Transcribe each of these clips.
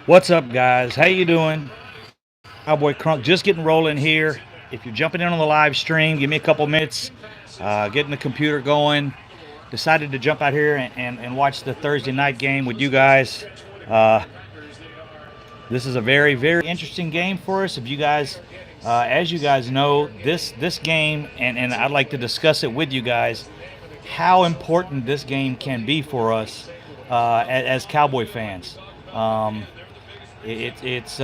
What's up, guys? How you doing? Cowboy Crunk just getting rolling here. If you're jumping in on the live stream, give me a couple minutes. Getting the computer going. Decided to jump out here and watch the Thursday night game with you guys. Uh, this is a very, very interesting game for us. If you guys, as you guys know, this game, and I'd like to discuss it with you guys, how important this game can be for us as Cowboy fans. Um, it's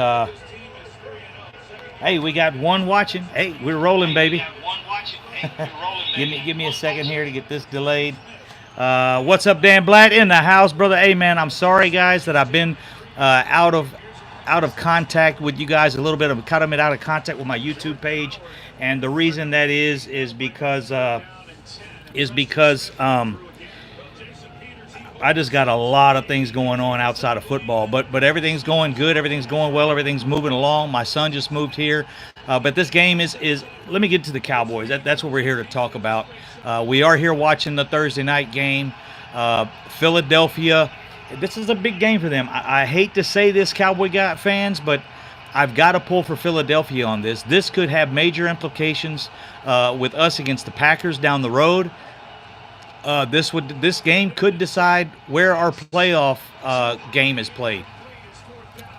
Hey, we got one watching. Hey, we're rolling, baby. Give me a second here to get this delayed. What's up, Dan Blatt in the house, brother? Hey, man, I'm sorry, guys, that I've been out of contact with you guys a little bit. I've kind of been out of contact with my YouTube page, and the reason that is because I just got a lot of things going on outside of football, but everything's going good. Everything's going well. Everything's moving along. My son just moved here, but this game is. Let me get to the Cowboys. That's what we're here to talk about. We are here watching the Thursday night game. Philadelphia. This is a big game for them. I hate to say this, Cowboy guy fans, but I've got to pull for Philadelphia on this. This could have major implications with us against the Packers down the road. This game could decide where our playoff game is played.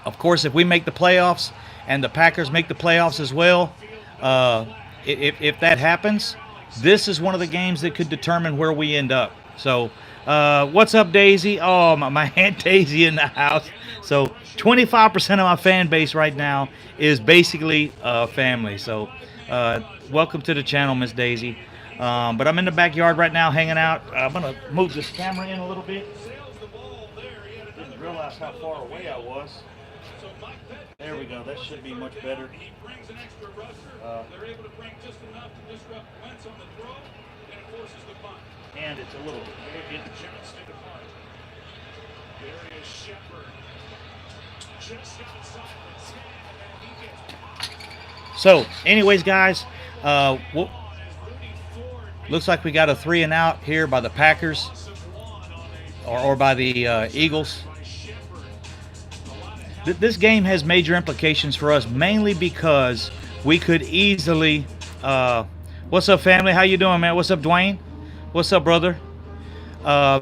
Of course, if we make the playoffs and the Packers make the playoffs as well, uh, if that happens, this is one of the games that could determine where we end up. So, what's up, Daisy? Oh, my Aunt Daisy in the house. So, 25% of my fan base right now is basically family. So, welcome to the channel, Miss Daisy. But I'm in the backyard right now hanging out. I'm going to move this camera in a little bit. Didn't realize how far away I was. There we go. That should be much better. And it's a little bit. So, anyways, guys, looks like we got a 3 and out here by the Packers or by the Eagles. This game has major implications for us, mainly because we could easily. What's up, family? How you doing, man? What's up, Dwayne? What's up, brother? Uh,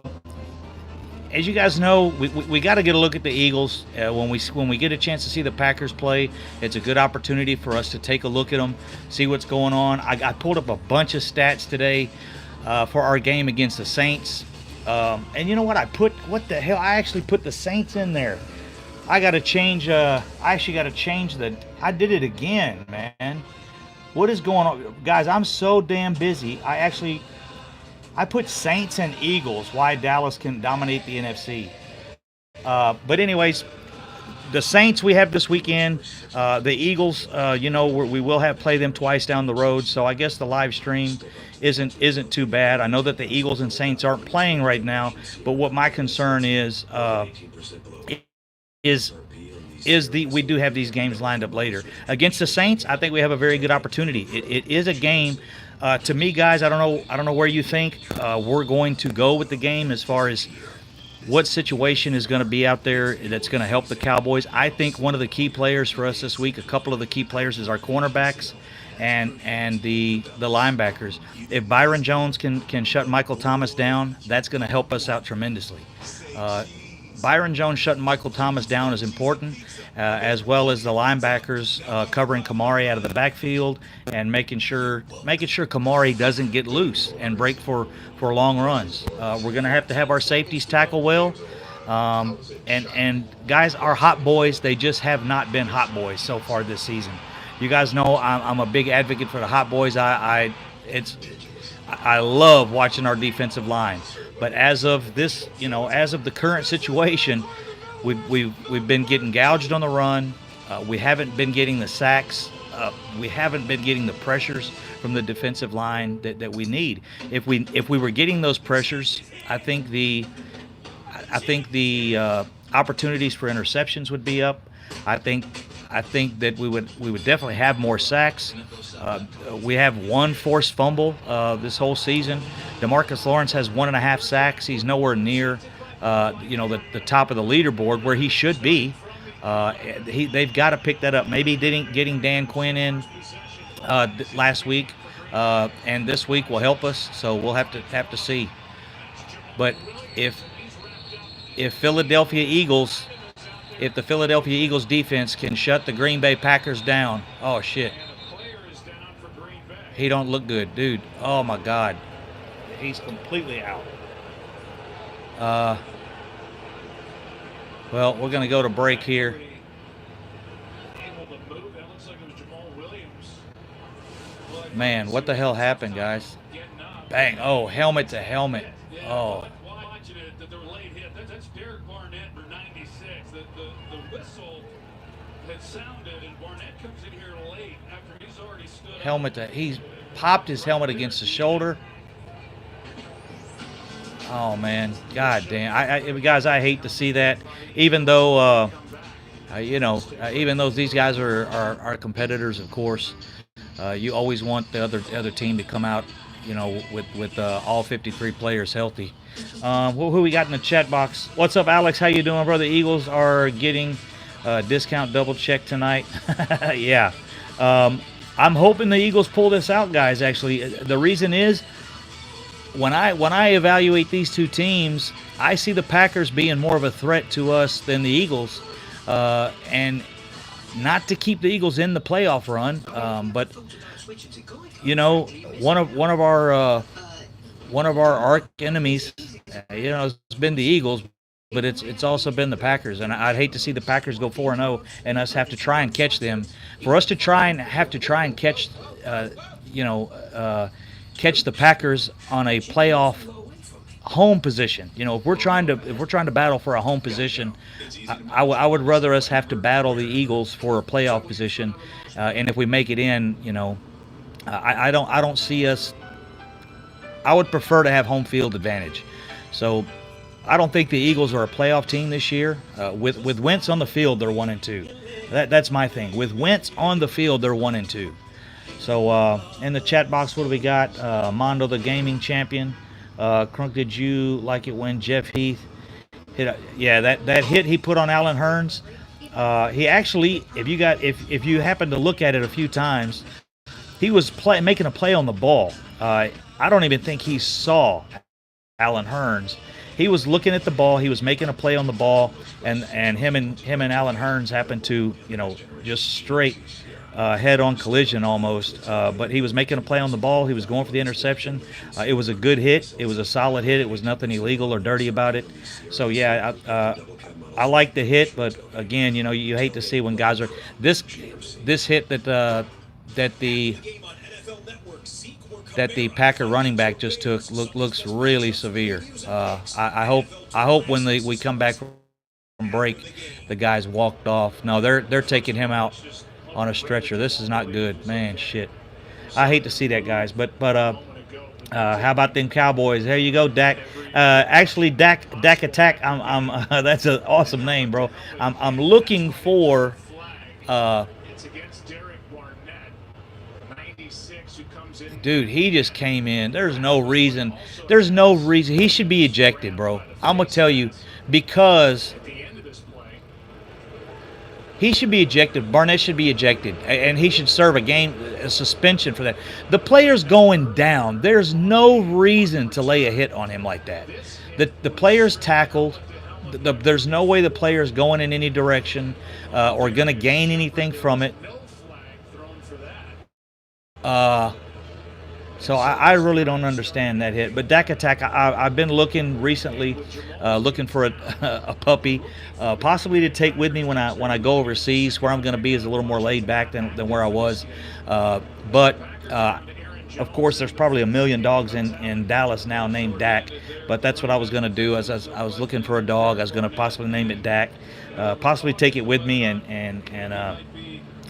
as you guys know, we got to get a look at the Eagles when we get a chance to see the Packers play. It's a good opportunity for us to take a look at them, see what's going on. I pulled up a bunch of stats today for our game against the Saints, and you know what? What the hell? I actually put the Saints in there. I got to change. I actually got to change the. I did it again, man. What is going on, guys? I'm so damn busy. I put Saints and Eagles. Why Dallas can dominate the NFC. But anyways, the Saints we have this weekend. The Eagles, we will have play them twice down the road. So I guess the live stream isn't too bad. I know that the Eagles and Saints aren't playing right now, but what my concern is we do have these games lined up later against the Saints. I think we have a very good opportunity. It is a game. To me, guys, I don't know where you think we're going to go with the game as far as what situation is going to be out there that's going to help the Cowboys. I think one of the key players for us this week, a couple of the key players, is our cornerbacks and the linebackers. If Byron Jones can shut Michael Thomas down, that's going to help us out tremendously. Byron Jones shutting Michael Thomas down is important, as well as the linebackers covering Kamari out of the backfield and making sure Kamari doesn't get loose and break for long runs. We're going to have our safeties tackle well. And guys, our hot boys, they just have not been hot boys so far this season. You guys know I'm a big advocate for the hot boys. I love watching our defensive line. But as of this, as of the current situation, we've been getting gouged on the run. We haven't been getting the sacks. We haven't been getting the pressures from the defensive line that we need. If we were getting those pressures, I think the opportunities for interceptions would be up. I think that we would definitely have more sacks. We have one forced fumble this whole season. DeMarcus Lawrence has 1.5 sacks. He's nowhere near the top of the leaderboard where he should be. They've got to pick that up. Maybe didn't getting Dan Quinn in last week and this week will help us. So we'll have to see. But if if Philadelphia Eagles, if the Philadelphia Eagles defense can shut the Green Bay Packers down, oh shit, he don't look good, dude. Oh my God, he's completely out. Uh, well, we're gonna go to break here. Man, what the hell happened, guys? Bang! Oh, helmet to helmet. Oh. Helmet to he's popped his helmet against the shoulder. Oh man, God damn! Guys, I hate to see that. Even though even though these guys are competitors, of course, you always want the other team to come out, with all 53 players healthy. Who we got in the chat box? What's up, Alex? How you doing, brother? Eagles are getting discount double check tonight. Yeah. I'm hoping the Eagles pull this out, guys. Actually, the reason is when I evaluate these two teams, I see the Packers being more of a threat to us than the Eagles, and not to keep the Eagles in the playoff run, but one of our arch enemies, has been the Eagles, but it's also been the Packers, and I'd hate to see the Packers go 4-0 and us have to try and catch them. For us to try and catch, catch the Packers on a playoff home position. If we're trying to battle for a home position, I would rather us have to battle the Eagles for a playoff position, and if we make it in, I don't see us. I would prefer to have home field advantage. So I don't think the Eagles are a playoff team this year. With Wentz on the field, they're 1-2. That's my thing. With Wentz on the field, they're 1-2. So in the chat box, what do we got? Mondo, the gaming champion. Crunk, did you like it when Jeff Heath hit? Yeah, that hit he put on Alan Hearns. He actually, if you happen to look at it a few times, he was making a play on the ball. I don't even think he saw Alan Hearns. He was looking at the ball. He was making a play on the ball, and him and Alan Hearns happened to, just straight head-on collision almost. But he was making a play on the ball. He was going for the interception. It was a good hit. It was a solid hit. It was nothing illegal or dirty about it. So yeah, I like the hit, but again, you hate to see when guys are this hit that the Packer running back just took looks really severe. I hope when we come back from break, the guys walked off. No, they're taking him out on a stretcher. This is not good, man. Shit, I hate to see that, guys. But how about them Cowboys? There you go, Dak. Actually, Dak Attack. I'm that's an awesome name, bro. I'm looking for. Dude, he just came in. There's no reason. He should be ejected, bro. I'm going to tell you, because he should be ejected. Barnett should be ejected, and he should serve a suspension for that. The player's going down. There's no reason to lay a hit on him like that. The player's tackled. There's no way the player's going in any direction or going to gain anything from it. So I really don't understand that hit. But Dak Attack, I've been looking recently, looking for a puppy, possibly to take with me when I go overseas. Where I'm going to be is a little more laid back than where I was. But of course, there's probably a million dogs in Dallas now named Dak. But that's what I was going to do. As I was looking for a dog, I was going to possibly name it Dak, possibly take it with me,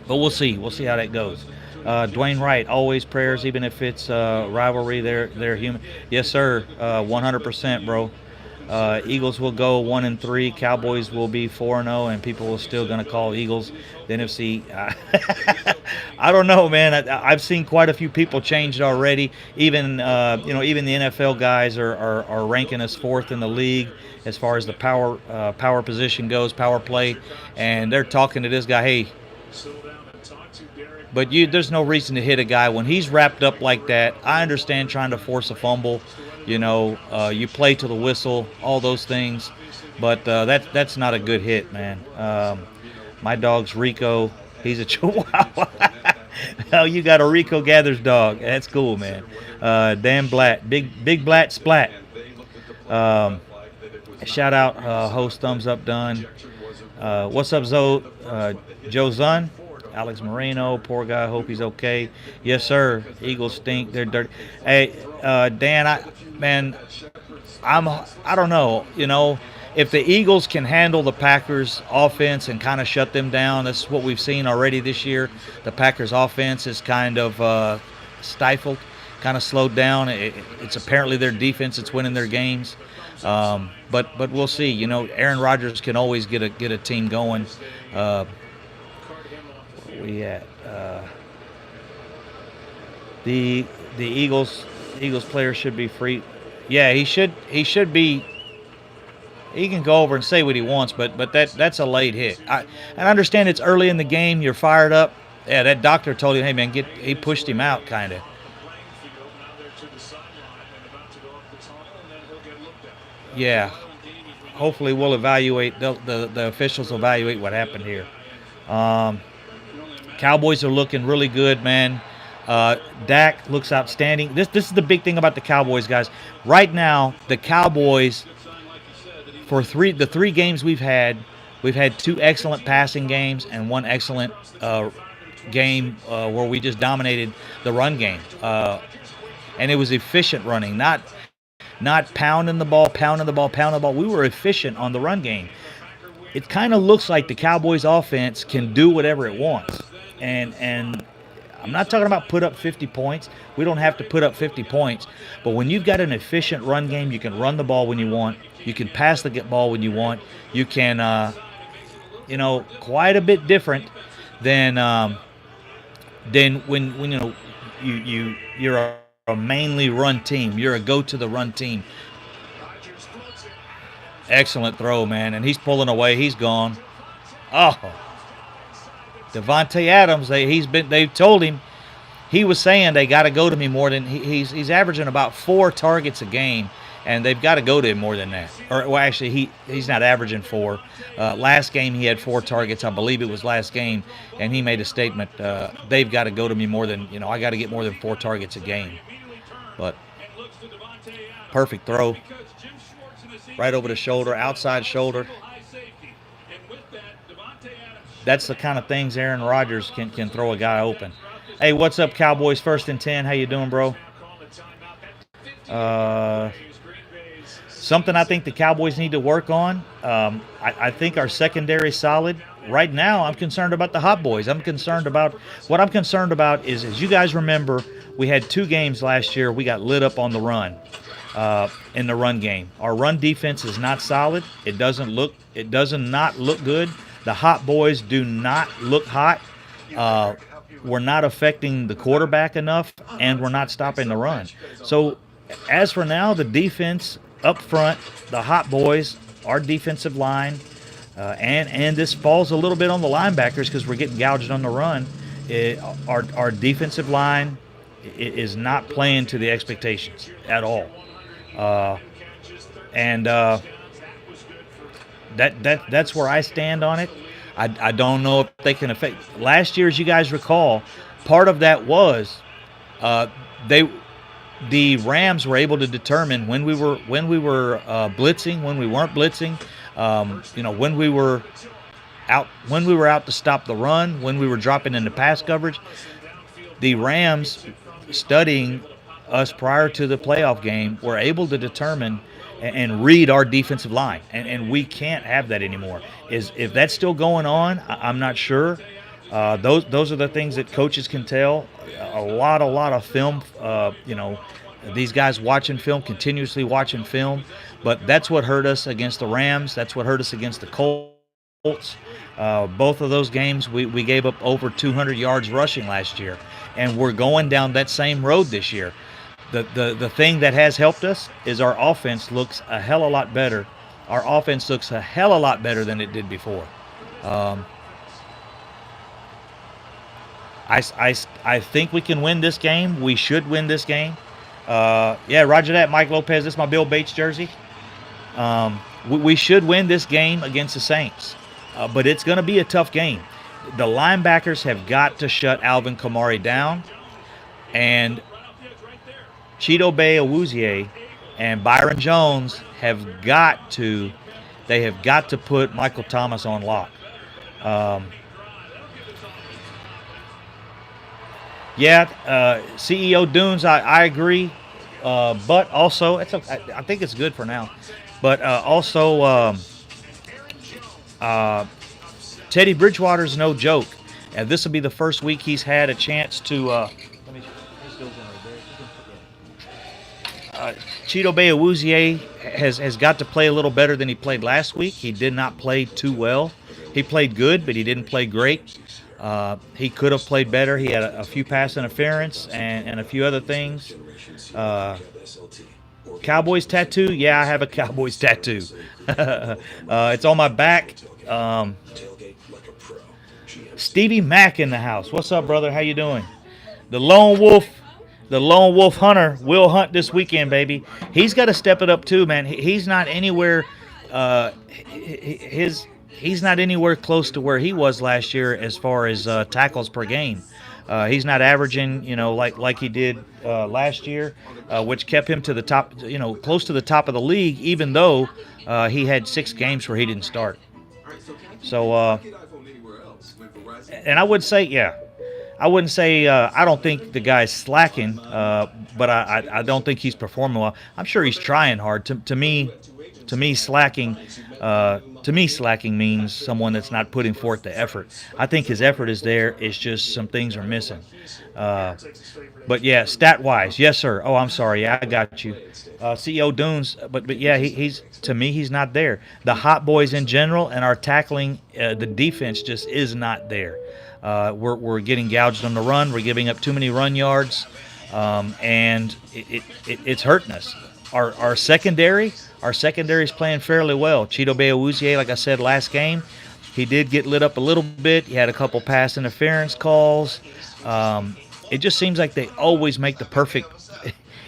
but we'll see. We'll see how that goes. Dwayne Wright, always prayers, even if it's rivalry. They're human. Yes, sir. 100%, bro. Eagles will go 1-3. Cowboys will be 4-0, and people are still going to call Eagles the NFC. I don't know, man. I've seen quite a few people changed already. Even even the NFL guys are ranking us fourth in the league as far as the power position goes, power play, and they're talking to this guy. Hey, but there's no reason to hit a guy when he's wrapped up like that. I understand trying to force a fumble. You play to the whistle, all those things, but that's not a good hit, man. My dog's Rico. He's a Chihuahua. Oh, you got a Rico Gathers dog. That's cool, man. Dan Blatt, big Blatt Splat. Shout out, host, thumbs up, done. What's up, Joe Zun? Alex Marino, poor guy. Hope he's okay. Yes, sir. Eagles stink. They're dirty. Hey, Dan, I don't know. If the Eagles can handle the Packers' offense and kind of shut them down, that's what we've seen already this year. The Packers' offense is kind of stifled, kind of slowed down. It's apparently their defense that's winning their games. But we'll see. Aaron Rodgers can always get a team going. We at the Eagles player should be free. Yeah, he should be. He can go over and say what he wants, but that's a late hit. I understand it's early in the game. You're fired up. Yeah, that doctor told him, hey man, he pushed him out kind of. Yeah. Hopefully we'll evaluate the officials will evaluate what happened here. Cowboys are looking really good, man. Dak looks outstanding. This is the big thing about the Cowboys, guys. Right now, the Cowboys, for the three games we've had 2 excellent passing games and 1 excellent game where we just dominated the run game. And it was efficient running, not pounding the ball. We were efficient on the run game. It kind of looks like the Cowboys offense can do whatever it wants. And I'm not talking about put up 50 points. We don't have to put up 50 points. But when you've got an efficient run game, you can run the ball when you want. You can pass the ball when you want. You can, quite a bit different than when you're a mainly run team. You're a go to the run team. Excellent throw, man. And he's pulling away. He's gone. Oh. Devontae Adams, they've told him, he was saying they got to go to me more than he's averaging about 4 targets a game, and they've got to go to him more than that. Or well, actually, he's not averaging 4. Last game he had 4 targets, I believe it was last game, and he made a statement. They've got to go to me more than I got to get more than 4 targets a game. But perfect throw, right over the shoulder, outside shoulder. That's the kind of things Aaron Rodgers can throw a guy open. Hey, what's up, Cowboys? 1st and 10. How you doing, bro? Something I think the Cowboys need to work on. I think our secondary is solid. Right now, I'm concerned about the hot boys. What I'm concerned about is, as you guys remember, we had 2 games last year. We got lit up on the run, in the run game. Our run defense is not solid. It does not look good. The hot boys do not look hot. We're not affecting the quarterback enough, and we're not stopping the run. So, as for now, the defense up front, the hot boys, our defensive line, and this falls a little bit on the linebackers because we're getting gouged on the run. Our defensive line is not playing to the expectations at all. That's where I stand on it. I don't know if they can affect. Last year, as you guys recall, part of that was the Rams were able to determine when we were blitzing, when we weren't blitzing, when we were out to stop the run, when we were dropping into pass coverage. The Rams, studying us prior to the playoff game, were able to determine and read our defensive line, and we can't have that anymore. If that's still going on, I'm not sure. Those are the things that coaches can tell. A lot of film, These guys watching film, continuously watching film, but that's what hurt us against the Rams. That's what hurt us against the Colts. Both of those games, we gave up over 200 yards rushing last year, and we're going down that same road this year. The thing that has helped us is our offense looks a hell of a lot better. Our offense looks a hell of a lot better than it did before. I think we can win this game. We should win this game. Yeah, roger that, Mike Lopez. This is my Bill Bates jersey. We should win this game against the Saints, but it's going to be a tough game. The linebackers have got to shut Alvin Kamara down, and Chidobe Awuzie and Byron Jones have got to put Michael Thomas on lock. CEO Dunes, I agree, but also I think it's good for now. But also, Teddy Bridgewater's no joke, and this will be the first week he's had a chance to. Chidobe Awuzie has got to play a little better than he played last week. He did not play too well. He played good, but he didn't play great. He could have played better. He had a few pass interference and a few other things. Cowboys tattoo? Yeah, I have a Cowboys tattoo. It's on my back. Stevie Mack in the house. What's up, brother? How you doing? The lone wolf hunter will hunt this weekend, baby. He's got to step it up too, man. He's not anywhere. He's not anywhere close to where he was last year as far as tackles per game. He's not averaging, like he did last year, which kept him to the top, close to the top of the league, even though he had 6 games where he didn't start. So, and I would say, I don't think the guy's slacking, but I don't think he's performing well. I'm sure he's trying hard. To me, slacking means someone that's not putting forth the effort. I think his effort is there. It's just some things are missing. But yeah, stat-wise, yes, sir. Oh, I'm sorry. Yeah, I got you. CEO Dunes, but yeah, he's to me, he's not there. The hot boys in general and our tackling, the defense just is not there. We're getting gouged on the run. We're giving up too many run yards, and it's hurting us. Our secondary is playing fairly well. Chidobe Awuzie, like I said last game, he did get lit up a little bit. He had a couple pass interference calls. It just seems like they always make the perfect.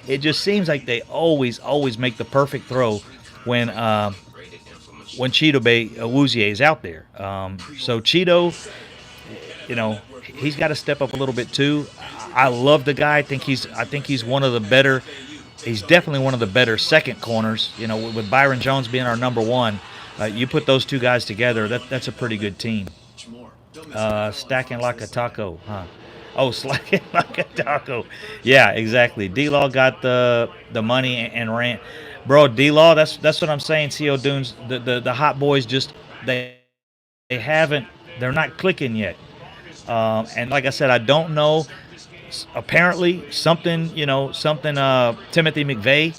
It just seems like they always make the perfect throw when Chidobe Awuzie is out there. So Cheeto, he's got to step up a little bit too. I love the guy. I think he's one of the better. He's definitely one of the better second corners. With Byron Jones being our number one, you put those two guys together, that's a pretty good team. Stacking like a taco, huh? Oh, slacking like a taco. Yeah, exactly. D-Law got the money and ran. Bro, D-Law, that's what I'm saying, CO Dunes. The hot boys just they're not clicking yet. And like I said, I don't know. Apparently, something. Timothy McVay,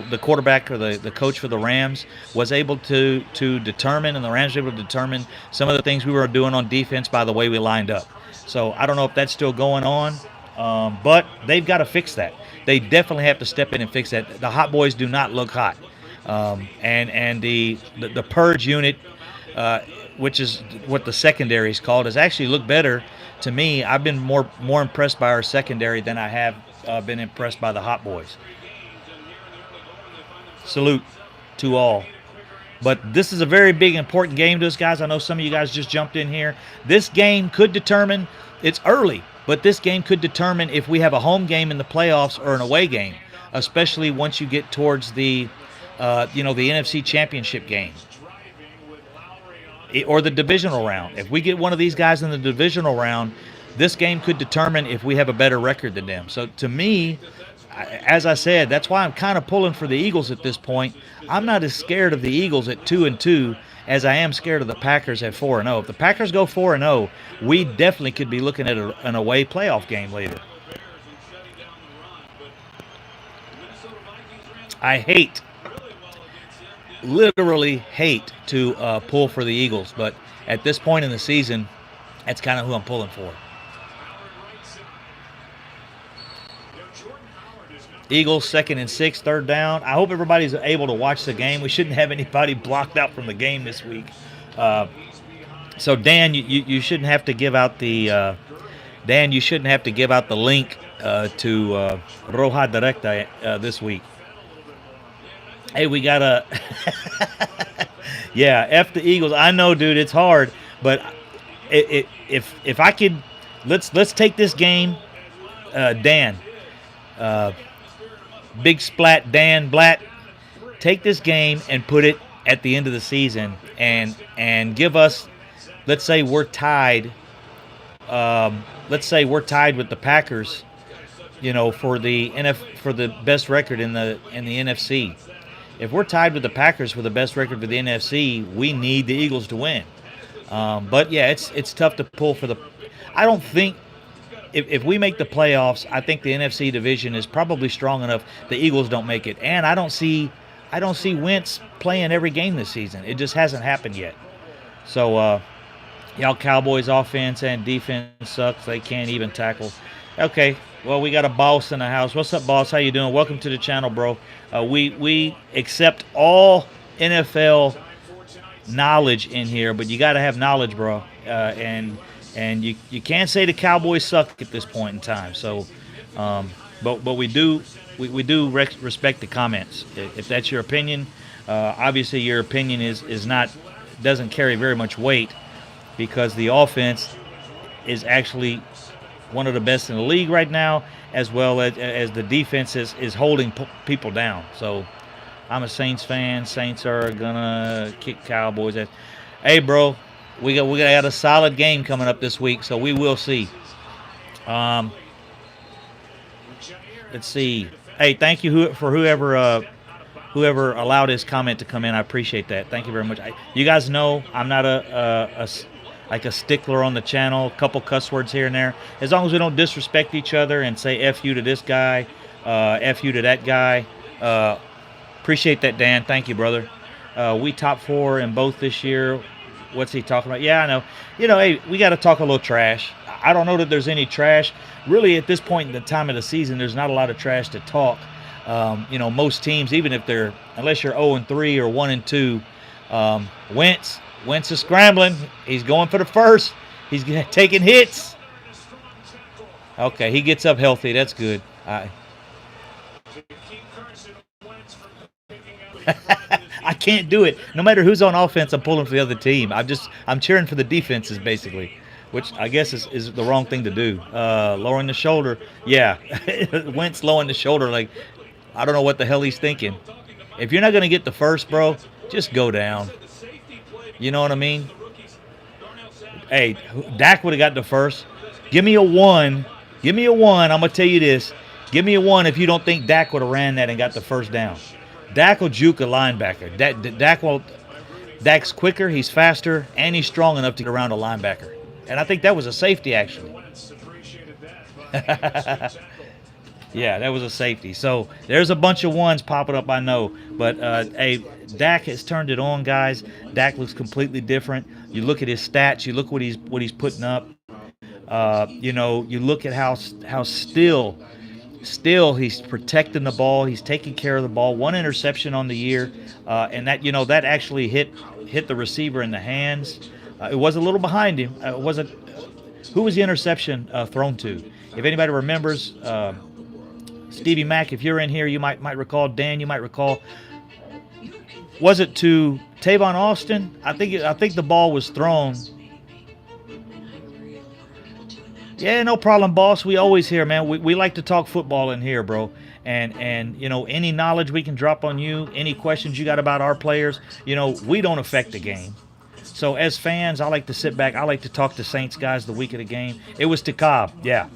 the quarterback or the coach for the Rams, was able to determine, and the Rams were able to determine some of the things we were doing on defense by the way we lined up. So I don't know if that's still going on, but they've got to fix that. They definitely have to step in and fix that. The hot boys do not look hot, and the purge unit, which is what the secondary is called, has actually looked better to me. I've been more impressed by our secondary than I have been impressed by the hot boys. Salute to all. But this is a very big, important game to us, guys. I know some of you guys just jumped in here. This game could determine, it's early, but this game could determine if we have a home game in the playoffs or an away game, especially once you get towards the NFC Championship game or the divisional round. If we get one of these guys in the divisional round, this game could determine if we have a better record than them. So to me, as I said, that's why I'm kind of pulling for the Eagles at this point. I'm not as scared of the Eagles at 2-2 as I am scared of the Packers at 4-0. If the Packers go 4-0, we definitely could be looking at an away playoff game later. I hate, literally hate to pull for the Eagles, but at this point in the season, that's kind of who I'm pulling for. Eagles 2nd and 6, 3rd down. I hope everybody's able to watch the game. We shouldn't have anybody blocked out from the game this week. So Dan, you shouldn't have to give out the Dan. You shouldn't have to give out the link to Roja Directa this week. Hey, we got a yeah. F the Eagles. I know, dude. It's hard, but if I could, let's take this game, Dan. Big Splat Dan Blatt, take this game and put it at the end of the season and give us, let's say we're tied. Let's say we're tied with the Packers, for the best record in the NFC. If we're tied with the Packers for the best record for the NFC, we need the Eagles to win. But yeah, it's tough to pull for the. I don't think. If we make the playoffs, I think the NFC division is probably strong enough the Eagles don't make it. And I don't see Wentz playing every game this season. It just hasn't happened yet. So, y'all Cowboys offense and defense sucks. They can't even tackle. Okay, well, we got a boss in the house. What's up, boss? How you doing? Welcome to the channel, bro. We accept all NFL knowledge in here, but you got to have knowledge, bro. And you can't say the Cowboys suck at this point in time. So, but we do respect the comments. If that's your opinion, obviously your opinion doesn't carry very much weight because the offense is actually one of the best in the league right now, as well as the defense is holding people down. So, I'm a Saints fan. Saints are gonna kick Cowboys ass. Hey, bro. We got a solid game coming up this week, so we will see. Let's see. Hey, thank you for whoever allowed his comment to come in. I appreciate that. Thank you very much. You guys know I'm not a stickler on the channel. A couple cuss words here and there. As long as we don't disrespect each other and say F you to this guy, F you to that guy. Appreciate that, Dan. Thank you, brother. We top 4 in both this year. What's he talking about? Yeah, I know. Hey, we got to talk a little trash. I don't know that there's any trash. Really, at this point in the time of the season, there's not a lot of trash to talk. Most teams, even if unless you're 0-3 or 1-2, Wentz is scrambling. He's going for the first. He's taking hits. Okay, he gets up healthy. That's good. I can't do it. No matter who's on offense, I'm pulling for the other team. I'm cheering for the defenses, basically, which I guess is the wrong thing to do. Lowering the shoulder. Yeah, Wentz lowering the shoulder. Like, I don't know what the hell he's thinking. If you're not going to get the first, bro, just go down. You know what I mean? Hey, Dak would have got the first. Give me a 1. Give me a 1. I'm going to tell you this. Give me a 1 if you don't think Dak would have ran that and got the first down. Dak will juke a linebacker. Dak's quicker, he's faster, and he's strong enough to get around a linebacker. And I think that was a safety, actually. Yeah, that was a safety. So there's a bunch of 1s popping up, I know. But, hey, Dak has turned it on, guys. Dak looks completely different. You look at his stats. You look what he's putting up. You look at how still he's protecting the ball. He's taking care of the ball. 1 interception on the year, and that actually hit the receiver in the hands. It was a little behind him. Who was the interception thrown to? If anybody remembers, Stevie Mack, if you're in here, you might recall. Dan, you might recall. Was it to Tavon Austin? I think the ball was thrown. Yeah, no problem, boss. We always here, man. We like to talk football in here, bro. And any knowledge we can drop on you, any questions you got about our players, we don't affect the game. So as fans, I like to sit back. I like to talk to Saints guys the week of the game. It was to Cobb, yeah.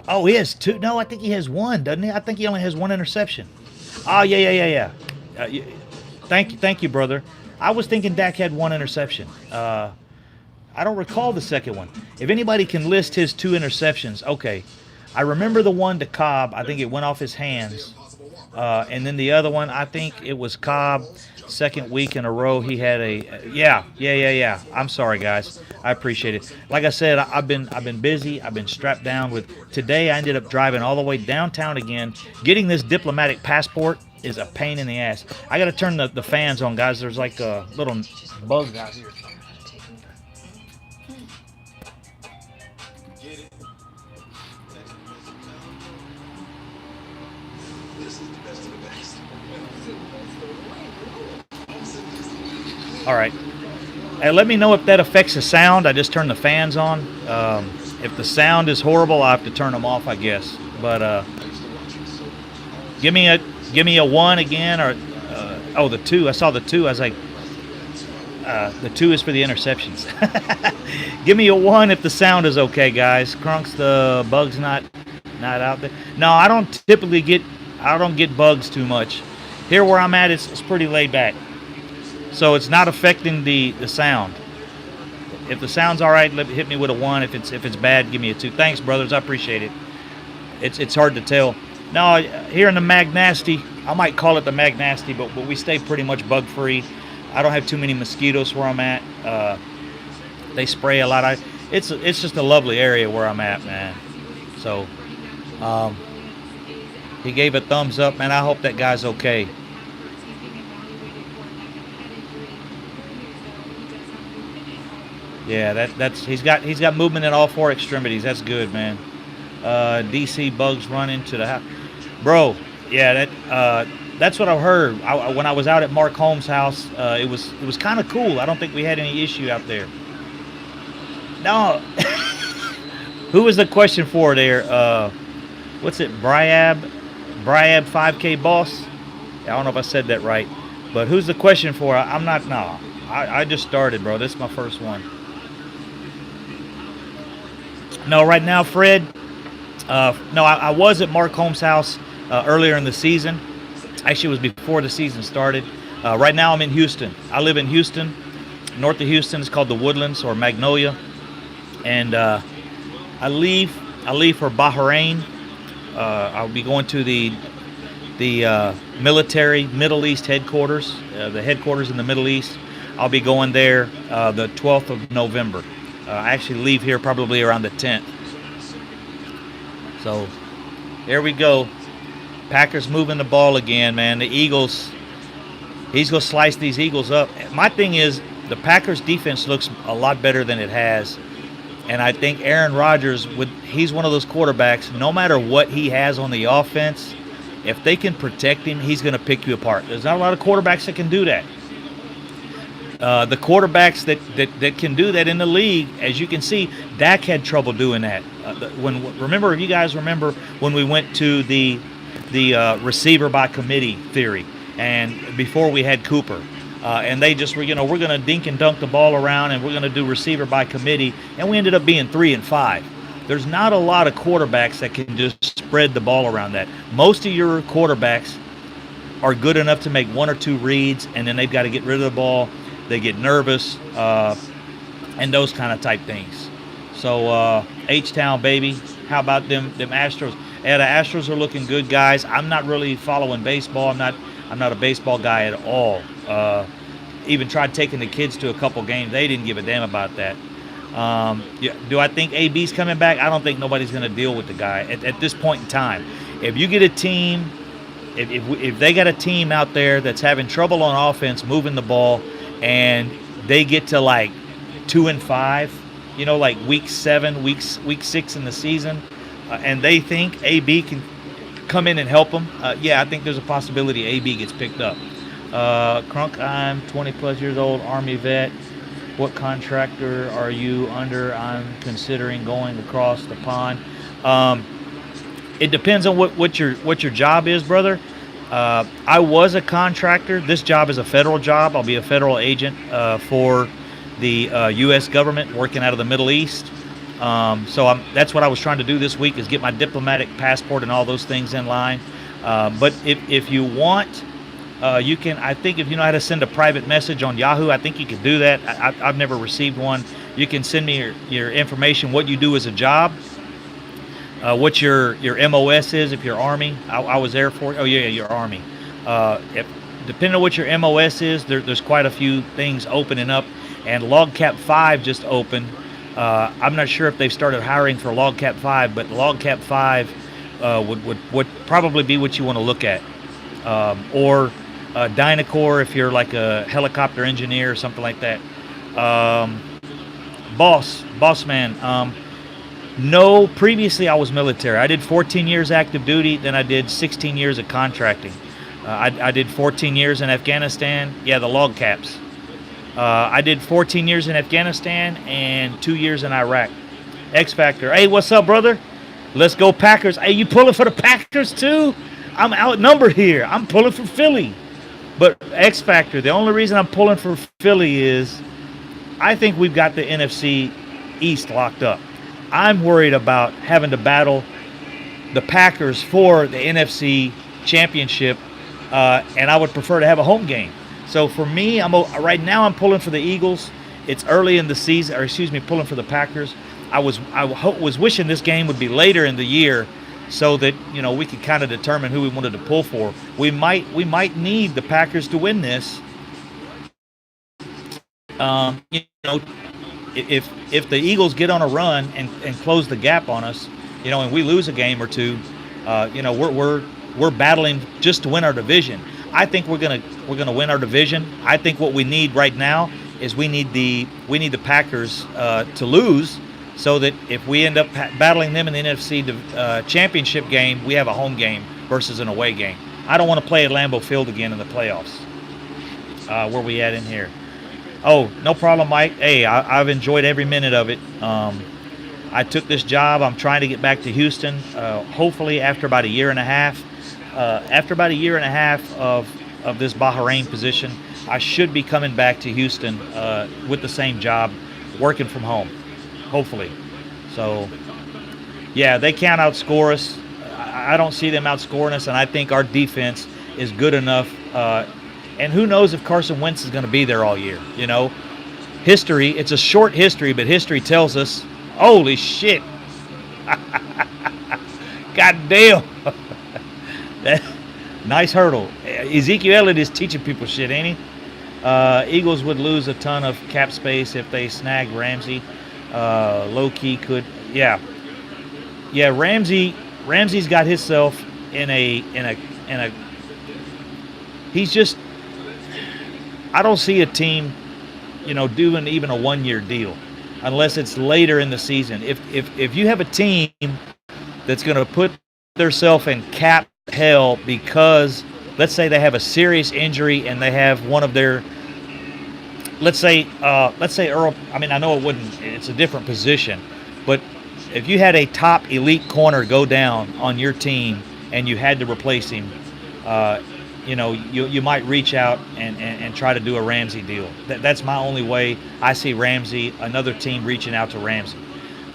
He has 2. No, I think he has 1, doesn't he? I think he only has 1 interception. Oh, yeah. Thank you, brother. I was thinking Dak had 1 interception. I don't recall the second one. If anybody can list his 2 interceptions, okay. I remember the one to Cobb. I think it went off his hands. And then the other one, I think it was Cobb. Second week in a row, he had yeah. I'm sorry, guys. I appreciate it. Like I said, I've been busy. I've been strapped down with. Today, I ended up driving all the way downtown again. Getting this diplomatic passport is a pain in the ass. I got to turn the fans on, guys. There's like a little bug out here. All right. Hey, let me know if that affects the sound. I just turned the fans on. If the sound is horrible, I have to turn them off, I guess. But give me a one again, or oh, the two. I saw the two. I was like, the two is for the interceptions. Give me a one if the sound is okay, guys. Crunk's the bugs not out there. No, I don't get bugs too much. Here where I'm at, it's pretty laid back. So it's not affecting the sound. If the sound's all right, hit me with a one. If it's bad, give me a two. Thanks, brothers. I appreciate it. It's hard to tell. No, here in the Magnasty, I might call it the Magnasty, but we stay pretty much bug free. I don't have too many mosquitoes where I'm at. They spray a lot. It's just a lovely area where I'm at, man. So he gave a thumbs up, man. I hope that guy's okay. Yeah, that's he's got movement in all four extremities. That's good, man. DC bugs run into the house, bro. Yeah, that's what I heard. When I was out at Mark Holmes' house, it was kind of cool. I don't think we had any issue out there. No, who was the question for there? What's it, Bryab 5K boss? I don't know if I said that right, but who's the question for? I'm not. No, I just started, bro. This is my first one. No, right now, Fred. No, I was at Mark Holmes' house earlier in the season. Actually, it was before the season started. Right now, I'm in Houston. I live in Houston, north of Houston. It's called the Woodlands or Magnolia, and I leave for Bahrain. I'll be going to the military Middle East headquarters, the headquarters in the Middle East. I'll be going there the 12th of November. I actually leave here probably around the 10th. So there we go. Packers moving the ball again, man. The Eagles, he's going to slice these Eagles up. My thing is the Packers defense looks a lot better than it has. And I think Aaron Rodgers, he's one of those quarterbacks, no matter what he has on the offense, if they can protect him, he's going to pick you apart. There's not a lot of quarterbacks that can do that. The quarterbacks that can do that in the league, as you can see, Dak had trouble doing that. If you guys remember when we went to the receiver by committee theory, and before we had Cooper, and they just were, we're going to dink and dunk the ball around, and we're going to do receiver by committee, and we ended up being 3-5. There's not a lot of quarterbacks that can just spread the ball around that. Most of your quarterbacks are good enough to make one or two reads, and then they've got to get rid of the ball. They get nervous, and those kind of type things. So H-Town, baby. How about them Astros? Yeah, the Astros are looking good, guys. I'm not really following baseball. I'm not a baseball guy at all. Even tried taking the kids to a couple games. They didn't give a damn about that. Do I think AB's coming back? I don't think nobody's going to deal with the guy at this point in time. If you get a team, if they got a team out there that's having trouble on offense moving the ball, and they get to like 2-5, like week 7, week 6 in the season, and they think AB can come in and help them, I think there's a possibility AB gets picked up. Crunk, I'm 20 plus years old, Army vet. What contractor are you under? I'm considering going across the pond. It depends on what your job is, brother. I was a contractor. This job is a federal job. I'll be a federal agent for the U.S. government working out of the Middle East. So that's what I was trying to do this week, is get my diplomatic passport and all those things in line. But if you want, you can. I think if you know how to send a private message on Yahoo, I think you can do that. I've never received one. You can send me your information, what you do as a job. what your MOS is if you're Army. I was Air Force. Oh yeah, you're Army. If, depending on what your MOS is, there's quite a few things opening up, and LogCap 5 just opened. I'm not sure if they've started hiring for LogCap 5, but LogCap 5 would probably be what you want to look at, or Dynacore if you're like a helicopter engineer or something like that. Boss man. No, previously I was military. I did 14 years active duty, then I did 16 years of contracting. I did 14 years in Afghanistan. Yeah, the log caps. I did 14 years in Afghanistan and 2 years in Iraq. X Factor. Hey, what's up, brother? Let's go Packers. Hey, you pulling for the Packers too? I'm outnumbered here. I'm pulling for Philly. But X Factor, the only reason I'm pulling for Philly is I think we've got the NFC East locked up. I'm worried about having to battle the Packers for the NFC Championship, and I would prefer to have a home game. So for me, right now I'm pulling for the Eagles. It's early in the season, or excuse me, pulling for the Packers. I was wishing this game would be later in the year, so that we could kind of determine who we wanted to pull for. We might need the Packers to win this. If the Eagles get on a run and close the gap on us, and we lose a game or two, we're battling just to win our division. I think we're gonna win our division. I think what we need right now is we need the Packers to lose, so that if we end up battling them in the NFC Championship game, we have a home game versus an away game. I don't want to play at Lambeau Field again in the playoffs. Where we at in here? Oh, no problem, Mike. Hey, I've enjoyed every minute of it. I took this job. I'm trying to get back to Houston. Hopefully, after about a year and a half. After about a year and a half of this Bahrain position, I should be coming back to Houston with the same job, working from home. Hopefully. So, yeah, they can't outscore us. I don't see them outscoring us, and I think our defense is good enough. And who knows if Carson Wentz is going to be there all year, History, it's a short history, but history tells us, holy shit. God damn. Nice hurdle. Ezekiel Elliott is teaching people shit, ain't he? Eagles would lose a ton of cap space if they snag Ramsey. Low-key could, yeah. Yeah, Ramsey's got himself in a he's just, I don't see a team, doing even a 1-year deal unless it's later in the season. If you have a team that's going to put themselves in cap hell because, let's say they have a serious injury and they have one of their, let's say Earl, I mean, I know it's a different position, but if you had a top elite corner go down on your team and you had to replace him, you might reach out and try to do a Ramsey deal. That's my only way I see Ramsey, another team reaching out to Ramsey.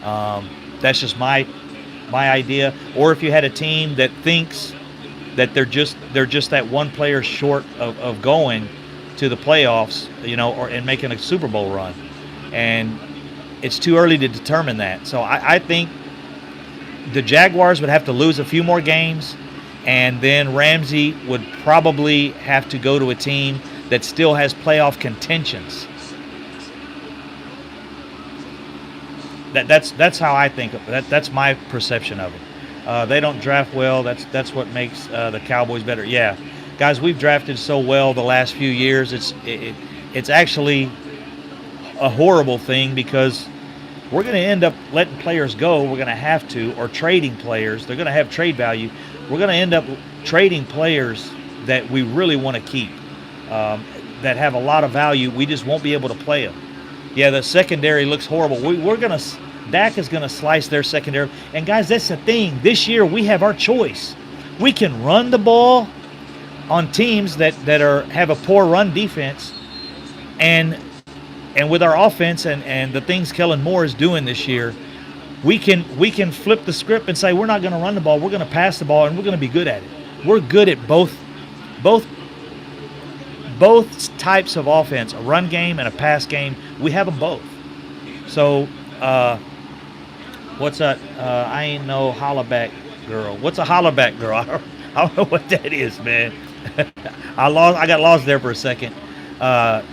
That's just my idea. Or if you had a team that thinks that they're just that one player short of going to the playoffs, and making a Super Bowl run, and it's too early to determine that. So I think the Jaguars would have to lose a few more games, and then Ramsey would probably have to go to a team that still has playoff contentions. That's how I think of it. That's my perception of it. They don't draft well. That's what makes the Cowboys better. Yeah, guys, we've drafted so well the last few years. It's actually a horrible thing because we're going to end up letting players go. We're going to have to, or trading players. They're going to have trade value. We're going to end up trading players that we really want to keep, that have a lot of value. We just won't be able to play them. Yeah, the secondary looks horrible. Dak is going to slice their secondary. And guys, that's the thing. This year we have our choice. We can run the ball on teams that have a poor run defense, and with our offense and the things Kellen Moore is doing this year, we can flip the script and say we're not going to run the ball, we're going to pass the ball, and we're going to be good at it. We're good at both types of offense, a run game and a pass game. We have them both. So What's that? I ain't no hollaback girl. What's a hollaback girl? I don't know what that is, man. I got lost there for a second.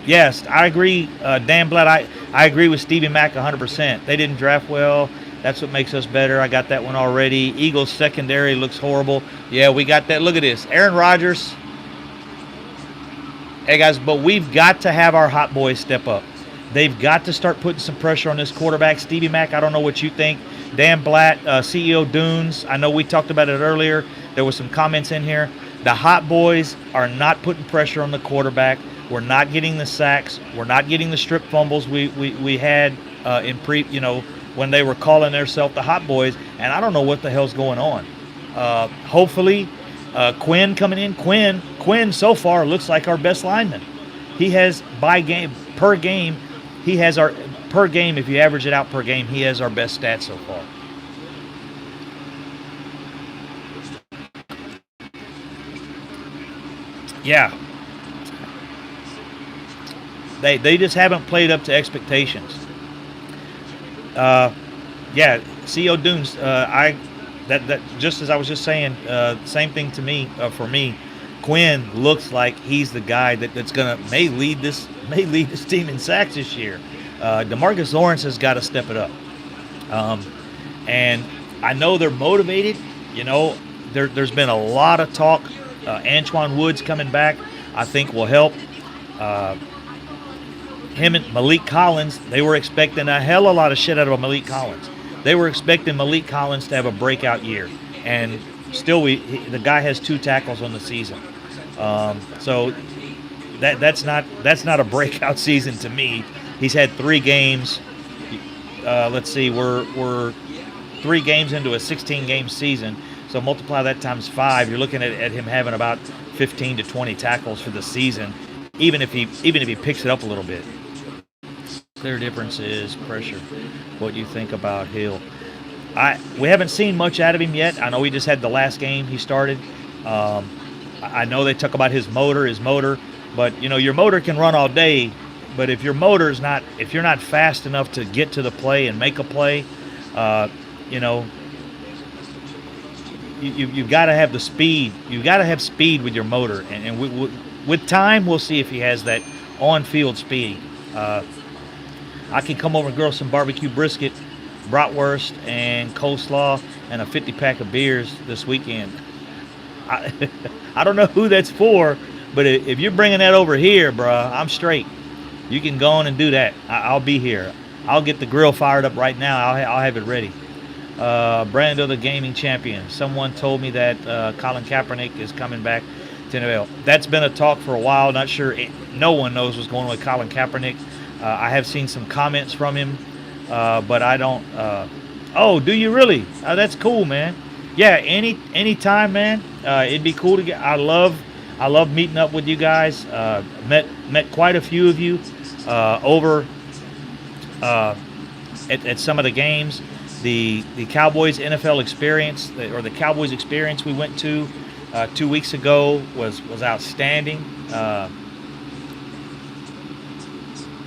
Yes, I agree. Dan Blatt, I agree with Stevie Mack 100%. They didn't draft well. That's what makes us better. I got that one already. Eagles secondary looks horrible. Yeah, we got that. Look at this. Aaron Rodgers. Hey, guys, but we've got to have our hot boys step up. They've got to start putting some pressure on this quarterback. Stevie Mack, I don't know what you think. Dan Blatt, CEO Dunes, I know we talked about it earlier. There was some comments in here. The hot boys are not putting pressure on the quarterback. We're not getting the sacks. We're not getting the strip fumbles we had when they were calling themselves the hot boys. And I don't know what the hell's going on. Hopefully, Quinn coming in. Quinn so far looks like our best lineman. He has per game. He has our per game. If you average it out per game, he has our best stats so far. Yeah, they just haven't played up to expectations. Yeah, CEO Dunes. That just as I was just saying, same thing to me for me. Quinn looks like he's the guy that's gonna may lead this team in sacks this year. DeMarcus Lawrence has got to step it up, and I know they're motivated. You know, there's been a lot of talk. Antoine Woods coming back, I think will help. Him and Malik Collins, they were expecting a hell of a lot of shit out of Malik Collins. They were expecting Malik Collins to have a breakout year, and still the guy has 2 tackles on the season. So that's not a breakout season to me. He's had 3 games. Let's see, we're 3 games into a 16-game season. So multiply that times 5. You're looking at him having about 15 to 20 tackles for the season, even if he picks it up a little bit. Clear difference is pressure. What do you think about Hill? We haven't seen much out of him yet. I know he just had the last game he started. I know they talk about his motor, but you know your motor can run all day, but if your motor's not, if you're not fast enough to get to the play and make a play, you know, you've got to have the speed. You've got to have speed with your motor, and with time we'll see if he has that on-field speed. I can come over and grill some barbecue brisket, bratwurst, and coleslaw, and a 50-pack of beers this weekend. I don't know who that's for, but if you're bringing that over here, bruh, I'm straight. You can go on and do that. I'll be here. I'll get the grill fired up right now. I'll have it ready. Brando, the gaming champion. Someone told me that Colin Kaepernick is coming back to NFL. That's been a talk for a while. Not sure. No one knows what's going on with Colin Kaepernick. I have seen some comments from him, but I don't. Oh, do you really? That's cool, man. Yeah, any time, man. It'd be cool to get. I love meeting up with you guys. Met quite a few of you over at some of the games. The Cowboys NFL experience, or the Cowboys experience we went to 2 weeks ago was outstanding.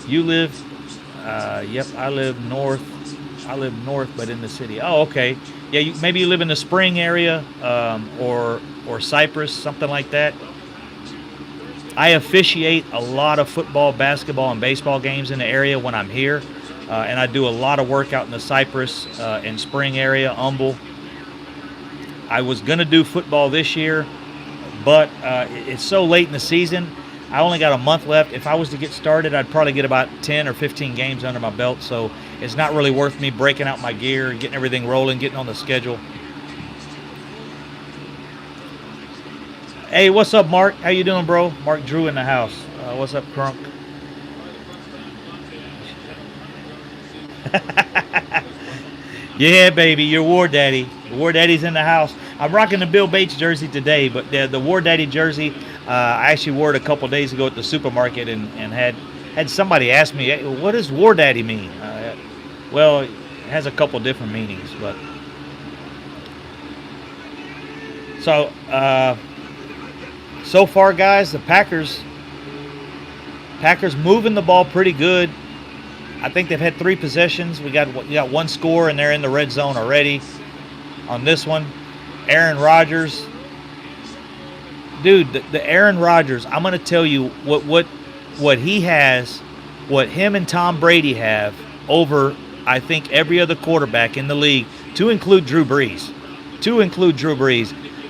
You live, yep, I live north, but in the city. Oh, okay. Yeah, maybe you live in the Spring area, or Cypress, something like that. I officiate a lot of football, basketball, and baseball games in the area when I'm here, and I do a lot of work out in the Cypress and Spring area, Humble. I was going to do football this year, but it's so late in the season. I only got a month left. If I was to get started, I'd probably get about 10 or 15 games under my belt, so it's not really worth me breaking out my gear and getting everything rolling, getting on the schedule. Hey, what's up, Mark? How you doing, bro? Mark Drew in the house. What's up, Crunk? Yeah, baby, you're War Daddy. War Daddy's in the house. I'm rocking the Bill Bates jersey today, but the War Daddy jersey, I actually wore it a couple days ago at the supermarket and had somebody ask me, hey, what does War Daddy mean? Well, it has a couple different meanings, but so far, guys, the Packers moving the ball pretty good. I think they've had 3 possessions. You got 1 score, and they're in the red zone already on this one. Aaron Rodgers. Dude, the Aaron Rodgers, I'm going to tell you what he has, what him and Tom Brady have over, I think, every other quarterback in the league, to include Drew Brees.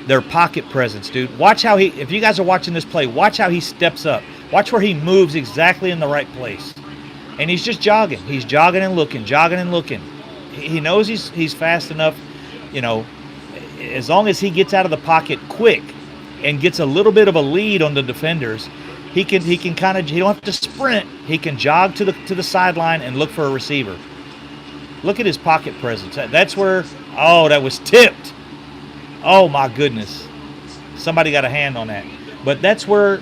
Their pocket presence, dude. Watch how if you guys are watching this play, watch how he steps up. Watch where he moves exactly in the right place. And he's just jogging. He's jogging and looking. He knows he's fast enough, as long as he gets out of the pocket quick and gets a little bit of a lead on the defenders, he can kind of, he don't have to sprint. He can jog to the sideline and look for a receiver. Look at his pocket presence. That's where, that was tipped. Oh my goodness. Somebody got a hand on that. But that's where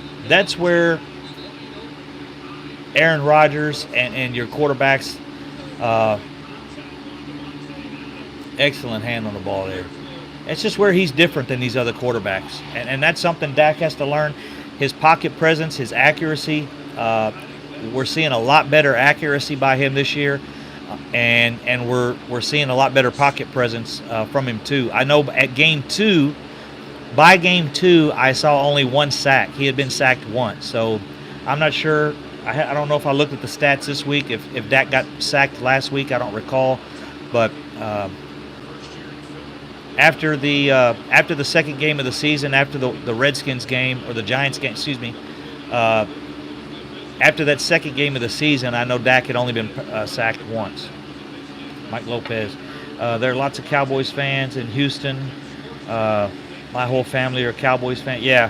Aaron Rodgers and your quarterbacks, excellent hand on the ball there. It's just where he's different than these other quarterbacks. And that's something Dak has to learn. His pocket presence, his accuracy. We're seeing a lot better accuracy by him this year. And we're seeing a lot better pocket presence from him too. I know by game 2, I saw only 1 sack. He had been sacked once. So I'm not sure. I don't know if I looked at the stats this week, if Dak got sacked last week. I don't recall. But after the second game of the season, after the Redskins game, or the Giants game, after that second game of the season, I know Dak had only been sacked once. Mike Lopez. There are lots of Cowboys fans in Houston. My whole family are Cowboys fans. Yeah.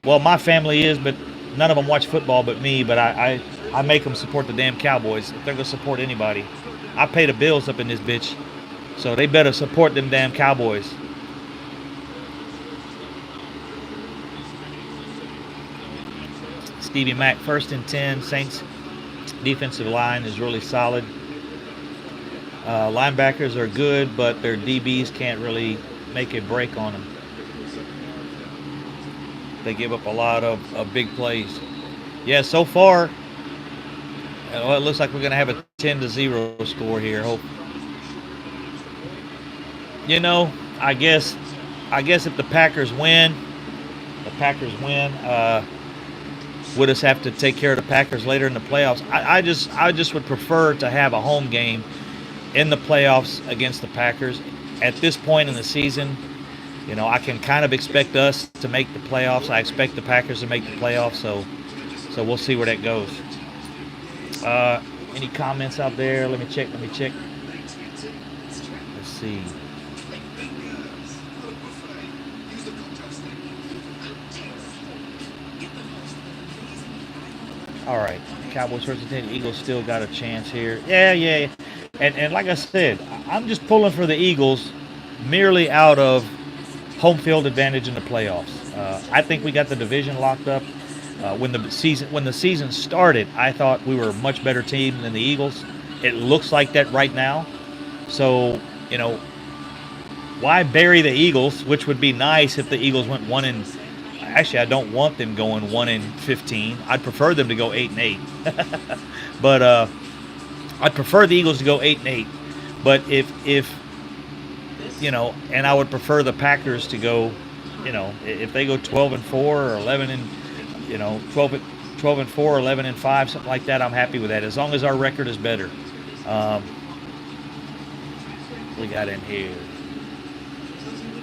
Well, my family is, but none of them watch football but me. But I make them support the damn Cowboys. If they're going to support anybody, I pay the bills up in this bitch. So they better support them damn Cowboys. Stevie Mack, 1st and 10. Saints defensive line is really solid. Linebackers are good, but their DBs can't really make a break on them. They give up a lot of big plays. Yeah, so far, it looks like we're going to have a 10-0 score here. Hope. I guess if the Packers win, we'll just have to take care of the Packers later in the playoffs. I just would prefer to have a home game in the playoffs against the Packers. At this point in the season, I can kind of expect us to make the playoffs. I expect the Packers to make the playoffs, so we'll see where that goes. Any comments out there? Let me check. Let's see. All right, Cowboys 1st and 10. Eagles still got a chance here. Yeah. And like I said, I'm just pulling for the Eagles merely out of home field advantage in the playoffs. I think we got the division locked up. When the season started, I thought we were a much better team than the Eagles. It looks like that right now. So, why bury the Eagles, which would be nice if the Eagles went 1 Actually, I don't want them going 1-15. I'd prefer them to go 8-8. But I'd prefer the Eagles to go 8-8. But if and I would prefer the Packers to go, if they go 12-4 or 12-4, 11-5, something like that, I'm happy with that. As long as our record is better. We got in here.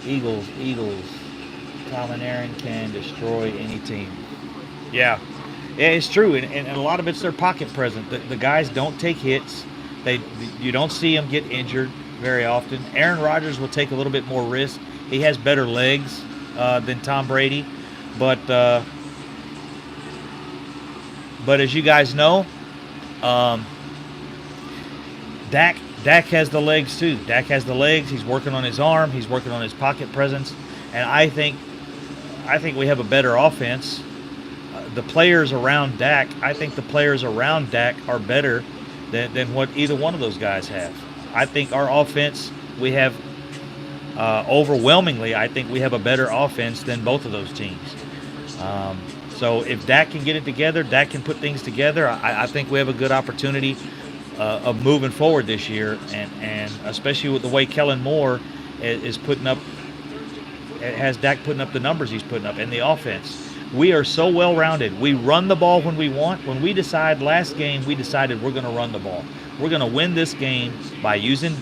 Eagles. Tom and Aaron can destroy any team. Yeah, it's true, and a lot of it's their pocket presence. The guys don't take hits. You don't see them get injured very often. Aaron Rodgers will take a little bit more risk. He has better legs than Tom Brady, but as you guys know, Dak has the legs too. Dak has the legs. He's working on his arm. He's working on his pocket presence, and I think we have a better offense. The players around Dak, I think the players around Dak are better than what either one of those guys have. I think our offense, we have overwhelmingly, I think we have a better offense than both of those teams. So if Dak can get it together, Dak can put things together, I think we have a good opportunity of moving forward this year, and especially with the way Kellen Moore is putting up, has Dak putting up the numbers he's putting up in the offense. We are so well rounded. We run the ball when we want. When we decide, last game we decided we're going to run the ball. We're going to win this game by using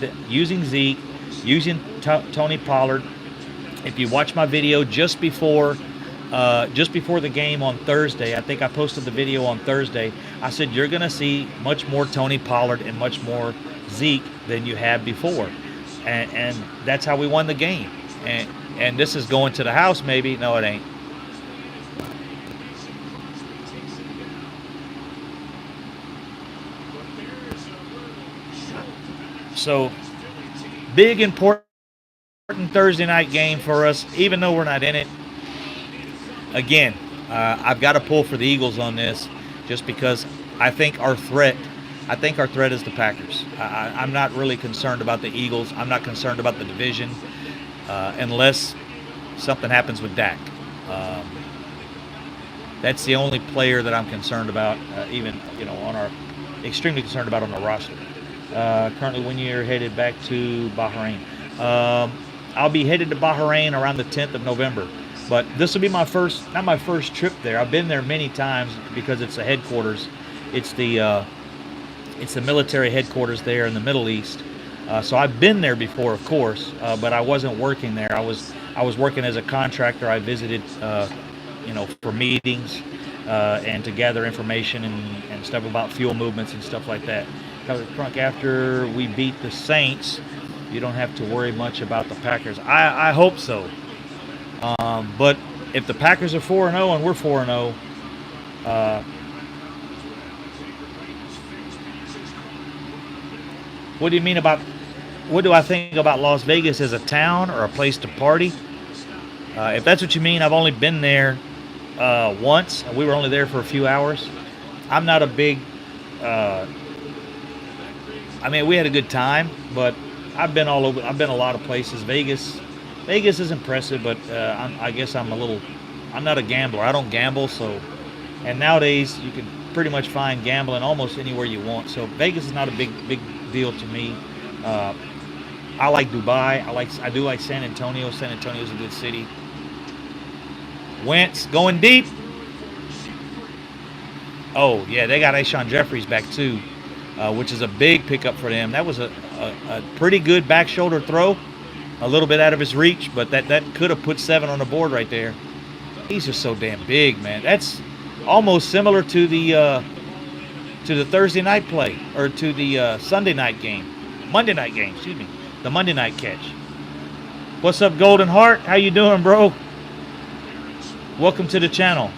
Zeke, using Tony Pollard. If you watch my video just before the game on Thursday, I think I posted the video on Thursday, I said you're going to see much more Tony Pollard and much more Zeke than you have before. And that's how we won the game. And this is going to the house maybe. No, it ain't. So, big, important Thursday night game for us, even though we're not in it. Again, I've got to pull for the Eagles on this, just because I think our threat is the Packers. I'm not really concerned about the Eagles. I'm not concerned about the division, unless something happens with Dak. That's the only player that I'm concerned about, extremely concerned about on the roster. Currently, when you're headed back to Bahrain, I'll be headed to Bahrain around the 10th of November. But this will be not my first trip there. I've been there many times because it's the headquarters. It's the military headquarters there in the Middle East. So I've been there before, of course, but I wasn't working there. I was working as a contractor. I visited, for meetings and to gather information and stuff about fuel movements and stuff like that. Crunk, after we beat the Saints, you don't have to worry much about the Packers. I hope so. But if the Packers are 4-0 and we're 4-0, what do you mean about, what do I think about Las Vegas as a town or a place to party? If that's what you mean, I've only been there once. We were only there for a few hours. I'm not a big, we had a good time, but I've been all over. I've been a lot of places. Vegas is impressive, but I guess I'm not a gambler. I don't gamble, so. And nowadays, you can pretty much find gambling almost anywhere you want. So Vegas is not a big deal to me. I like Dubai. I do like San Antonio. San Antonio's a good city. Wentz going deep. Oh yeah, they got Ashawn Jeffries back too, which is a big pickup for them. That was a pretty good back shoulder throw, a little bit out of his reach, but that could have put 7 on the board right there. He's just so damn big, man. That's almost similar to the Thursday night play, or to the Monday night game, the Monday night catch. What's up, Golden Heart? How you doing, bro? Welcome to the channel.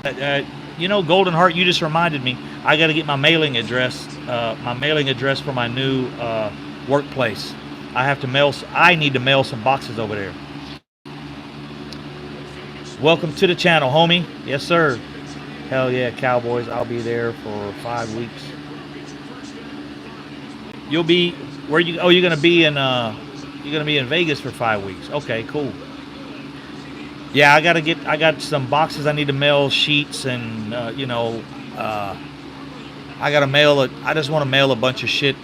Golden Heart, you just reminded me. I got to get my mailing address for my new workplace. I need to mail some boxes over there. Welcome to the channel, homie. Yes, sir. Hell yeah, Cowboys. I'll be there for 5 weeks. You'll be where you? Oh, you're gonna be in Vegas for 5 weeks. Okay, cool. Yeah, I got some boxes I need to mail, sheets, and I gotta mail it. I just want to mail a bunch of shit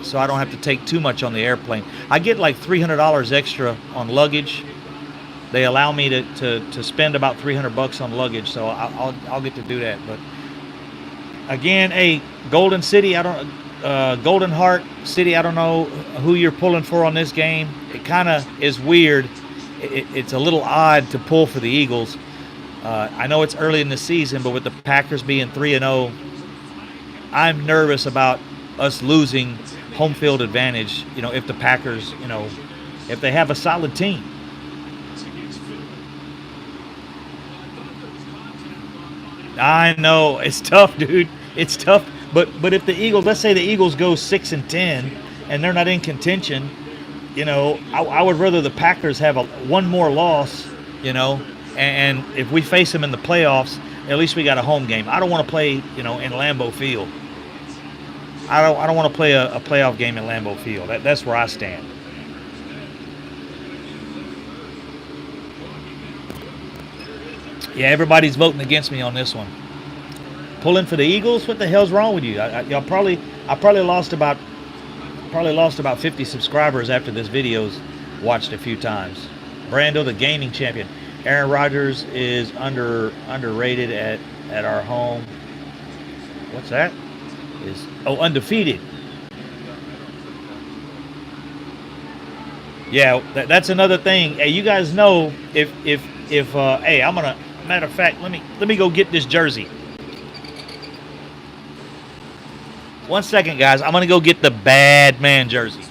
so I don't have to take too much on the airplane. I get like $300 extra on luggage. They allow me to spend about $300 on luggage, so I'll get to do that. But again, hey, Golden Heart City, I don't know who you're pulling for on this game. It kind of is weird. It's a little odd to pull for the Eagles. I know it's early in the season, but with the Packers being 3-0, I'm nervous about us losing home field advantage, if the Packers, if they have a solid team. I know, it's tough, dude. It's tough. But if the Eagles, let's say the Eagles go 6-10 and they're not in contention, I would rather the Packers have one more loss, and if we face them in the playoffs, at least we got a home game. I don't want to play, in Lambeau Field. I don't want to play a playoff game in Lambeau Field. That's where I stand. Yeah, everybody's voting against me on this one. Pulling for the Eagles? What the hell's wrong with you? I probably lost about 50 subscribers after this video's watched a few times. Brando, the gaming champion. Aaron Rodgers is underrated at our home. What's that? Is undefeated. Yeah, that's another thing. Hey, you guys know if hey, I'm gonna matter of fact, let me go get this jersey. One second, guys. I'm gonna go get the bad man jersey.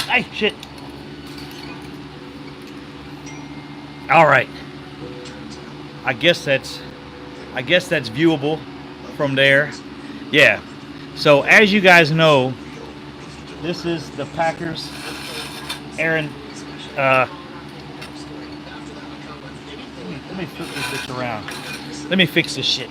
Hey, shit. All right. I guess that's viewable from there. Yeah. So as you guys know, this is the Packers. Aaron, let me flip this bitch around. Let me fix this shit.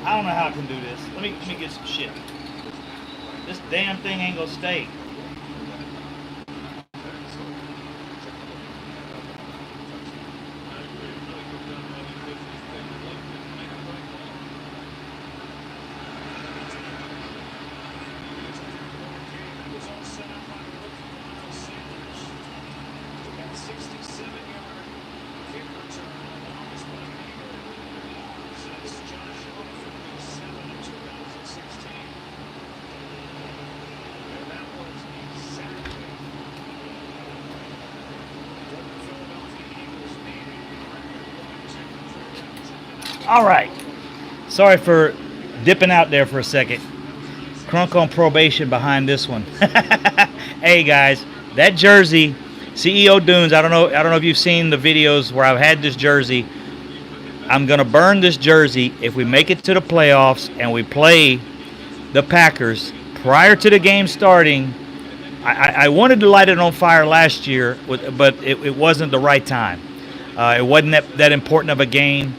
I don't know how I can do this. Let me get some shit. This damn thing ain't gonna stay. All right. Sorry for dipping out there for a second. Crunk on probation behind this one. Hey guys, that jersey, CEO Dunes. I don't know if you've seen the videos where I've had this jersey. I'm gonna burn this jersey if we make it to the playoffs and we play the Packers prior to the game starting. I wanted to light it on fire last year, but it wasn't the right time. It wasn't that important of a game.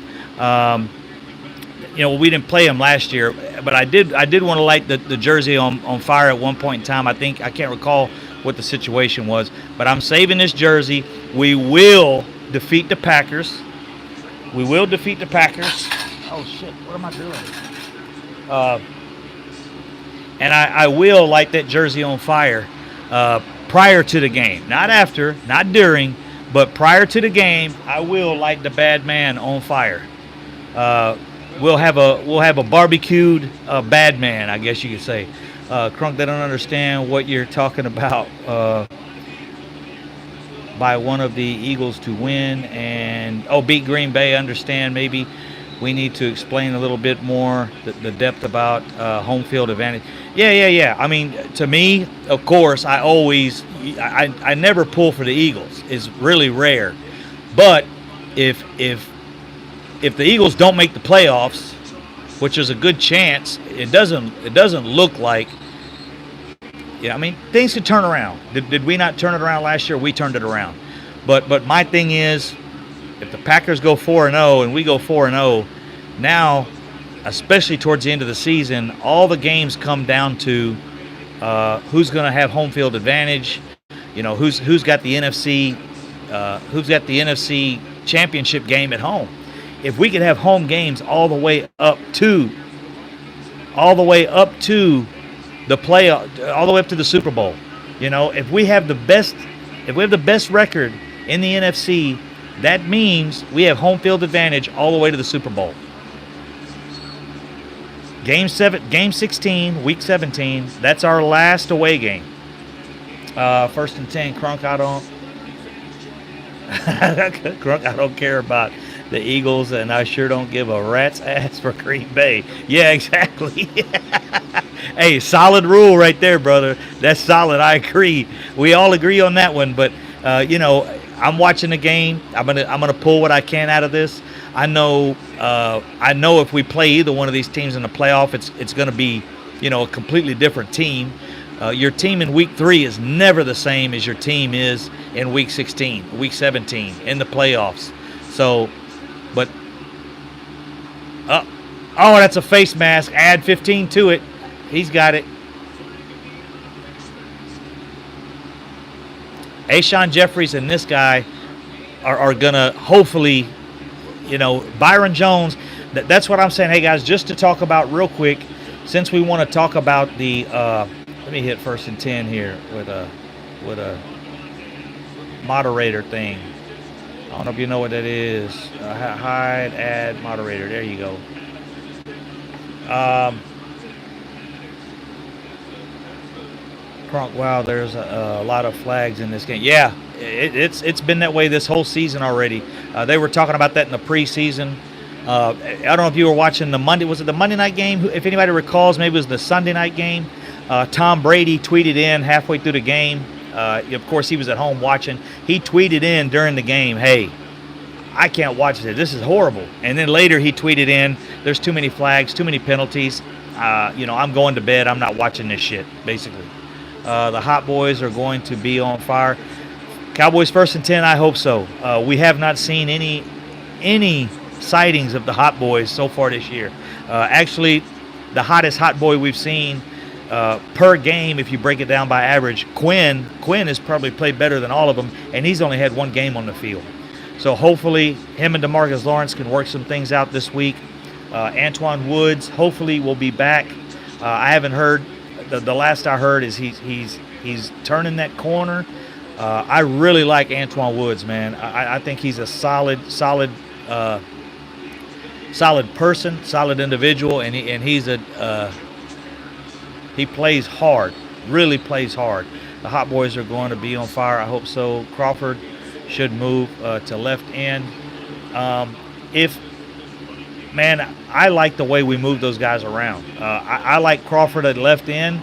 You know, we didn't play them last year, but I did want to light the jersey on fire at one point in time. I can't recall what the situation was, but I'm saving this jersey. We will defeat the Packers. We will defeat the Packers. Oh shit, what am I doing? And I will light that jersey on fire prior to the game. Not after, not during, but prior to the game, I will light the bad man on fire. We'll have a barbecued bad man, I guess you could say. Crunk, they don't understand what you're talking about. By one of the Eagles to win and beat Green Bay. Understand? Maybe we need to explain a little bit more the depth about home field advantage. Yeah. I mean, to me, of course, I never pull for the Eagles. It's really rare. But if the Eagles don't make the playoffs, which is a good chance, it doesn't look like. Yeah, I mean, things could turn around. Did we not turn it around last year? We turned it around. But my thing is, if the Packers go 4-0 and we go 4-0, now, especially towards the end of the season, all the games come down to who's going to have home field advantage. You know, who's got the NFC championship game at home. If we could have home games all the way up to the playoff, all the way up to the Super Bowl. You know, if we have the best record in the NFC, that means we have home field advantage all the way to the Super Bowl. Game 16, week 17. That's our last away game. 1st and 10. Crunk, I don't care about the Eagles, and I sure don't give a rat's ass for Green Bay. Yeah, exactly. Hey, solid rule right there, brother. That's solid. I agree. We all agree on that one. But you know, I'm watching the game. I'm gonna pull what I can out of this. I know if we play either one of these teams in the playoff, it's gonna be, you know, a completely different team. Your team in week 3 is never the same as your team is in week 16, week 17 in the playoffs. So, but that's a face mask. Add 15 to it. He's got it. Ashawn Jeffries and this guy are going to hopefully, you know, Byron Jones. That's what I'm saying. Hey, guys, just to talk about real quick, since we want to talk about the let me hit 1st and 10 here with a moderator thing. I don't know if you know what that is. Hide, add, moderator. There you go. Crunk, wow, there's a lot of flags in this game. Yeah, it's been that way this whole season already. They were talking about that in the preseason. I don't know if you were watching the Monday. Was it the Monday night game? If anybody recalls, maybe it was the Sunday night game. Tom Brady tweeted in halfway through the game. Of course, he was at home watching. He tweeted in during the game, "Hey, I can't watch this. This is horrible." And then later he tweeted in, "There's too many flags, too many penalties. You know, I'm going to bed. I'm not watching this shit." Basically, the Hot Boys are going to be on fire. Cowboys 1st and 10. I hope so. We have not seen any sightings of the Hot Boys so far this year. Actually, the hottest Hot Boy we've seen per game, if you break it down by average, Quinn has probably played better than all of them, and he's only had one game on the field. So hopefully him and DeMarcus Lawrence can work some things out this week. Antoine Woods hopefully will be back. I haven't heard. The last I heard is he's turning that corner. I really like Antoine Woods, man. I think he's a solid person, solid individual, and he plays hard, really plays hard. The Hot Boys are going to be on fire. I hope so. Crawford should move to left end. I like the way we move those guys around. I like Crawford at left end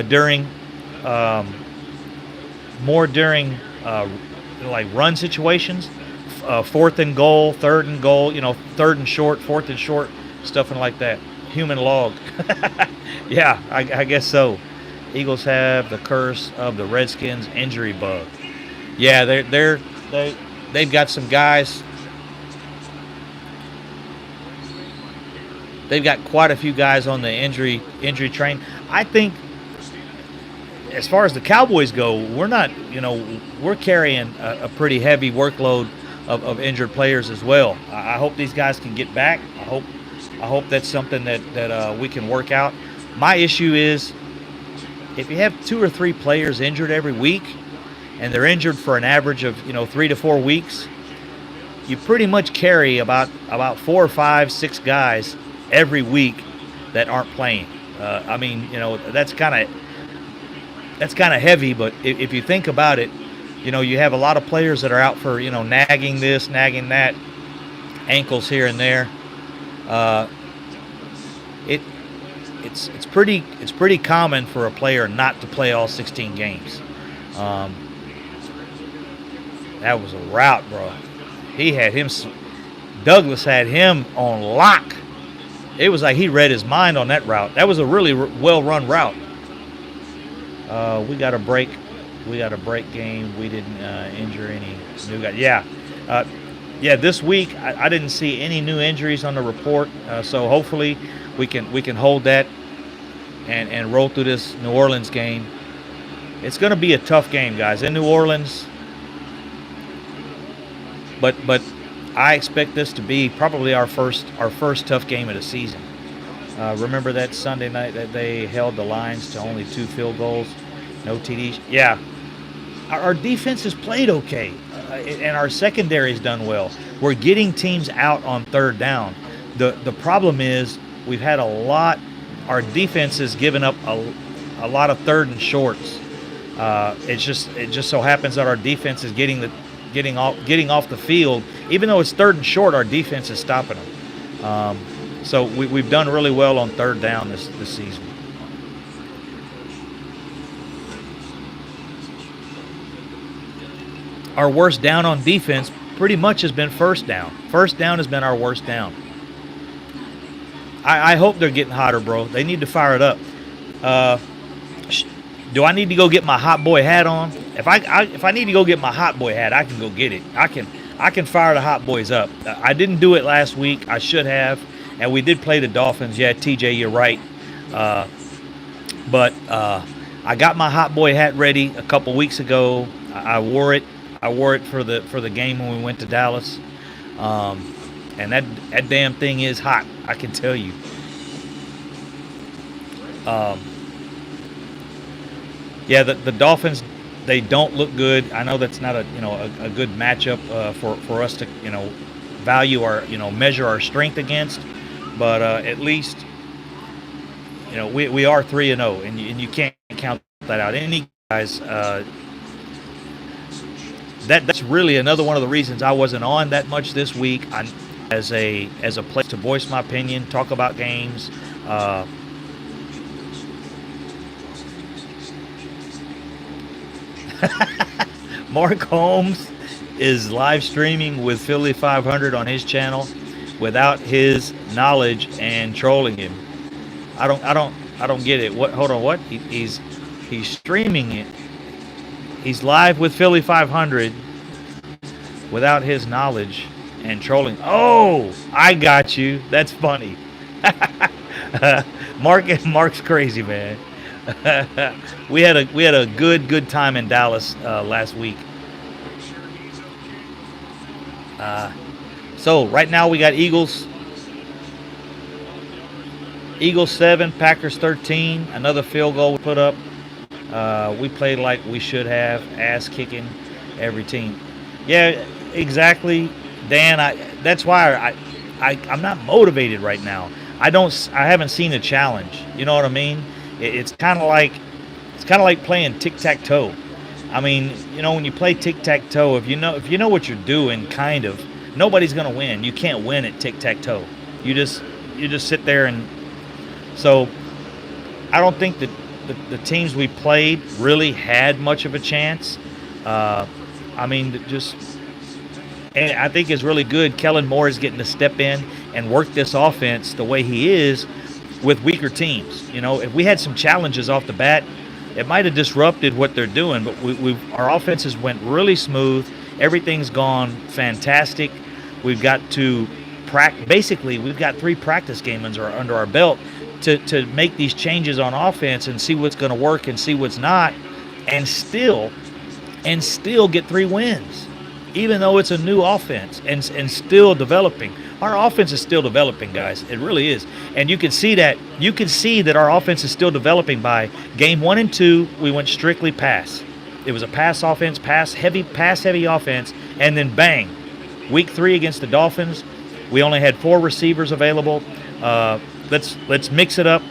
during like run situations, 4th and goal, 3rd and goal, you know, 3rd and short, 4th and short, stuff like that. Human log. Yeah, I guess so. Eagles have the curse of the Redskins injury bug. Yeah, they've got some guys. They've got quite a few guys on the injury train. I think as far as the Cowboys go, we're carrying a pretty heavy workload of injured players as well. I hope these guys can get back. I hope that's something that we can work out. My issue is if you have 2 or 3 players injured every week, and they're injured for an average of 3 to 4 weeks, you pretty much carry about 4 or 5, 6 guys every week that aren't playing. I mean, that's kind of heavy, but if you think about it, you have a lot of players that are out for nagging this, nagging that, ankles here and there. It it's pretty common for a player not to play all 16 games. That was a route, bro. Douglas had him on lock. It was like he read his mind on that route. That was a really well-run route. We got a break. We got a break game. We didn't injure any new guys. Yeah. This week I didn't see any new injuries on the report. So hopefully we can hold that and roll through this New Orleans game. It's going to be a tough game, guys, in New Orleans. But I expect this to be probably our first tough game of the season. Remember that Sunday night that they held the Lions to only 2 field goals, no TDs? Yeah. Our defense has played okay, and our secondary's done well. We're getting teams out on third down. The problem is we've had our defense has given up a lot of third and shorts. It just so happens that our defense is getting off the field. Even though it's third and short, our defense is stopping them. So we've done really well on third down this season. Our worst down on defense pretty much has been first down. First down has been our worst down. I hope they're getting hotter, bro. They need to fire it up. Do I need to go get my hot boy hat on? If I need to go get my hot boy hat, I can go get it. I can fire the hot boys up. I didn't do it last week. I should have. And we did play the Dolphins. Yeah, TJ, you're right. But I got my hot boy hat ready a couple weeks ago. I wore it. I wore it for the game when we went to Dallas. And that damn thing is hot, I can tell you. Yeah, the Dolphins, they don't look good. I know that's not a good matchup for us to value our measure our strength against, but at least we are 3-0, and you can't count that out. Any guys, that's really another one of the reasons I wasn't on that much this week. As a place to voice my opinion, talk about games. Mark Holmes is live streaming with Philly 500 on his channel without his knowledge and trolling him. I don't get it. What? Hold on. What? He's streaming it. He's live with Philly 500 without his knowledge and trolling. Oh, I got you. That's funny. Mark's crazy, man. we had a good time in Dallas last week. So right now we got Eagles 7, Packers 13. Another field goal we put up. We played like we should have, ass kicking every team. Yeah, exactly, Dan. That's why I'm not motivated right now. I haven't seen a challenge. You know what I mean? It's kind of like playing tic-tac-toe. I mean, when you play tic-tac-toe, if you know what you're doing, kind of, nobody's gonna win. You can't win at tic-tac-toe. You just sit there, and so I don't think that the teams we played really had much of a chance. I mean, and I think it's really good. Kellen Moore is getting to step in and work this offense the way he is with weaker teams. If we had some challenges off the bat, it might have disrupted what they're doing, but our offenses went really smooth. Everything's gone fantastic. We've got to basically we've got 3 practice games under our belt to make these changes on offense and see what's going to work and see what's not, and still get 3 wins, even though it's a new offense and still developing. Our offense is still developing, guys. It really is. And you can see that our offense is still developing. By game 1 and 2, we went strictly pass. It was a pass offense, pass heavy offense, and then bang. Week 3 against the Dolphins, we only had 4 receivers available. Let's mix it up.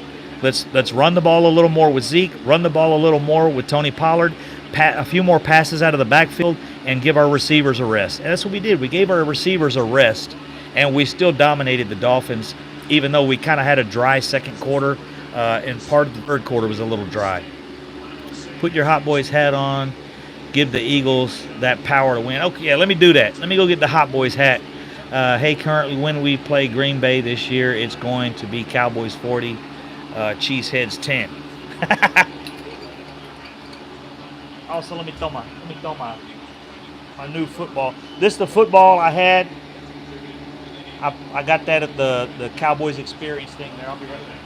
Let's run the ball a little more with Zeke, run the ball a little more with Tony Pollard, a few more passes out of the backfield, and give our receivers a rest. And that's what we did. We gave our receivers a rest, and we still dominated the Dolphins, even though we kind of had a dry second quarter, and part of the third quarter was a little dry. Put your Hot Boys hat on. Give the Eagles that power to win. Okay, yeah, let me do that. Let me go get the Hot Boys hat. Hey, currently when we play Green Bay this year, it's going to be Cowboys 40, Cheeseheads 10. Also, let me throw my new football. This is the football I had. I got that at the Cowboys Experience thing there. I'll be right back.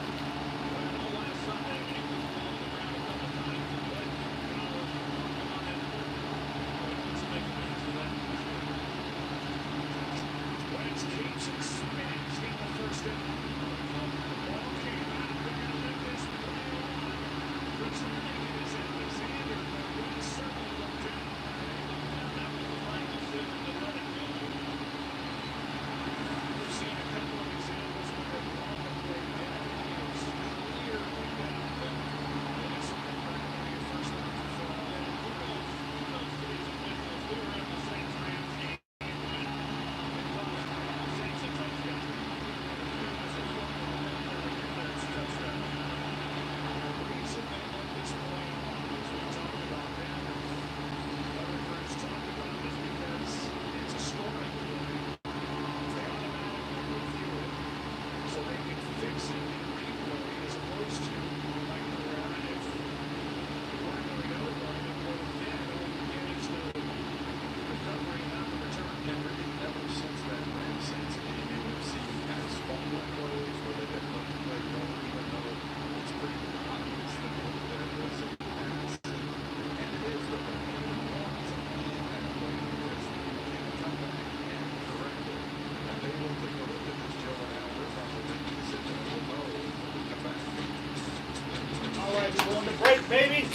Going to break, baby.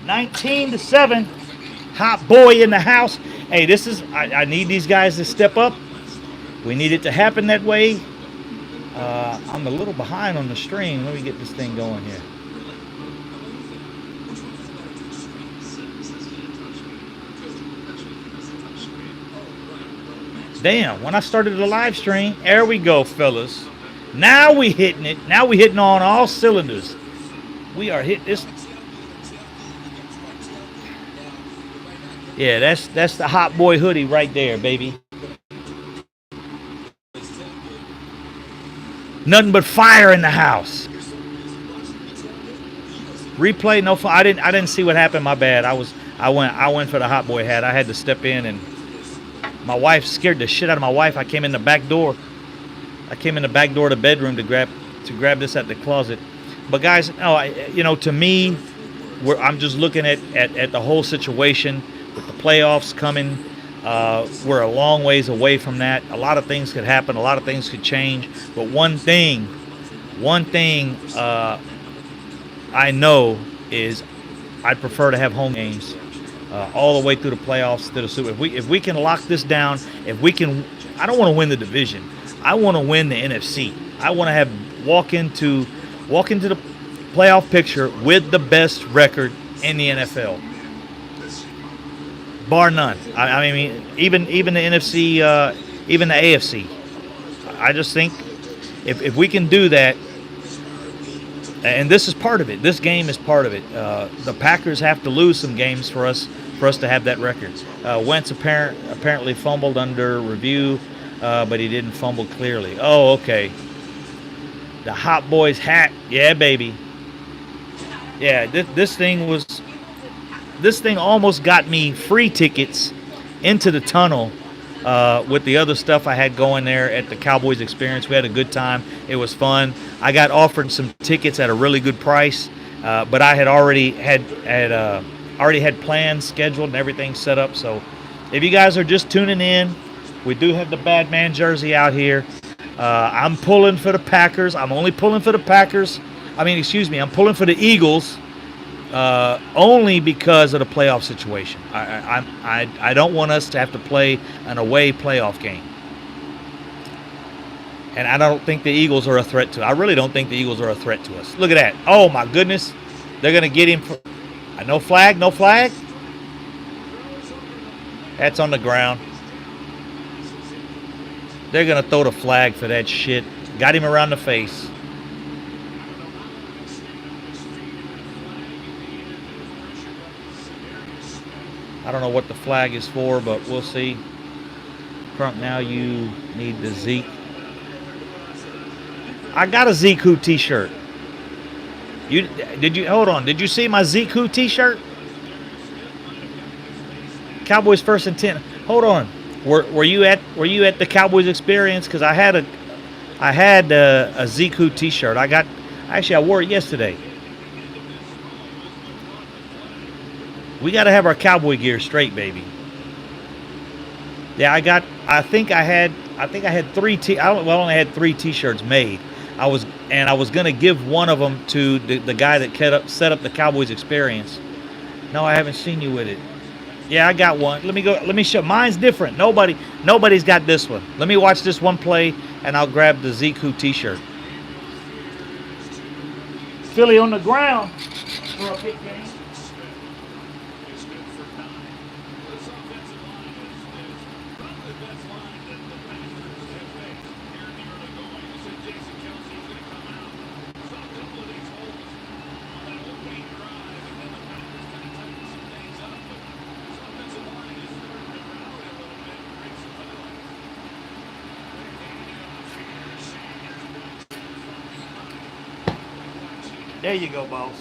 19-7. Hot boy in the house. Hey, this is. I need these guys to step up. We need it to happen that way. I'm a little behind on the stream. Let me get this thing going here. Damn, when I started the live stream, there we go, fellas. Now we hitting it. Now we hitting on all cylinders. We are hit this. Yeah, that's the hot boy hoodie right there, baby. Nothing but fire in the house. Replay, no fun. I didn't see what happened. My bad. I went for the hot boy hat. I had to step in, and my wife scared the shit out of my wife. I came in the back door. I came in the back door of the bedroom to grab this at the closet. But guys, no, to me, I'm just looking at the whole situation with the playoffs coming. We're a long ways away from that. A lot of things could happen. A lot of things could change. But one thing I know is I'd prefer to have home games all the way through the playoffs to the Super. If we can lock this down, I don't want to win the division. I want to win the NFC. I want to walk into the playoff picture with the best record in the NFL, bar none. I mean, even the NFC, even the AFC. I just think if we can do that, and this is part of it. This game is part of it. The Packers have to lose some games for us to have that record. Wentz apparently fumbled under review. But he didn't fumble clearly. Oh, okay. The Hot Boys hat. Yeah, baby. Yeah, this thing almost got me free tickets into the tunnel with the other stuff I had going there at the Cowboys Experience. We had a good time. It was fun. I got offered some tickets at a really good price, but I had already had plans scheduled and everything set up. So if you guys are just tuning in, we do have the Bad Man jersey out here. I'm pulling for the Packers. I'm only pulling for the Packers. I'm pulling for the Eagles only because of the playoff situation. I don't want us to have to play an away playoff game. And I don't think the Eagles are a threat to. I really don't think the Eagles are a threat to us. Look at that. Oh my goodness. They're gonna get him for no flag, no flag. That's on the ground. They're gonna throw the flag for that shit. Got him around the face. I don't know what the flag is for, but we'll see. Crunk, now you need the Zeke. I got a Zeke Who t-shirt. Hold on, did you see my Zeke Who t-shirt? Cowboys 1st and 10. Hold on. Were you at the Cowboys experience? Because I had a Zeke Who t-shirt. I wore it yesterday. We got to have our cowboy gear straight, baby. Yeah, I think I had 3 I only had 3 t-shirts made. I was gonna give one of them to the guy that set up the Cowboys experience. No, I haven't seen you with it. Yeah, I got one. Let me show. Mine's different. Nobody's got this one. Let me watch this one play, and I'll grab the Zeke Who t-shirt. Philly on the ground for a big game. There you go, boss.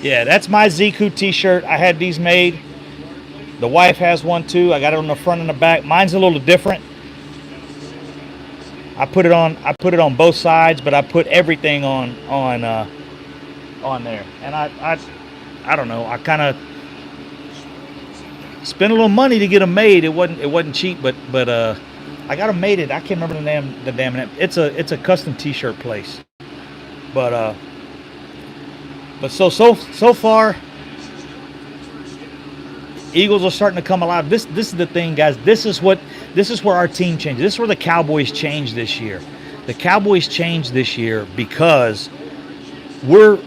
Yeah, that's my Zeke Who t-shirt. I had these made. The wife has one too. I got it on the front and the back. Mine's a little different. I put it on both sides, but I put everything on there. And I don't know. I kind of spent a little money to get them made. It wasn't cheap, but I got them made. I can't remember the damn name. It's a custom t-shirt place. But so far, Eagles are starting to come alive. This is the thing, guys. This is where our team changes. This is where the Cowboys changed this year. The Cowboys changed this year because we're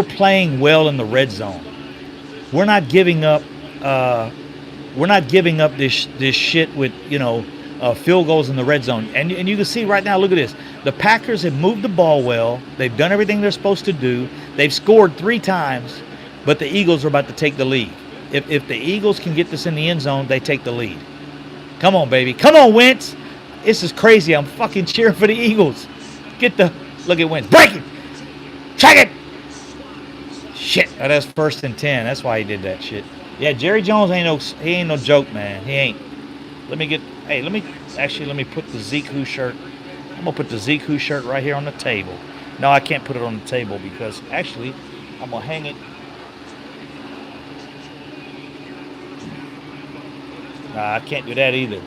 playing well in the red zone. We're not giving up. We're not giving up this shit with field goals in the red zone. And you can see right now. Look at this. The Packers have moved the ball well. They've done everything they're supposed to do. They've scored 3 times, but the Eagles are about to take the lead. If the Eagles can get this in the end zone, they take the lead. Come on, baby. Come on, Wentz. This is crazy. I'm fucking cheering for the Eagles. Look at Wentz. Break it. Check it. Shit. Oh, that's 1st and 10. That's why he did that shit. Yeah, Jerry Jones ain't no joke, man. He ain't. Let me put the Zeke Who shirt. I'm gonna put the Zeke Who shirt right here on the table. No, I can't put it on the table because actually I'm gonna hang it. Nah, I can't do that either.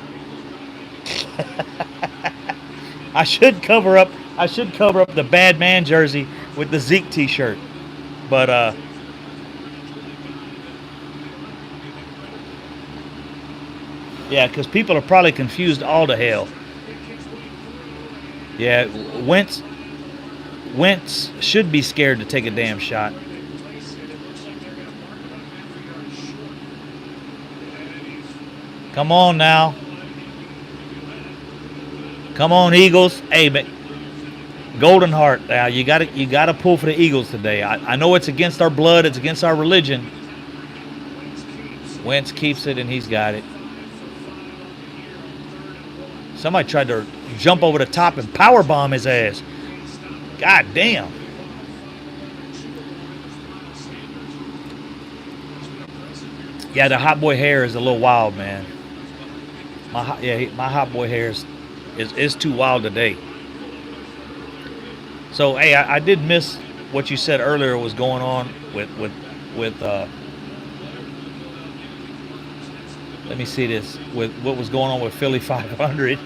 I should cover up the bad man jersey with the Zeke t-shirt. But yeah, because people are probably confused all to hell. Yeah, Wentz should be scared to take a damn shot. Come on now. Come on, Eagles. Hey, but Golden Heart. Now you gotta pull for the Eagles today. I know it's against our blood, it's against our religion. Wentz keeps it and he's got it. Somebody tried to jump over the top and powerbomb his ass. God damn. Yeah, the hot boy hair is a little wild, man. My hot boy hair is too wild today. So hey, I did miss what you said earlier was going on with let me see this, with what was going on with Philly 500.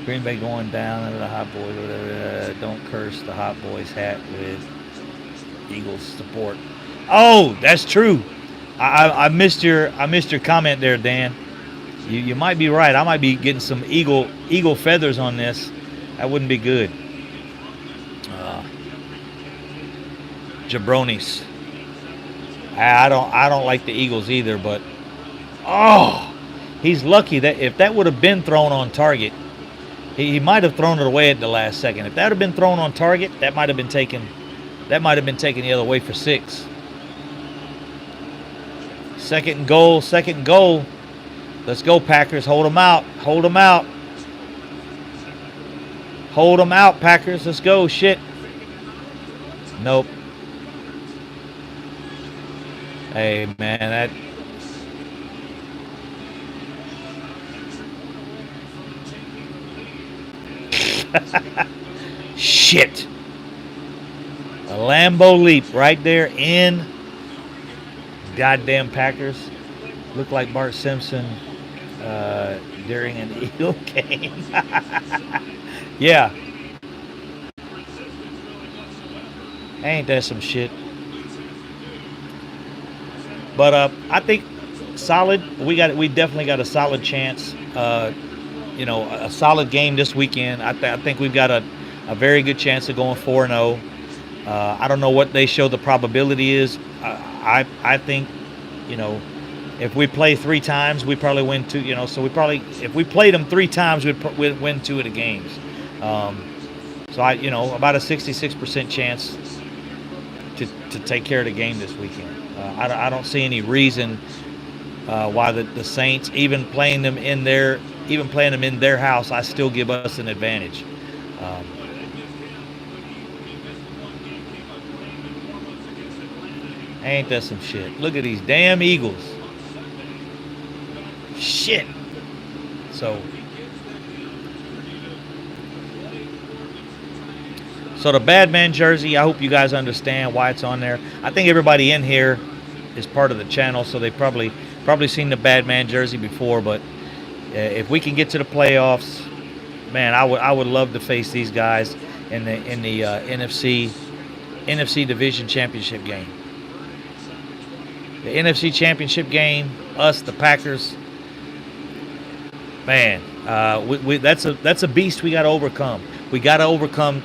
Green Bay going down under the Hot Boys. Don't curse the Hot Boys hat with Eagles support. Oh, that's true. I missed your comment there, Dan. You might be right. I might be getting some eagle feathers on this. That wouldn't be good. Uh, Jabronis. I don't like the Eagles either, but oh, he's lucky that if that would have been thrown on target, he might have thrown it away at the last second. If that had been thrown on target, that might have been taken. That might have been taken the other way for 6. Second and goal. Second and goal. Let's go, Packers. Hold them out. Hold them out. Hold them out, Packers. Let's go. Shit. Nope. Hey, man, that. Shit. A Lambeau leap right there in. Goddamn Packers. Look like Bart Simpson during an Eagle game. Yeah. Ain't that some shit? But I think solid. We definitely got a solid chance. A solid game this weekend. I think we've got a very good chance of going 4-0. I don't know what they show the probability is. I think, if we play 3 times, we probably win 2. So if we played them 3 times, we'd win 2 of the games. So about a 66% chance to take care of the game this weekend. I don't see any reason why the Saints, even playing them in their house, I still give us an advantage. Ain't that some shit? Look at these damn Eagles. Shit. So the Badman jersey, I hope you guys understand why it's on there. I think everybody in here is part of the channel, so they probably seen the Badman jersey before. But if we can get to the playoffs, man, I would love to face these guys in the NFC Division Championship game. The NFC Championship game, us, the Packers. Man, that's a beast we got to overcome. We gotta overcome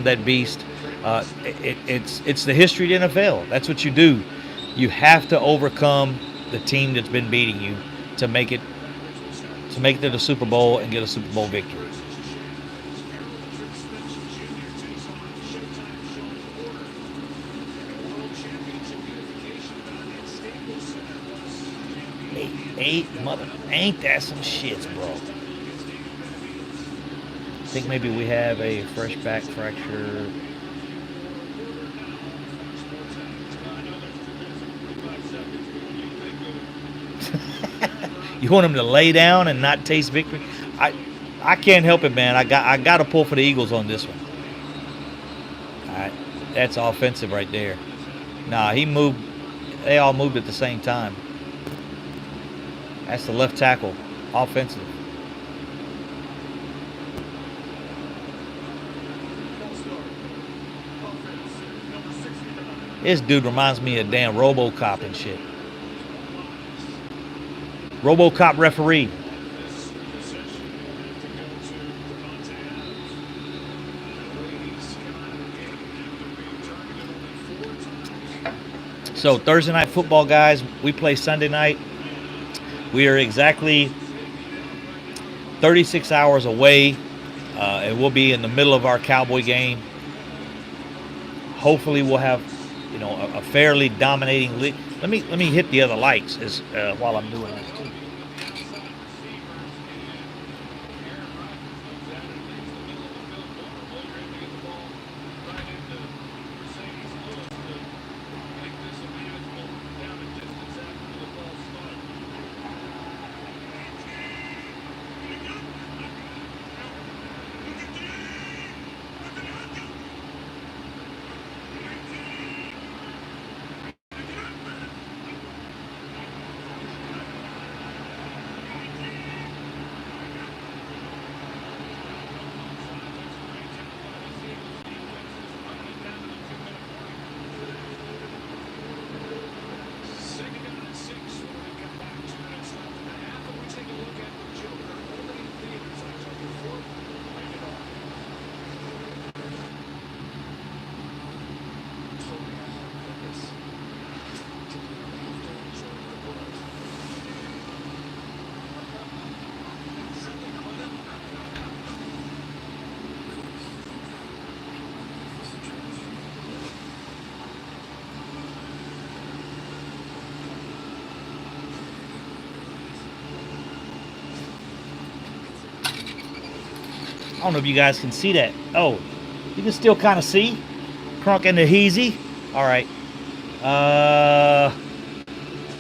that beast. It's the history of the NFL. That's what you do. You have to overcome the team that's been beating you to make it to the Super Bowl and get a Super Bowl victory. Eight mother, ain't that some shits, bro? I think maybe we have a fresh back fracture. You want him to lay down and not taste victory? I can't help it, man. I got to pull for the Eagles on this one. All right, that's offensive right there. Nah, he moved. They all moved at the same time. That's the left tackle, offensive. This dude reminds me of damn RoboCop and shit. RoboCop referee. So Thursday night football, guys. We play Sunday night. We are exactly 36 hours away, and we'll be in the middle of our Cowboy game. Hopefully, we'll have a fairly dominating league. Let me hit the other lights while I'm doing this too. I don't know if you guys can see that. Oh, you can still kind of see. Crunk and the Heezy. All right.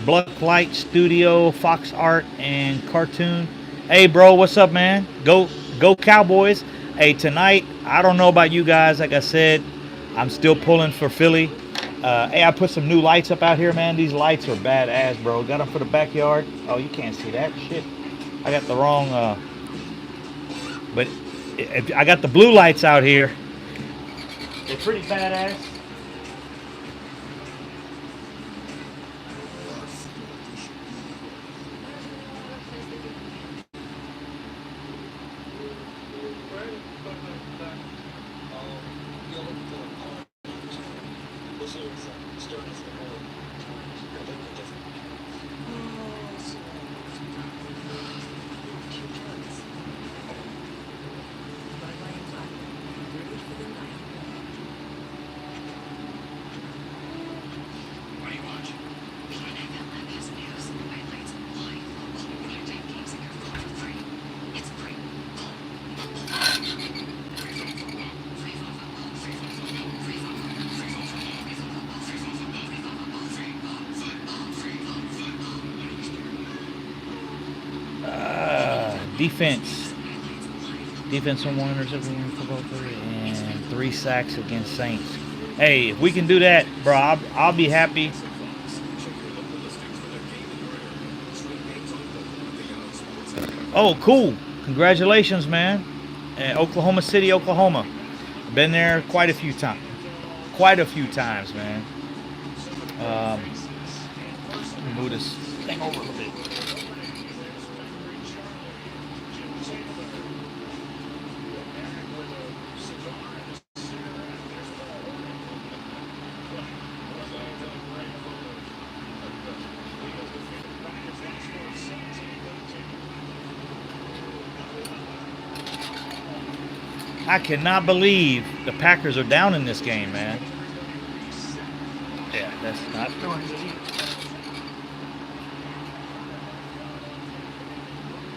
Blacklight Studio, Fox Art, and Cartoon. Hey, bro, what's up, man? Go Cowboys. Hey, tonight, I don't know about you guys. Like I said, I'm still pulling for Philly. Hey, I put some new lights up out here, man. These lights are badass, bro. Got them for the backyard. Oh, you can't see that shit. I got the wrong. But if I got the blue lights out here. They're pretty badass. Defense on one interception for both and 3 sacks against Saints. Hey, if we can do that, bro, I'll be happy. Oh, cool! Congratulations, man. Oklahoma City, Oklahoma. Been there quite a few times. Quite a few times, man. Let me move this thing over a little bit. I cannot believe the Packers are down in this game, man. Yeah, that's not doing it.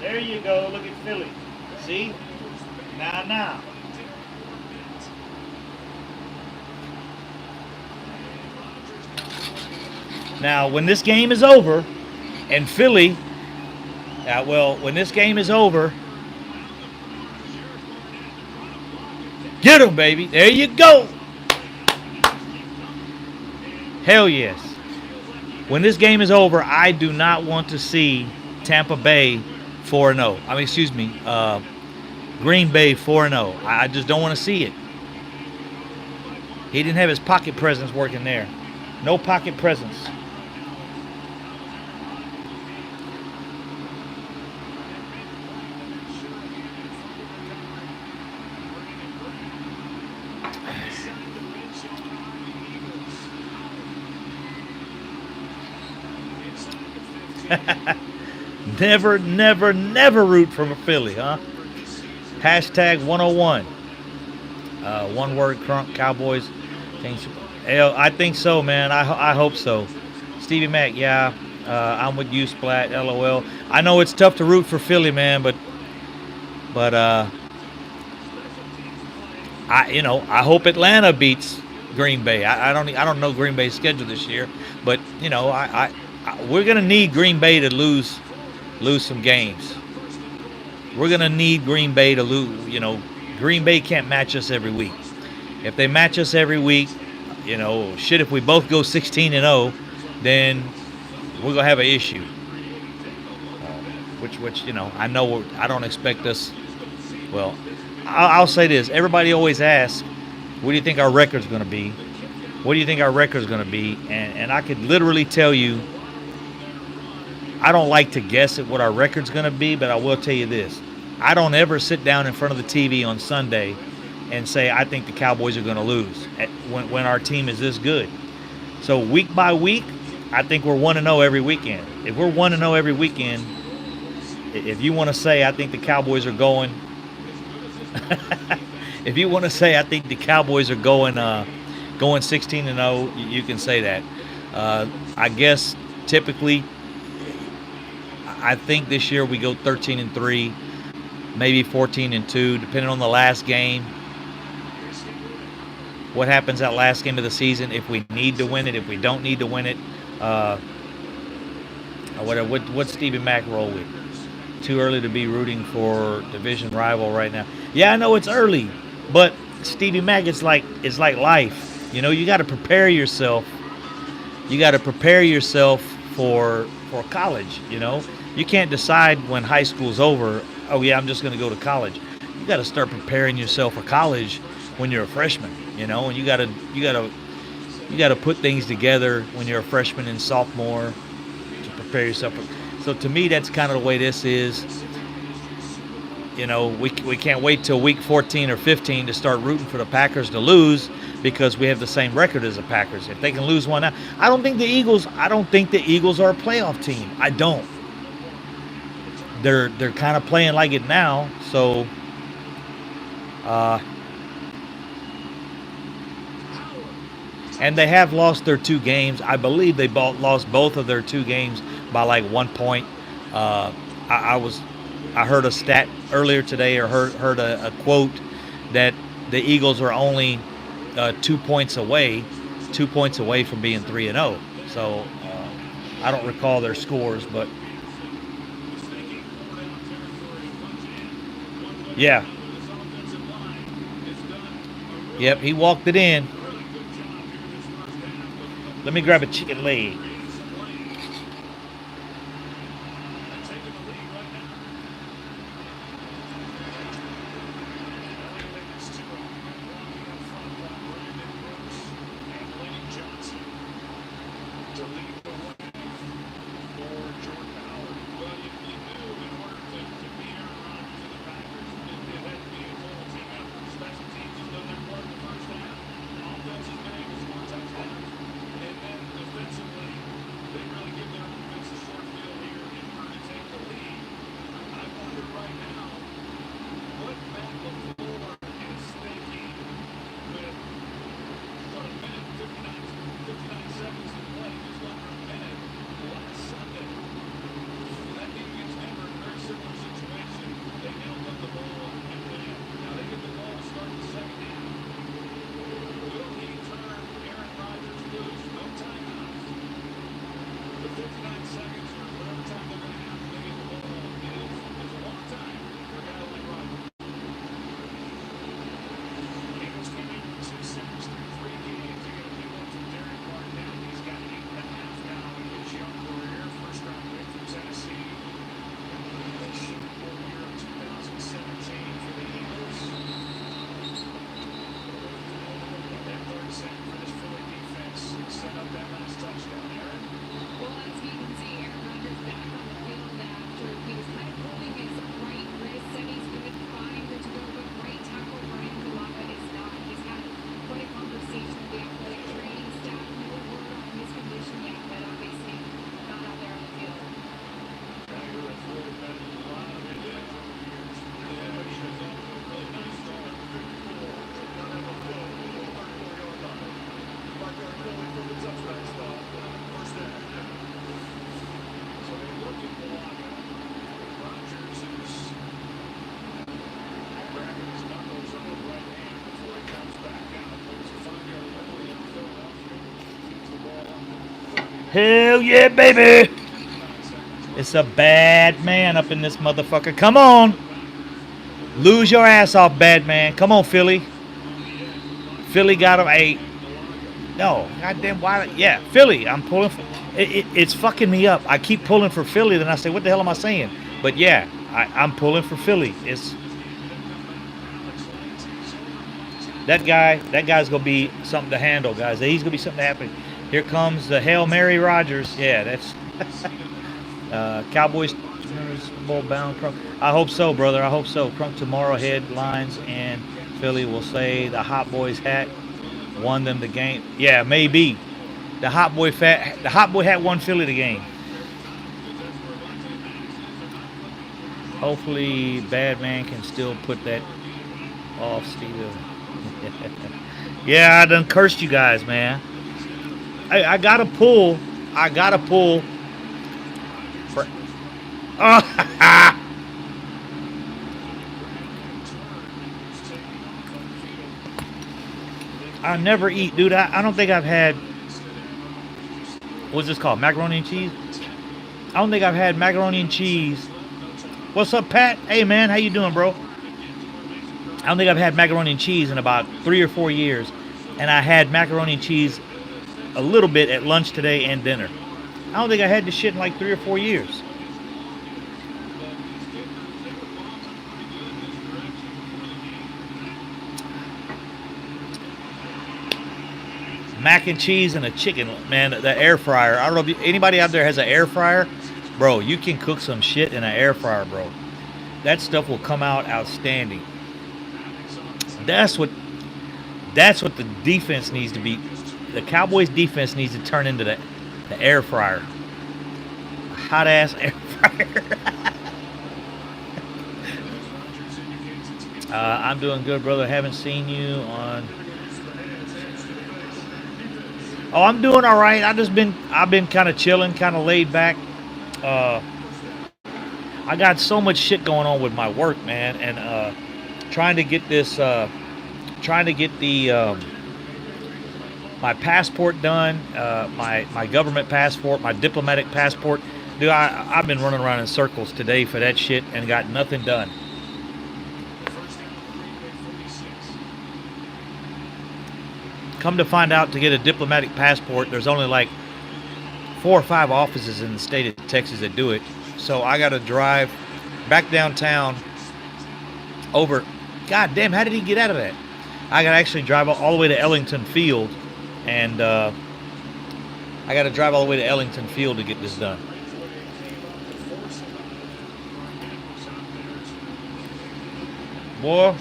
There you go. Look at Philly. See? Now. Now, when this game is over, and Philly, when this game is over, get him, baby. There you go. Hell yes. When this game is over, I do not want to see Tampa Bay 4-0. I mean, excuse me, Green Bay 4-0. I just don't want to see it. He didn't have his pocket presence working there. No pocket presence. Never root for Philly, huh? Hashtag 101. One word, Crunk, Cowboys. I think so, man. I hope so. Stevie Mac, yeah. I'm with you, Splat, LOL. I know it's tough to root for Philly, man, but I hope Atlanta beats Green Bay. I don't know Green Bay's schedule this year, but we're gonna need Green Bay to lose some games. We're gonna need Green Bay to lose. Green Bay can't match us every week. If they match us every week, if we both go 16-0, then we're gonna have an issue. Which I know I don't expect us. Well, I'll say this: everybody always asks, "What do you think our record's gonna be? What do you think our record's gonna be?" And I could literally tell you. I don't like to guess at what our record's going to be, but I will tell you this. I don't ever sit down in front of the TV on Sunday and say, I think the Cowboys are going to lose when our team is this good. So week by week, I think we're 1-0 every weekend. If we're 1-0 every weekend, if you want to say I think the Cowboys are going, if you want to say I think the Cowboys are going 16-0, you can say that. I guess typically, I think this year we go 13-3. maybe 14-2, depending on the last game. What happens that last game of the season? If we need to win it, if we don't need to win it, what's Stevie Mac roll with? Too early to be rooting for division rival right now. Yeah, I know it's early, but Stevie Mac, it's like life. You know, you got to prepare yourself. You got to prepare yourself for college. You know, you can't decide when high school's over. Oh yeah, I'm just going to go to college. You got to start preparing yourself for college when you're a freshman. You know, and you got to put things together when you're a freshman and sophomore to prepare yourself. So to me, that's kind of the way this is. You know, we can't wait till week 14 or 15 to start rooting for the Packers to lose because we have the same record as the Packers. If they can lose one now, I don't think the Eagles are a playoff team. I don't. They're kind of playing like it now, so and they have lost their 2 games. I believe they lost both of their 2 games by like 1 point. I heard a stat earlier today, or heard a quote that the Eagles are only 2 points away from being 3-0. So I don't recall their scores, but yeah. Yep, he walked it in. Let me grab a chicken leg. Hell yeah, baby! It's a bad man up in this motherfucker. Come on! Lose your ass off, bad man. Come on, Philly. Philly got him. Hey, no, goddamn, why? Yeah, Philly. I'm pulling for. It's fucking me up. I keep pulling for Philly, then I say, what the hell am I saying? But yeah, I'm pulling for Philly. It's that guy's gonna be something to handle, guys. He's gonna be something to happen. Here comes the Hail Mary Rodgers. Yeah, that's Cowboys Bowl bound. Crunk. I hope so, brother. I hope so. Crunk tomorrow headlines, and Philly will say the Hot Boys hat won them the game. Yeah, maybe. The Hot Boy hat won Philly the game. Hopefully, bad man can still put that off, Steve. Yeah, I done cursed you guys, man. I gotta pull. For. Oh, I never eat, dude. I don't think I've had, what's this called? Macaroni and cheese? I don't think I've had macaroni and cheese. What's up, Pat? Hey, man, how you doing, bro? I don't think I've had macaroni and cheese in about 3 or 4 years. And I had macaroni and cheese a little bit at lunch today and dinner. I don't think I had this shit in like 3 or 4 years. Mac and cheese and a chicken, man. The air fryer. I don't know if anybody out there has an air fryer. Bro, you can cook some shit in an air fryer, bro. That stuff will come out outstanding. That's what the defense needs to be. The Cowboys defense needs to turn into the air fryer. Hot ass air fryer. I'm doing good, brother. Haven't seen you on. Oh, I'm doing all right. I've been kind of chilling, kind of laid back. I got so much shit going on with my work, man, and trying to get this, trying to get the my passport done, my government passport, my diplomatic passport. Dude, I've been running around in circles today for that shit and got nothing done. Come to find out, to get a diplomatic passport, there's only like 4 or 5 offices in the state of Texas that do it. So I got to drive back downtown over. God damn, how did he get out of that? I got to actually drive all the way to Ellington Field, and I got to drive all the way to Ellington Field to get this done. Boy.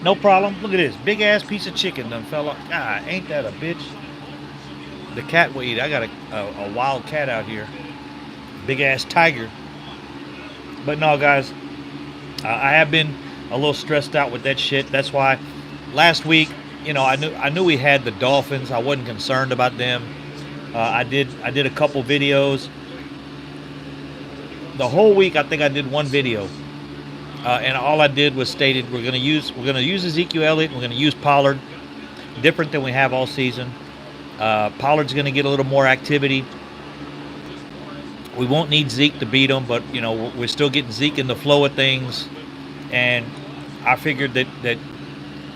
No problem. Look at this. Big ass piece of chicken done fell off. God, ain't that a bitch? The cat will eat. I got a wild cat out here. Big ass tiger. But no, guys. I have been a little stressed out with that shit. That's why last week, you know, I knew we had the Dolphins. I wasn't concerned about them. I did a couple videos. The whole week, I think I did one video. And all I did was stated we're gonna use Ezekiel Elliott. We're gonna use Pollard, different than we have all season. Pollard's gonna get a little more activity. We won't need Zeke to beat him, but you know we're still getting Zeke in the flow of things. And I figured that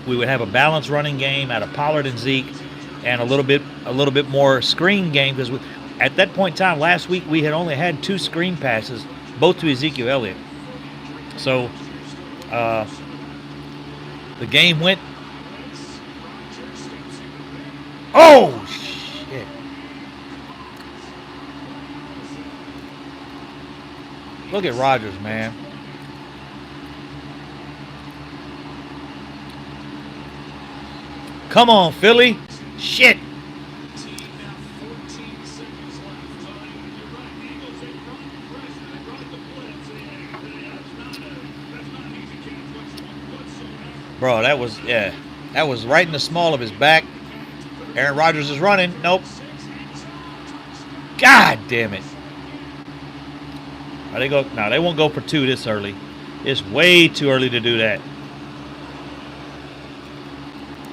we would have a balanced running game out of Pollard and Zeke, and a little bit more screen game, because at that point in time last week we had only had 2 screen passes, both to Ezekiel Elliott. So, the game went. Oh shit! Look at Rodgers, man. Come on, Philly! Shit! Bro, that was right in the small of his back. Aaron Rodgers is running. Nope. God damn it. They go. No, they won't go for 2 this early. It's way too early to do that.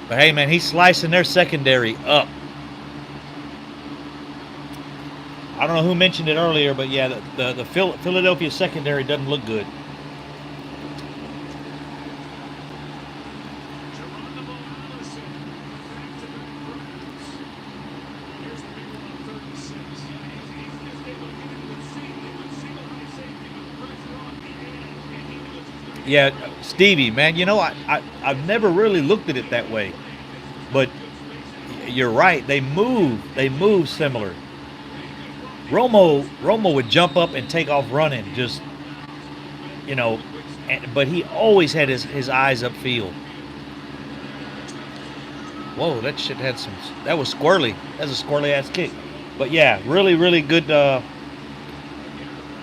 But hey, man, he's slicing their secondary up. I don't know who mentioned it earlier, but yeah, the Philadelphia secondary doesn't look good. Yeah, Stevie, man, you know, I've never really looked at it that way. But you're right, they move similar. Romo would jump up and take off running, just, you know, but he always had his eyes upfield. Whoa, that shit had some, that was squirrely. That's a squirrely ass kick. But yeah, really good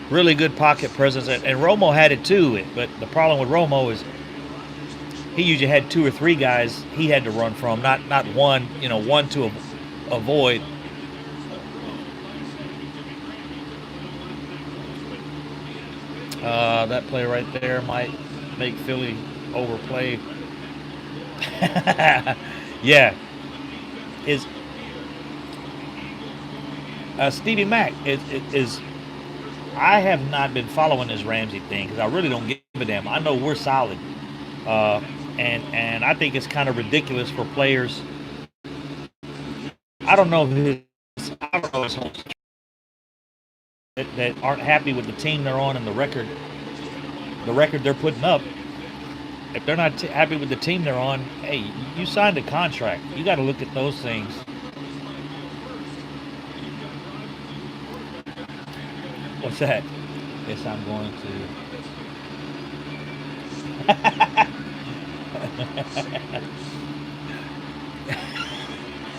really good pocket presence, and Romo had it too. But the problem with Romo is he usually had 2 or 3 guys he had to run from, not one, you know, one to avoid. That play right there might make Philly overplay. Yeah, is Stevie Mack is. I have not been following this Ramsey thing because I really don't give a damn. I know we're solid, uh, and I think it's kind of ridiculous for players. I don't know I don't know his whole that aren't happy with the team they're on and the record they're putting up. If they're not happy with the team they're on, hey, you signed a contract. You got to look at those things. What's that? Guess I'm going to.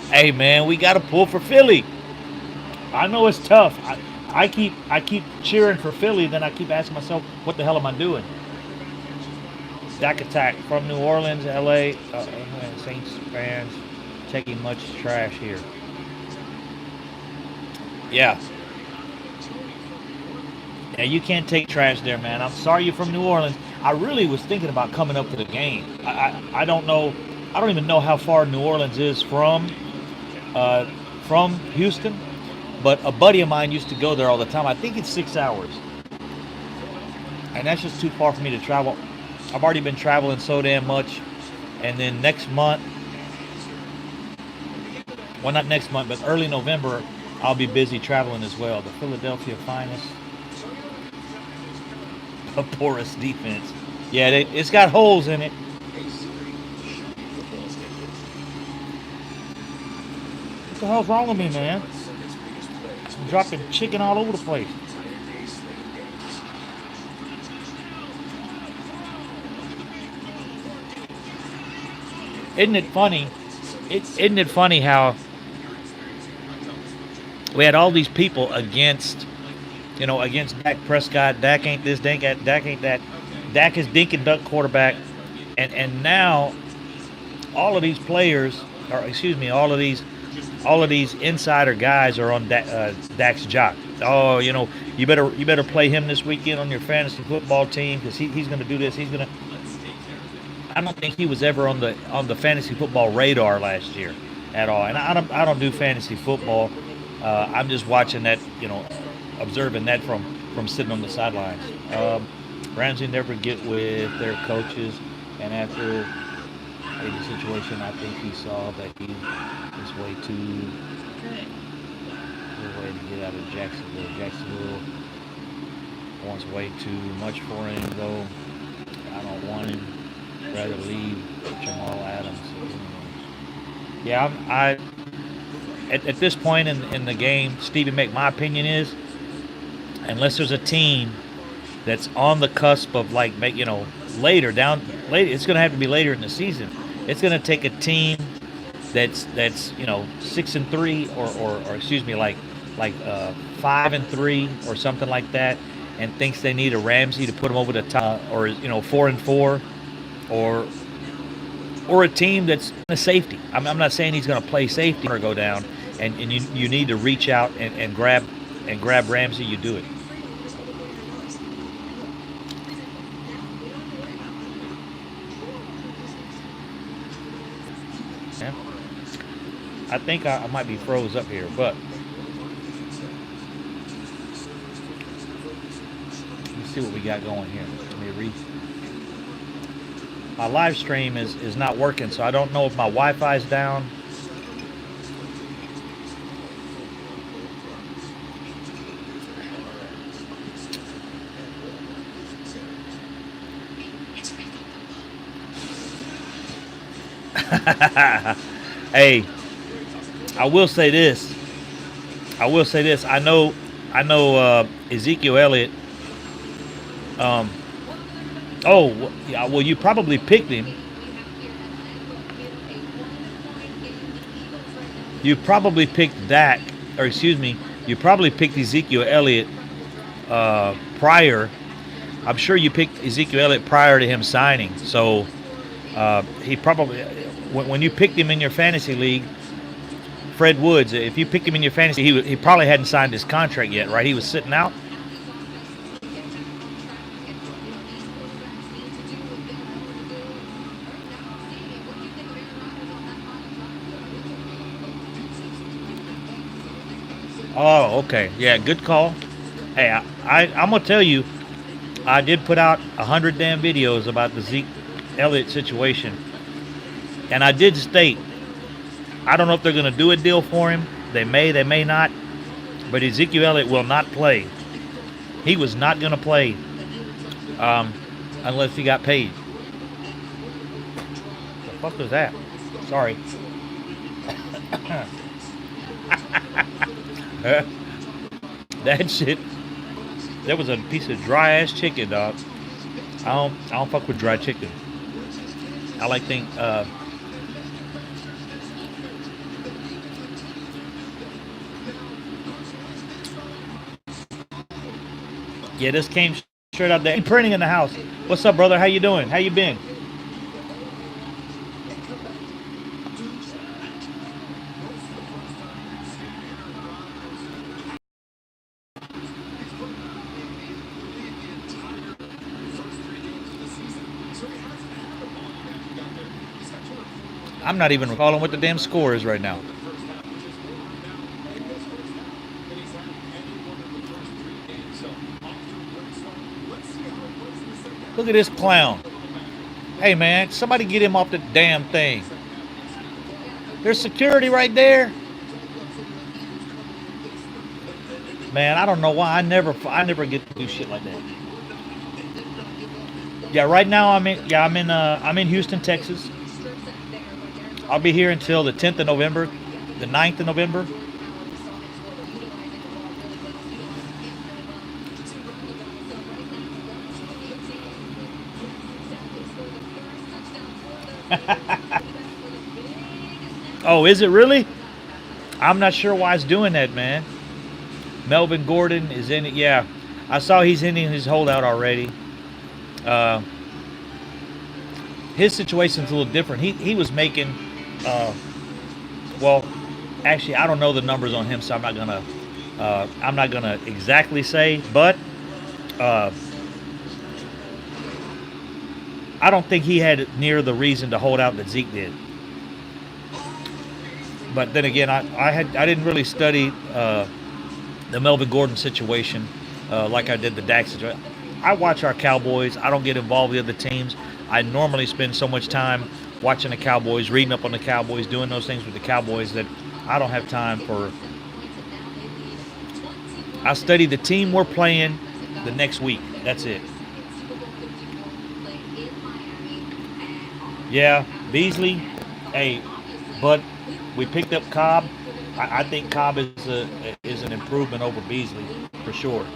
Hey man, we got to pull for Philly. I know it's tough. I keep cheering for Philly, then I keep asking myself, what the hell am I doing? Dak attack from New Orleans, LA. Saints fans taking much trash here. Yeah. Yeah, you can't take trash there, man. I'm sorry you're from New Orleans. I really was thinking about coming up to the game. I don't know. I don't even know how far New Orleans is uh, from Houston, but a buddy of mine used to go there all the time. I think it's 6 hours, and that's just too far for me to travel. I've already been traveling so damn much, and then next month, well, not next month, but early November, I'll be busy traveling as well. The Philadelphia Finest, a porous defense. Yeah, it's got holes in it. What the hell's wrong with me, man? I'm dropping chicken all over the place. Isn't it funny? Isn't it funny how we had all these people against Dak Prescott. Dak ain't this, Dak ain't that. Dak is dink and duck quarterback, and now all of these players, or excuse me, all of these insider guys are on Dak's jock. Oh, you better play him this weekend on your fantasy football team because he's going to do this. He's going to. I don't think he was ever on the fantasy football radar last year at all. And I don't do fantasy football. I'm just watching that, observing that from sitting on the sidelines. Ramsey never get with their coaches, and after the situation, I think he saw that he is way to get out of Jacksonville. Jacksonville wants way too much for him, though. I don't want him. Rather leave Jamal Adams. Yeah, at this point in the game, Stevie Mack, my opinion is, unless there's a team that's on the cusp of later, it's going to have to be later in the season. It's going to take a team that's 6-3 or excuse me, like 5-3 or something like that, and thinks they need a Ramsey to put them over the top, or 4-4, or a team that's a safety. I'm not saying he's going to play safety or go down, and you need to reach out and grab Ramsey. You do it. Yeah. I think I might be froze up here, but let's see what we got going here. Let me read. My live stream is not working, so I don't know if my Wi-Fi is down. Hey, I will say this. I know Ezekiel Elliott. Oh, yeah, well, you probably picked him. You probably picked Dak, or excuse me, you probably picked Ezekiel Elliott prior. I'm sure you picked Ezekiel Elliott prior to him signing. So he probably, when you picked him in your fantasy league, Fred Woods, if you picked him in your fantasy, he probably hadn't signed his contract yet, right? He was sitting out. Oh, okay. Yeah, good call. Hey, I'm gonna tell you, I did put out 100 damn videos about the Zeke Elliott situation, and I did state I don't know if they're gonna do a deal for him. They may not. But Ezekiel Elliott will not play. He was not gonna play um, unless he got paid. The fuck was that? Sorry. That shit. That was a piece of dry ass chicken, dog. I don't fuck with dry chicken. I like things. Yeah, this came straight out there. Printing in the house. What's up, brother? How you doing? How you been? I'm not even recalling what the damn score is right now. Look at this clown. Hey, man, somebody get him off the damn thing. There's security right there. Man, I don't know why I never get to do shit like that. Yeah, right now I'm in Houston, Texas. I'll be here until the 10th of November, the 9th of November. Oh, is it really? I'm not sure why it's doing that, man. Melvin Gordon is in it. Yeah, I saw he's ending his holdout already. Uh, his situation's a little different. He was making, uh, well, actually, I don't know the numbers on him, so I'm not gonna exactly say, but uh, I don't think he had near the reason to hold out that Zeke did. But then again, I didn't really study the Melvin Gordon situation like I did the Dak situation. I watch our Cowboys. I don't get involved with the other teams. I normally spend so much time watching the Cowboys, reading up on the Cowboys, doing those things with the Cowboys that I don't have time for. I study the team we're playing the next week. That's it. Yeah, Beasley. Hey, but we picked up Cobb. I think Cobb is an improvement over Beasley for sure.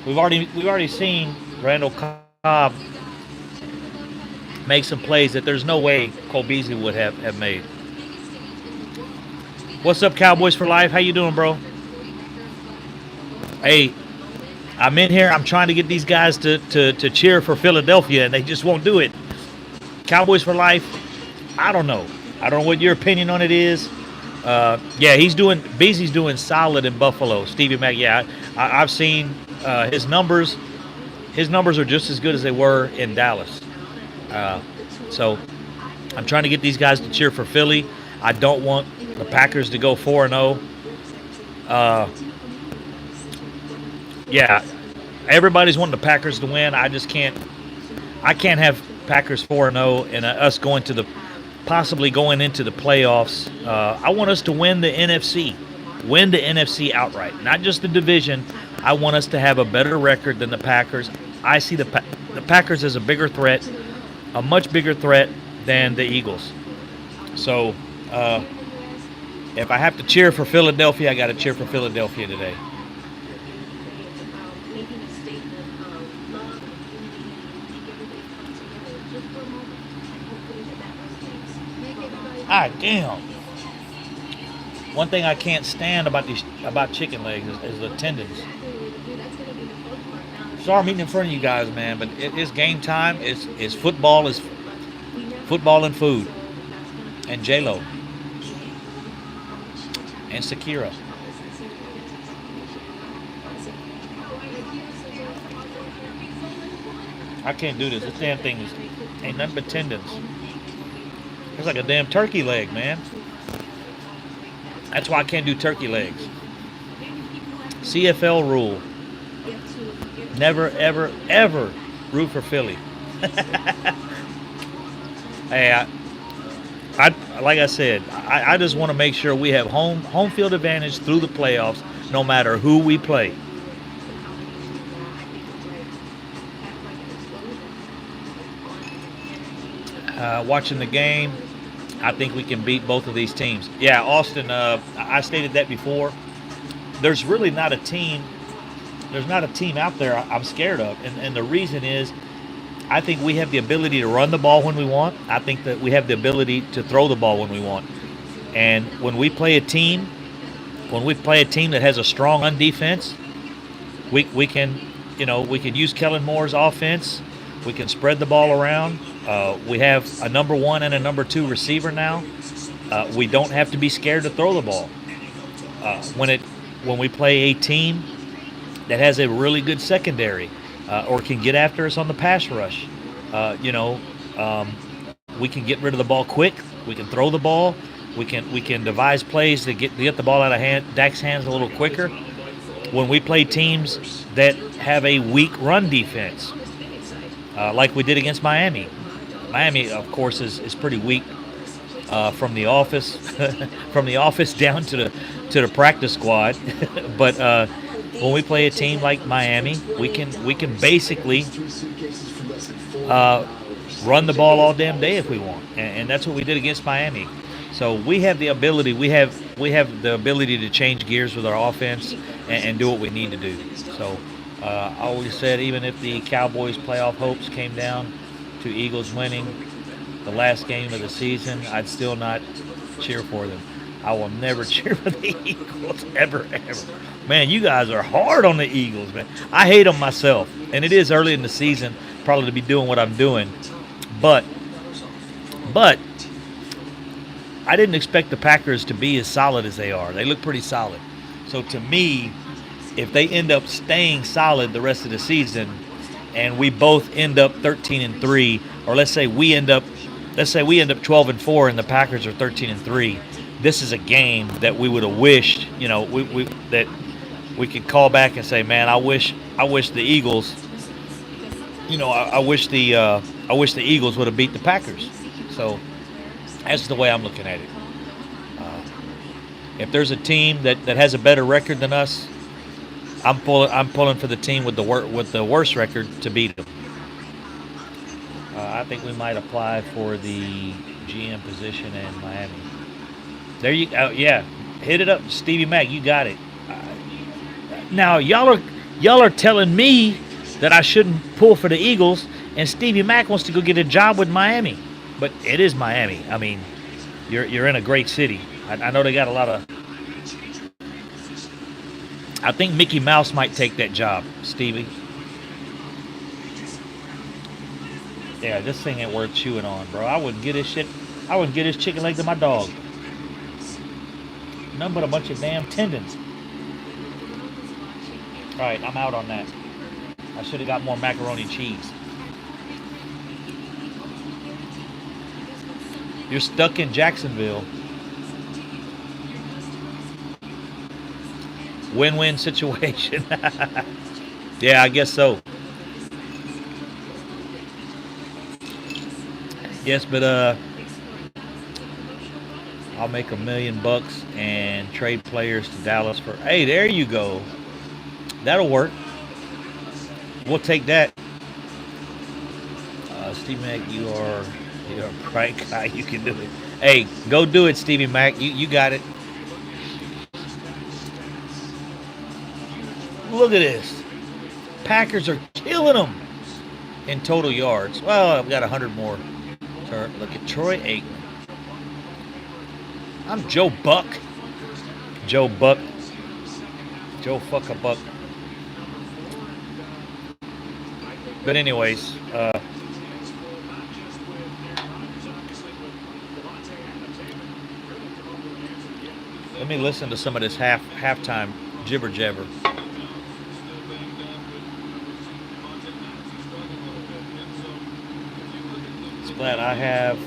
We've already seen Randall Cobb make some plays that there's no way Cole Beasley would have made. What's up, Cowboys for life? How you doing, bro? Hey, I'm in here. I'm trying to get these guys to cheer for Philadelphia, and they just won't do it. Cowboys for life. I don't know. I don't know what your opinion on it is. Yeah, Beasley's doing solid in Buffalo. Stevie Mack. Yeah, I've seen his numbers. His numbers are just as good as they were in Dallas. So I'm trying to get these guys to cheer for Philly. I don't want the Packers to go 4-0. Yeah, everybody's wanting the Packers to win. I just can't. I can't have Packers 4-0 and us possibly going into the playoffs. I want us to win the NFC, outright, not just the division. I want us to have a better record than the Packers. I see the Packers as a bigger threat, a much bigger threat than the Eagles. So if I have to cheer for Philadelphia, I got to cheer for Philadelphia today. Ah, damn. One thing I can't stand about chicken legs is the tendons. Sorry I'm eating in front of you guys, man, but it's game time. It's football and food. And J-Lo. And Shakira. I can't do this. This damn thing ain't nothing but tendons. It's like a damn turkey leg, man. That's why I can't do turkey legs. CFL rule: never, ever, ever root for Philly. Hey, like I said, I just want to make sure we have home field advantage through the playoffs, no matter who we play. Watching the game, I think we can beat both of these teams. Yeah, Austin. I stated that before. There's really not a team. There's not a team out there I'm scared of, and the reason is I think we have the ability to run the ball when we want. I think that we have the ability to throw the ball when we want. And when we play a team that has a strong run defense, we can, we can use Kellen Moore's offense. We can spread the ball around. We have a number one and a number two receiver now. We don't have to be scared to throw the ball. When we play a team that has a really good secondary, or can get after us on the pass rush, we can get rid of the ball quick. We can throw the ball. We can devise plays to get the ball out of Dak's hands a little quicker. When we play teams that have a weak run defense, like we did against Miami. Miami, of course, is pretty weak from the office, from the office down to the practice squad. But when we play a team like Miami, we can basically run the ball all damn day if we want, and that's what we did against Miami. So we have the ability. We have the ability to change gears with our offense and do what we need to do. So I always said, even if the Cowboys' playoff hopes came down to Eagles winning the last game of the season, I'd still not cheer for them. I will never cheer for the Eagles, ever, ever. Man, you guys are hard on the Eagles, man. I hate them myself, and it is early in the season probably to be doing what I'm doing. But I didn't expect the Packers to be as solid as they are. They look pretty solid. So to me, if they end up staying solid the rest of the season, and we both end up 13-3, or let's say we end up 12-4, and the Packers are 13-3, this is a game that we would have wished, that we could call back and say, man, I wish the Eagles, I wish the Eagles would have beat the Packers. So that's the way I'm looking at it. If there's a team that has a better record than us, I'm pulling for the team with the worst record to beat them. I think we might apply for the GM position in Miami. There you go. Yeah, hit it up, Stevie Mack. You got it. Now y'all are telling me that I shouldn't pull for the Eagles, and Stevie Mack wants to go get a job with Miami. But it is Miami. I mean, you're in a great city. I know they got a lot of. I think Mickey Mouse might take that job, Stevie. Yeah, this thing ain't worth chewing on, bro. I wouldn't get this chicken leg to my dog. Nothing but a bunch of damn tendons. All right, I'm out on that. I should have got more macaroni and cheese. You're stuck in Jacksonville. Win-win situation. Yeah, I guess so. Yes, but I'll make $1 million and trade players to Dallas for. Hey, there you go. That'll work. We'll take that. Steve Mack, you're a bright guy. You can do it. Hey, go do it, Stevie Mack. You got it. Look at this. Packers are killing them in total yards. Well, I've got 100 more. Look at Troy Aikman. I'm Joe Buck. Joe Buck. Joe fuck a buck. But anyways, let me listen to some of this halftime jibber jabber. Glad I have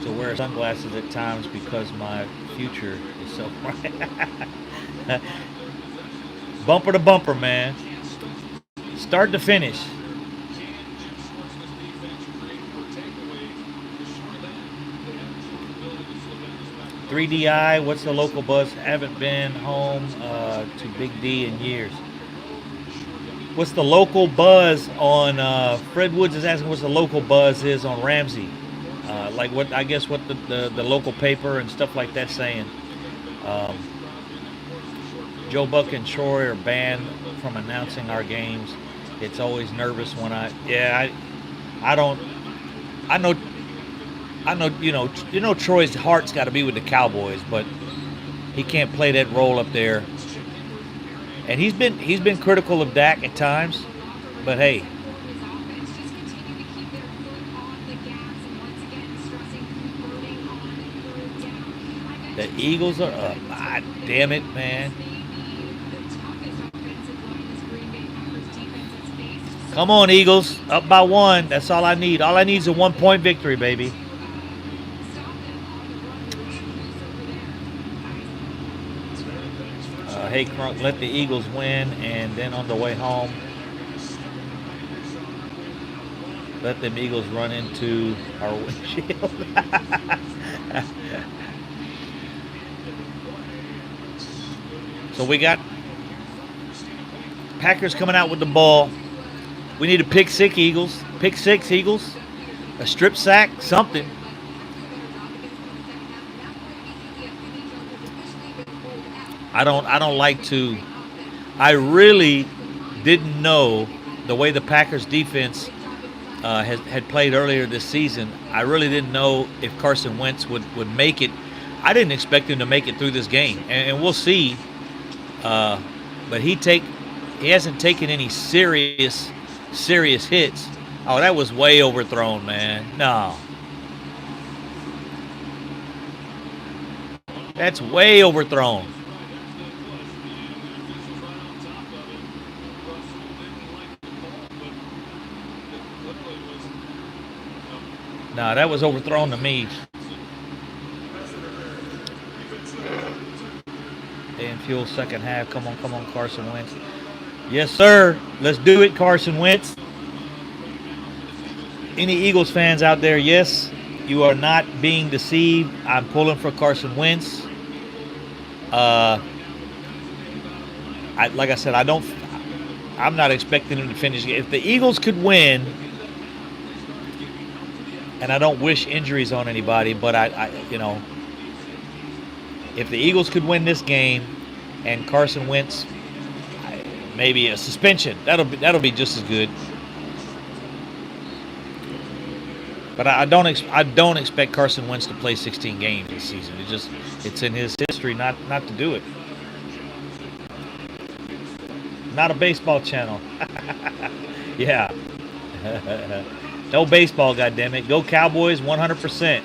to wear sunglasses at times because my future is so bright. Bumper to bumper, man. Start to finish. "3DI, what's the local buzz? Haven't been home to Big D in years." What's the local buzz on Fred Woods is asking what's the local buzz is on Ramsey. Like what I guess what the local paper and stuff like that saying. Joe Buck and Troy are banned from announcing our games. It's always nervous when I don't I know you know Troy's heart's got to be with the Cowboys, but he can't play that role up there. And he's been critical of Dak at times, but hey, the Eagles are up. Ah, damn it, man. Come on, Eagles. Up by 1. That's all I need. All I need is a 1-point victory, baby. Hey, Crunk, let the Eagles win, and then on the way home, let them Eagles run into our windshield. So we got Packers coming out with the ball. We need a pick six, Eagles. Pick six, Eagles. A strip sack, something. I don't like to. I really didn't know the way the Packers defense had played earlier this season. I really didn't know if Carson Wentz would make it. I didn't expect him to make it through this game, and we'll see. But he hasn't taken any serious hits. Oh, that was way overthrown, man. No. That's way overthrown. Nah, that was overthrown to me. And fuel second half. Come on, Carson Wentz. Yes, sir. Let's do it, Carson Wentz. Any Eagles fans out there, yes, you are not being deceived. I'm pulling for Carson Wentz. Like I said, I'm not expecting him to finish. If the Eagles could win, and I don't wish injuries on anybody, but if the Eagles could win this game and Carson Wentz, maybe a suspension, that'll be just as good. But I don't expect Carson Wentz to play 16 games this season. It's in his history not to do it. Not a baseball channel. Yeah. No baseball, goddammit. Go Cowboys 100%.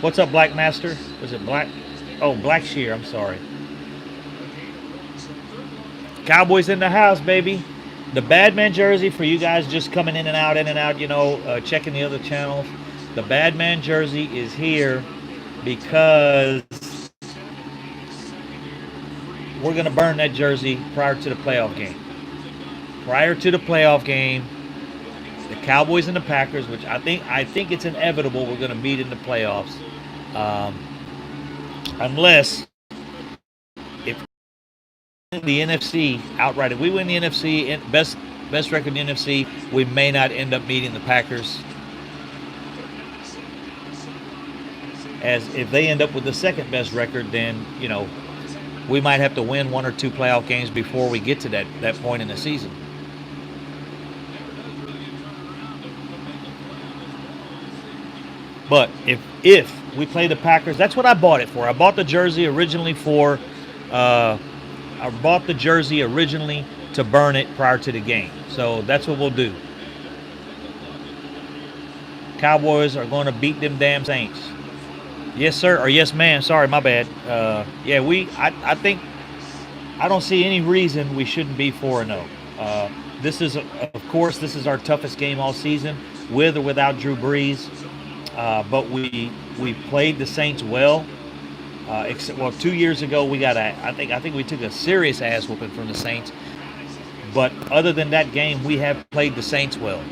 What's up, Black Master? Was it Black? Oh, Black Shear, I'm sorry. Cowboys in the house, baby. The Badman jersey for you guys just coming in and out, checking the other channels. The Badman jersey is here because we're going to burn that jersey prior to the playoff game. Prior to the playoff game, the Cowboys and the Packers, which I think it's inevitable we're going to meet in the playoffs. Unless if the NFC outright, if we win the NFC, best record in the NFC, we may not end up meeting the Packers. As if they end up with the second best record, then we might have to win one or two playoff games before we get to that point in the season. But if we play the Packers, that's what I bought it for. I bought the jersey originally to burn it prior to the game. So that's what we'll do. Cowboys are going to beat them damn Saints. Yes, sir, or yes, ma'am. Sorry, my bad. I think I don't see any reason we shouldn't be 4-0. This is our toughest game all season, with or without Drew Brees. but we played the Saints well. Except, well, 2 years ago we got a I think we took a serious ass whooping from the Saints. But other than that game, we have played the Saints well.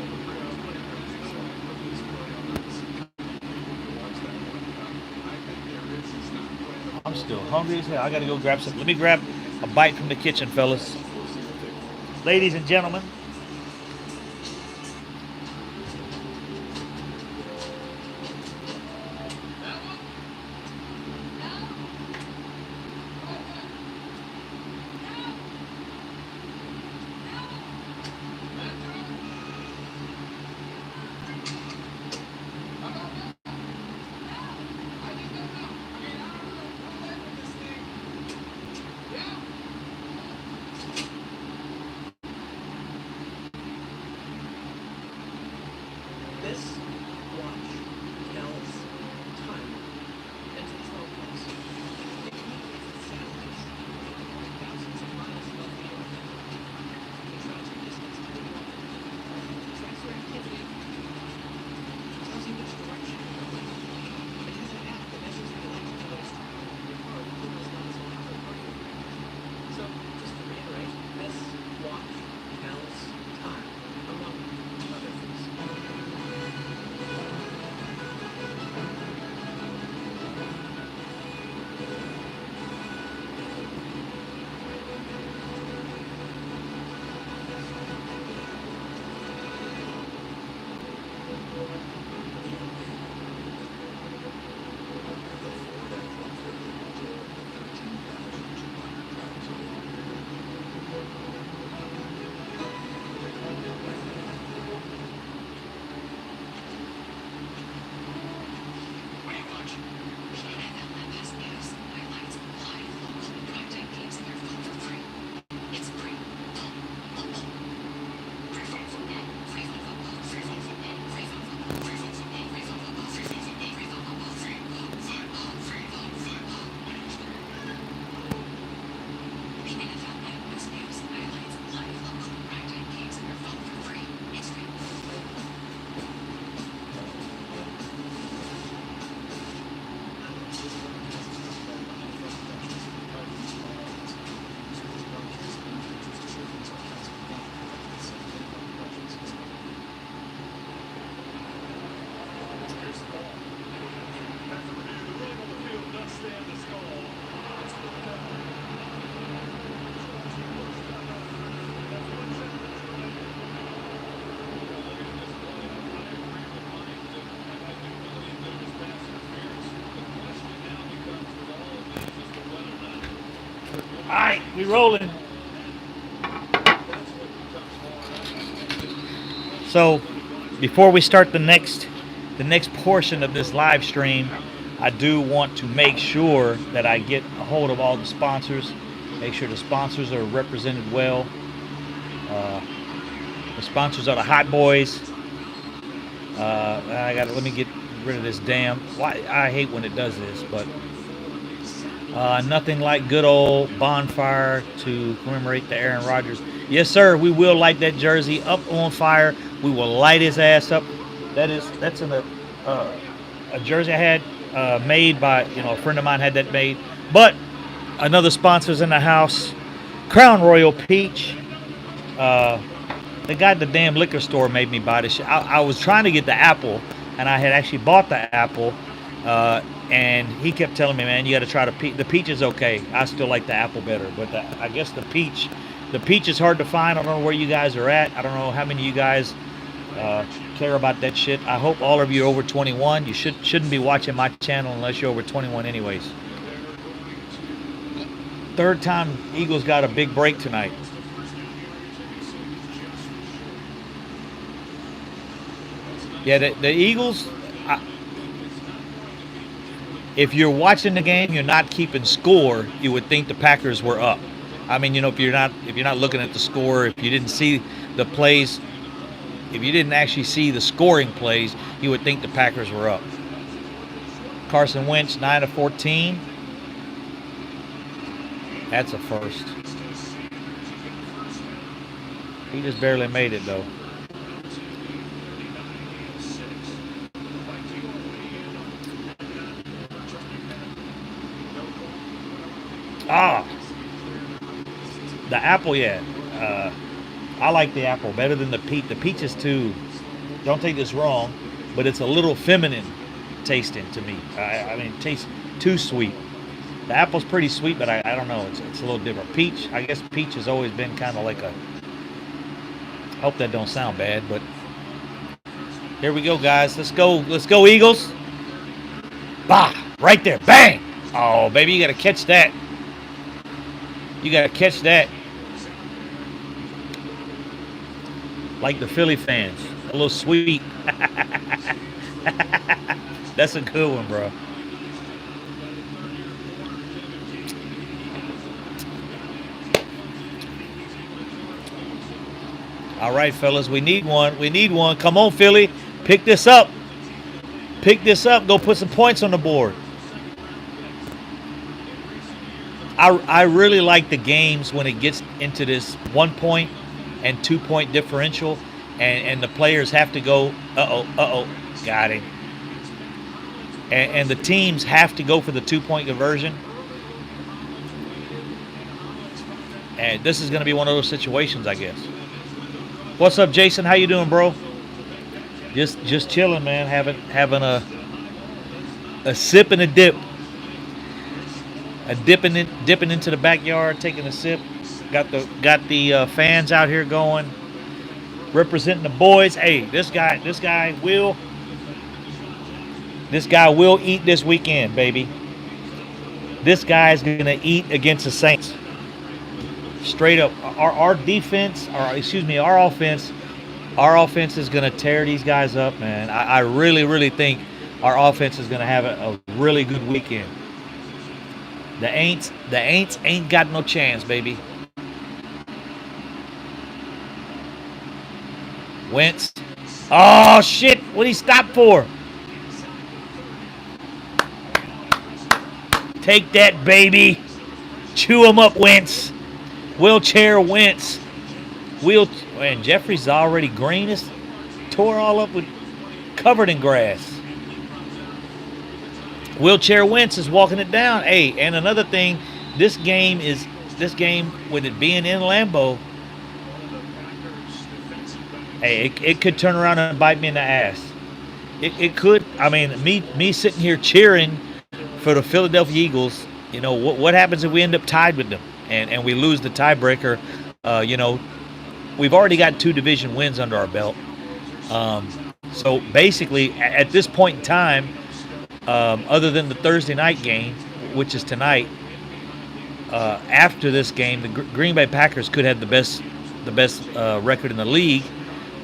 I'm still hungry as hell. I gotta go grab some. Let me grab a bite from the kitchen, fellas. Ladies and gentlemen, all right, we rolling. So, before we start the next portion of this live stream, I do want to make sure that I get a hold of all the sponsors. Make sure the sponsors are represented well. Uh, the sponsors are the Hot Boys. Let me get rid of this damn. Why I hate when it does this, but nothing like good old bonfire to commemorate the Aaron Rodgers. Yes, sir. We will light that jersey up on fire. We will light his ass up. That's a jersey I had made by a friend of mine had that made. But another sponsor's in the house, Crown Royal Peach. The guy at the damn liquor store made me buy this shit. I was trying to get the apple, and I had actually bought the apple, and he kept telling me, man, you got to try the peach. The peach is okay. I still like the apple better, but I guess the peach is hard to find. I don't know where you guys are at. I don't know how many of you guys care about that shit. I hope all of you are over 21. You shouldn't be watching my channel unless you're over 21 anyways. Third time Eagles got a big break tonight. Yeah, the Eagles, if you're watching the game, you're not keeping score, you would think the Packers were up. I mean, if you're not looking at the score, if you didn't see the plays, if you didn't actually see the scoring plays, you would think the Packers were up. Carson Wentz, 9 of 14. That's a first. He just barely made it, though. Ah, the apple, yeah. I like the apple better than the peach. The peach is too, don't take this wrong, but it's a little feminine tasting to me. I mean, it tastes too sweet. The apple's pretty sweet, but I don't know. It's a little different. Peach, I guess peach has always been kind of like a, hope that don't sound bad, but here we go, guys. Let's go. Let's go, Eagles. Bah, right there. Bang. Oh, baby, you got to catch that. You got to catch that. Like the Philly fans. A little sweet. That's a good one, bro. All right, fellas, we need one. We need one. Come on, Philly. Pick this up. Pick this up. Go put some points on the board. I really like the games when it gets into this 1 point and 2 point differential, and the players have to go, got him. And the teams have to go for the 2 point conversion. And this is going to be one of those situations, I guess. What's up, Jason? How you doing, bro? Just chilling, man. Having a sip and a dip. Dipping into the backyard, taking a sip. Got the fans out here going, representing the boys. Hey, this guy will eat this weekend, baby. This guy's gonna eat against the Saints. Straight up, our defense, our offense is gonna tear these guys up, man. I really think our offense is gonna have a really good weekend. The Aints ain't got no chance, baby. Wentz. Oh shit! What'd he stop for? Take that, baby. Chew him up, Wentz. Wheelchair Wentz. And Jeffrey's already green. It's tore all up with, covered in grass. Wheelchair Wentz is walking it down. Hey, and another thing, this game with it being in Lambeau, hey, it could turn around and bite me in the ass. It could. I mean, me sitting here cheering for the Philadelphia Eagles. You know what happens if we end up tied with them and we lose the tiebreaker? We've already got 2 division wins under our belt. So basically, at this point in time, other than the Thursday night game, which is tonight, after this game, the Green Bay Packers could have the best record in the league.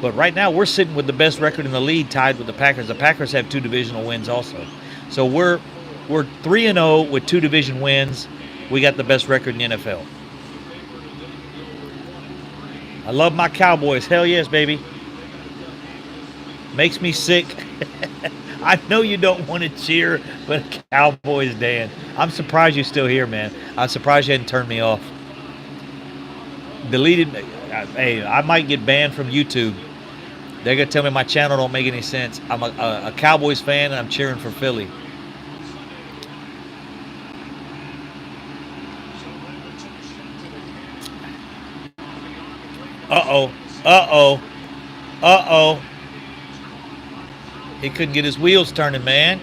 But right now, we're sitting with the best record in the league, tied with the Packers. The Packers have 2 divisional wins also. So we're 3-0 with 2 division wins. We got the best record in the NFL. I love my Cowboys. Hell yes, baby. Makes me sick. I know you don't want to cheer, but Cowboys, Dan. I'm surprised you're still here, man. I'm surprised you hadn't turned me off. Deleted. Hey, I might get banned from YouTube. They're going to tell me my channel don't make any sense. I'm a Cowboys fan, and I'm cheering for Philly. Uh-oh. He couldn't get his wheels turning, man.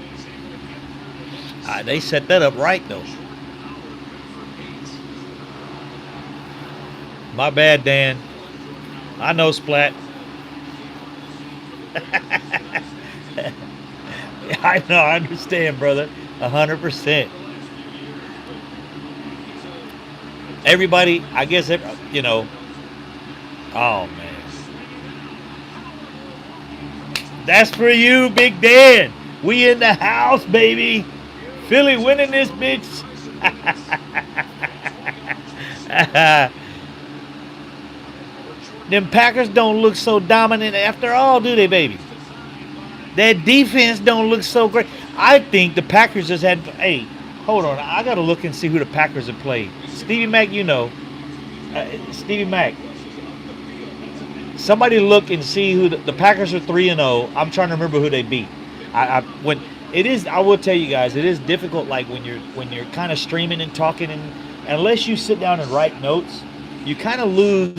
They set that up right, though. My bad, Dan. I know, Splat. I know, I understand, brother. 100%. Everybody, I guess, oh, man. That's for you, Big Dan. We in the house, baby. Philly winning this bitch. Them Packers don't look so dominant after all, do they, baby? That defense don't look so great. I think the Packers just had... Hey, hold on. I got to look and see who the Packers have played. Stevie Mack, Stevie Mack. Somebody look and see who the Packers are 3-0. I'm trying to remember who they beat. I will tell you guys, it is difficult. Like when you're kind of streaming and talking unless you sit down and write notes, you kind of lose.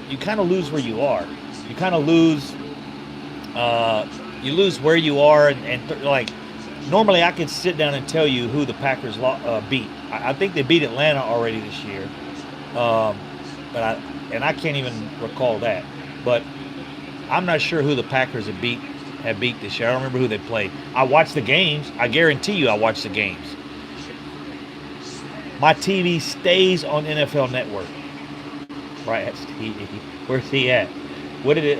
You kind of lose where you are. You kind of lose. You lose where you are, like normally I could sit down and tell you who the Packers beat. I think they beat Atlanta already this year, but I can't even recall that. But I'm not sure who the Packers have beat this year. I don't remember who they played. I watched the games. I guarantee you, I watched the games. My TV stays on NFL Network. Right? Where's he at? What did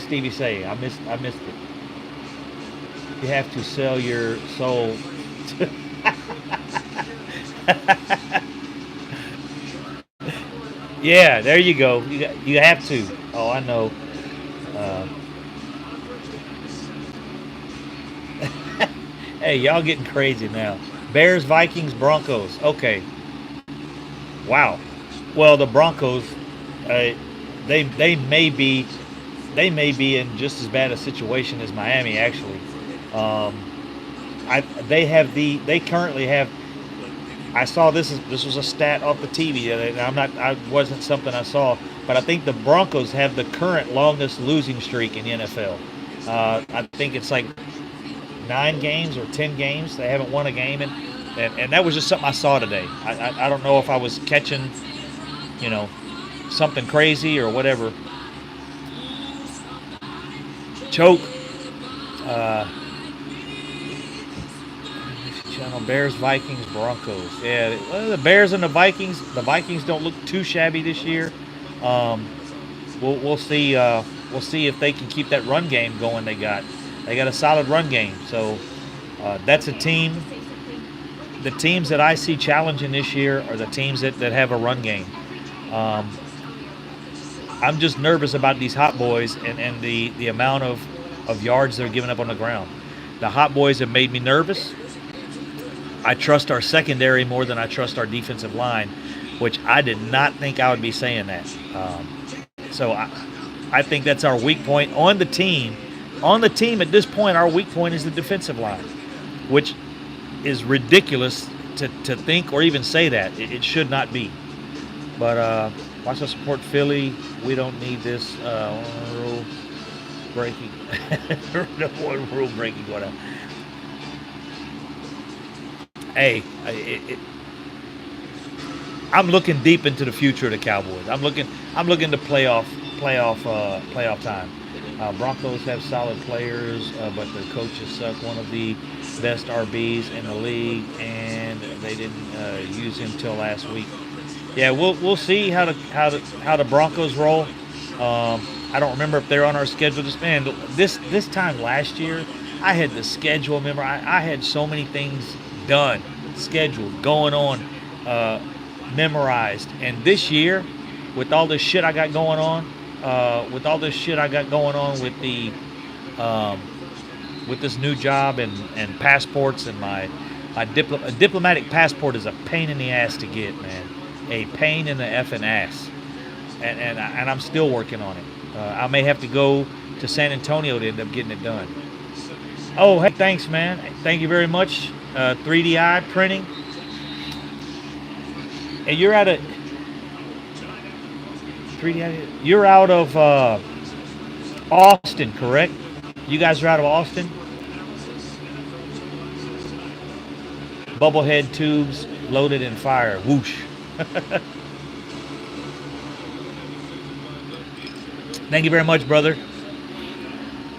Stevie say? I missed it. You have to sell your soul. Yeah, there you go. You have to. Oh, I know. Hey, y'all getting crazy now. Bears, Vikings, Broncos. Okay. Wow. Well, the Broncos, they may be in just as bad a situation as Miami. Actually, they currently have. I saw this was a stat off the TV. I wasn't something I saw, but I think the Broncos have the current longest losing streak in the NFL. I think it's like 9 games or 10 games. They haven't won a game, and that was just something I saw today. I don't know if I was catching, something crazy or whatever. Choke. Channel Bears, Vikings, Broncos. Yeah, the Bears and the Vikings. The Vikings don't look too shabby this year. We'll see. We'll see if they can keep that run game going. They got a solid run game. So that's a team. The teams that I see challenging this year are the teams that have a run game. I'm just nervous about these Hot Boys and the amount of yards they're giving up on the ground. The Hot Boys have made me nervous. I trust our secondary more than I trust our defensive line, which I did not think I would be saying that. So I think that's our weak point on the team. On the team at this point, our weak point is the defensive line, which is ridiculous to think or even say that. It should not be. But watch us support Philly. We don't need this rule breaking. No one rule breaking going on. Hey, I'm looking deep into the future of the Cowboys. I'm looking to playoff time. Broncos have solid players, but the coaches suck. One of the best RBs in the league, and they didn't use him till last week. Yeah, we'll see how the Broncos roll. I don't remember if they're on our schedule. This time last year, I had the schedule. Remember, I had so many things done, scheduled, going on, memorized. And this year, with all this shit I got going on, with the with this new job and passports and my diplomatic passport is a pain in the ass to get, man. A pain in the effing ass. And I'm still working on it. I may have to go to San Antonio to end up getting it done. Oh, hey, thanks, man. Thank you very much. 3DI printing. And you're out of 3DI. You're out of Austin, correct? You guys are out of Austin. Bubblehead tubes loaded in fire. Whoosh. Thank you very much, brother.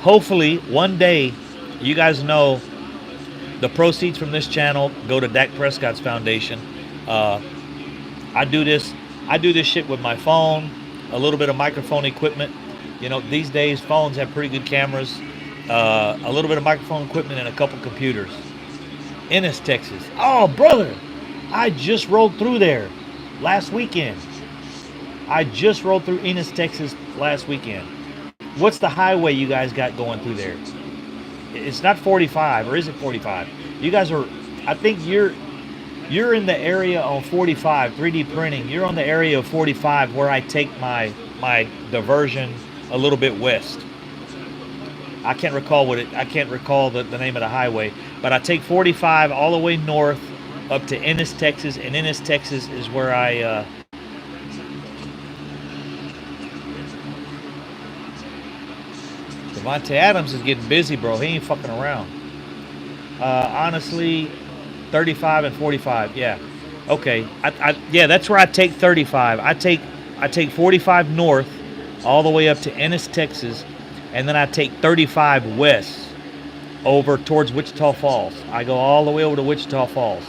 Hopefully, one day, you guys know the proceeds from this channel go to Dak Prescott's foundation. I do this shit with my phone, a little bit of microphone equipment. These days phones have pretty good cameras, a little bit of microphone equipment, and a couple computers. Ennis, Texas. Oh, brother, I just rolled through there last weekend. I just rolled through Ennis, Texas last weekend. What's the highway you guys got going through there? It's not 45, or is it 45? You guys are, I think you're in the area on 45, 3D printing. You're on the area of 45 where I take my diversion a little bit west. I can't recall the name of the highway, but I take 45 all the way north up to Ennis, Texas, and Ennis, Texas is where Devontae Adams is getting busy, bro. He ain't fucking around. Honestly, 35 and 45. Yeah. Okay. Yeah, that's where I take 35. I take 45 north, all the way up to Ennis, Texas, and then I take 35 west over towards Wichita Falls. I go all the way over to Wichita Falls.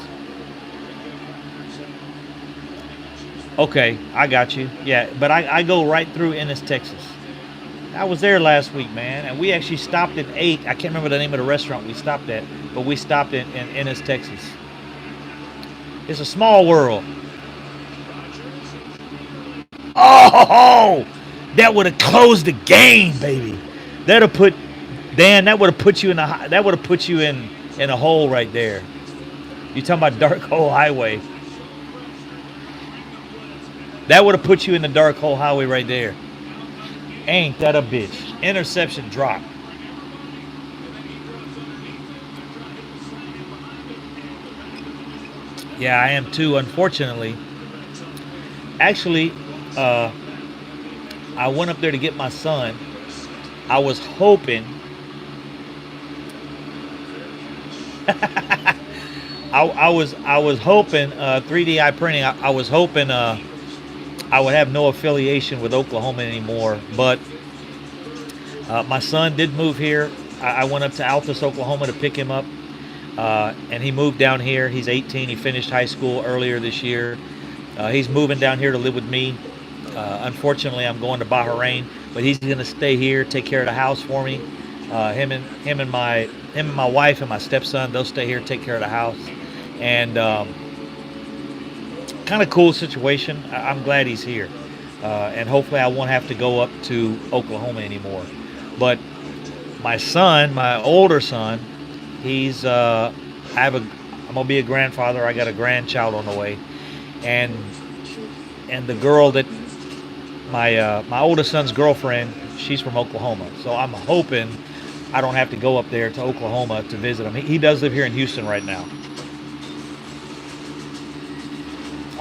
Okay, I got you. Yeah, but I go right through Ennis, Texas. I was there last week, man, and we actually stopped at 8. I can't remember the name of the restaurant we stopped at, but we stopped in Ennis, Texas. It's a small world. Oh, that would have closed the game, baby. That'd have put Dan. That would have put you in a hole right there. You talking about dark hole highway? That would have put you in the dark hole highway right there. Ain't that a bitch? Interception drop. Yeah, I am too, unfortunately. Actually, I went up there to get my son. I was hoping I was hoping 3D eye printing. I was hoping I would have no affiliation with Oklahoma anymore. But my son did move here. I went up to Altus, Oklahoma to pick him up. And he moved down here. He's 18. He finished high school earlier this year. He's moving down here to live with me. Unfortunately, I'm going to Bahrain, but he's going to stay here, take care of the house for me. Him and my wife and my stepson, they'll stay here, take care of the house. And kind of cool situation. I'm glad he's here, and hopefully I won't have to go up to Oklahoma anymore. But my son, my older son, I'm gonna be a grandfather. I got a grandchild on the way, and the girl that my oldest son's girlfriend, she's from Oklahoma. So I'm hoping I don't have to go up there to Oklahoma to visit him. He does live here in Houston right now.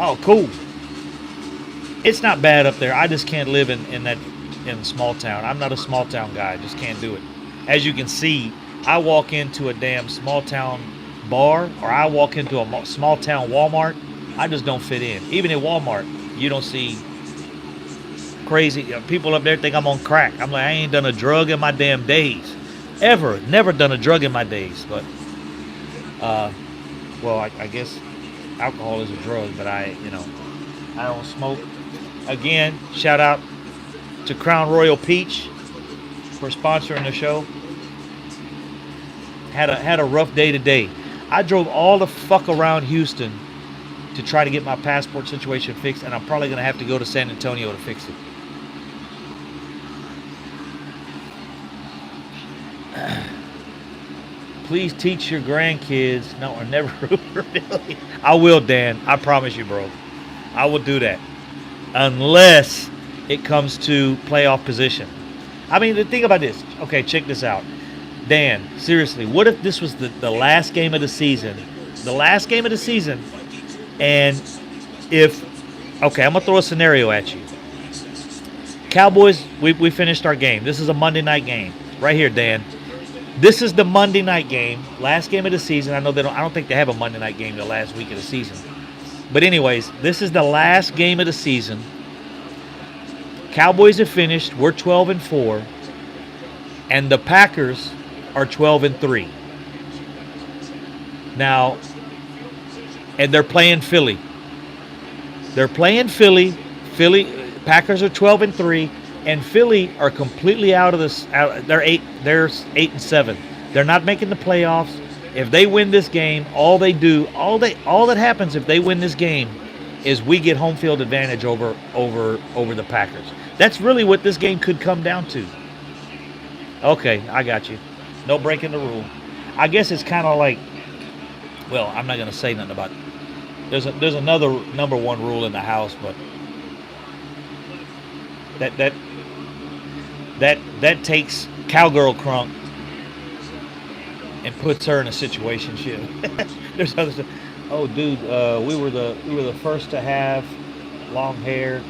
Oh, cool. It's not bad up there. I just can't live in small town. I'm not a small town guy. I just can't do it. As you can see, I walk into a damn small town bar, or I walk into a small town Walmart. I just don't fit in. Even in Walmart, you don't see crazy people up there think I'm on crack. I'm like, I ain't done a drug in my damn days. Ever. Never done a drug in my days. But, well, I guess alcohol is a drug, but I don't smoke. Again, shout out to Crown Royal Peach for sponsoring the show. Had a rough day today. I drove all the fuck around Houston to try to get my passport situation fixed, and I'm probably going to have to go to San Antonio to fix it. Please teach your grandkids. No, I never really. I will, Dan. I promise you, bro. I will do that. Unless it comes to playoff position. I mean, think about this. Okay, check this out. Dan, seriously, what if this was the last game of the season? The last game of the season, and okay, I'm going to throw a scenario at you. Cowboys, we finished our game. This is a Monday night game. Right here, Dan. This is the Monday night game, last game of the season. I don't think they have a Monday night game the last week of the season. But anyways, this is the last game of the season. Cowboys have finished. We're 12-4. And the Packers are 12-3. Now, and they're playing Philly. Packers are 12-3, and Philly are completely out of this. They're 8-7. They're not making the playoffs. If they win this game, all that happens if they win this game is we get home field advantage over the Packers. That's really what this game could come down to. Okay, I got you. No breaking the rule. I guess it's kind of like, well, I'm not going to say nothing about it. There's another number one rule in the house, but that takes Cowgirl Crunk and puts her in a situation. There's other stuff. Oh, dude, we were the first to have long hair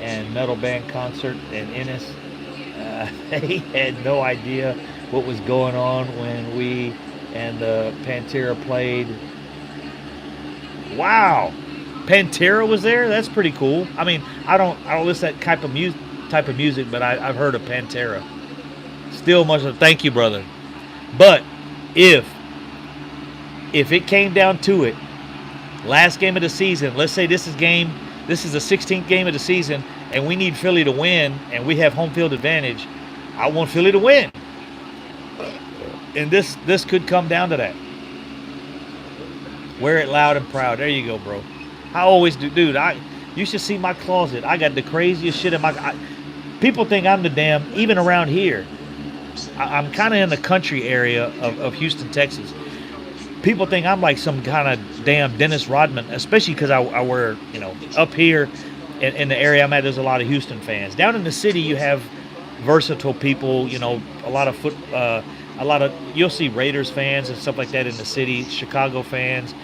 and metal band concert in Ennis. They had no idea what was going on when we and the Pantera played. Wow, Pantera was there. That's pretty cool. I mean, I don't listen to that type of music, but I've heard of Pantera. Still much of thank you, brother. But if if it came down to it, last game of the season, let's say this is the 16th game of the season, and we need Philly to win, and we have home field advantage. I want Philly to win, and this could come down to that. Wear it loud and proud. There you go, bro. I always do, dude. You should see my closet. I got the craziest shit in my. People think I'm the damn. Even around here, I'm kind of in the country area of Houston, Texas. People think I'm like some kind of damn Dennis Rodman, especially because I wear, up here in the area I'm at, there's a lot of Houston fans. Down in the city, you have versatile people, a lot of you'll see Raiders fans and stuff like that in the city, Chicago fans,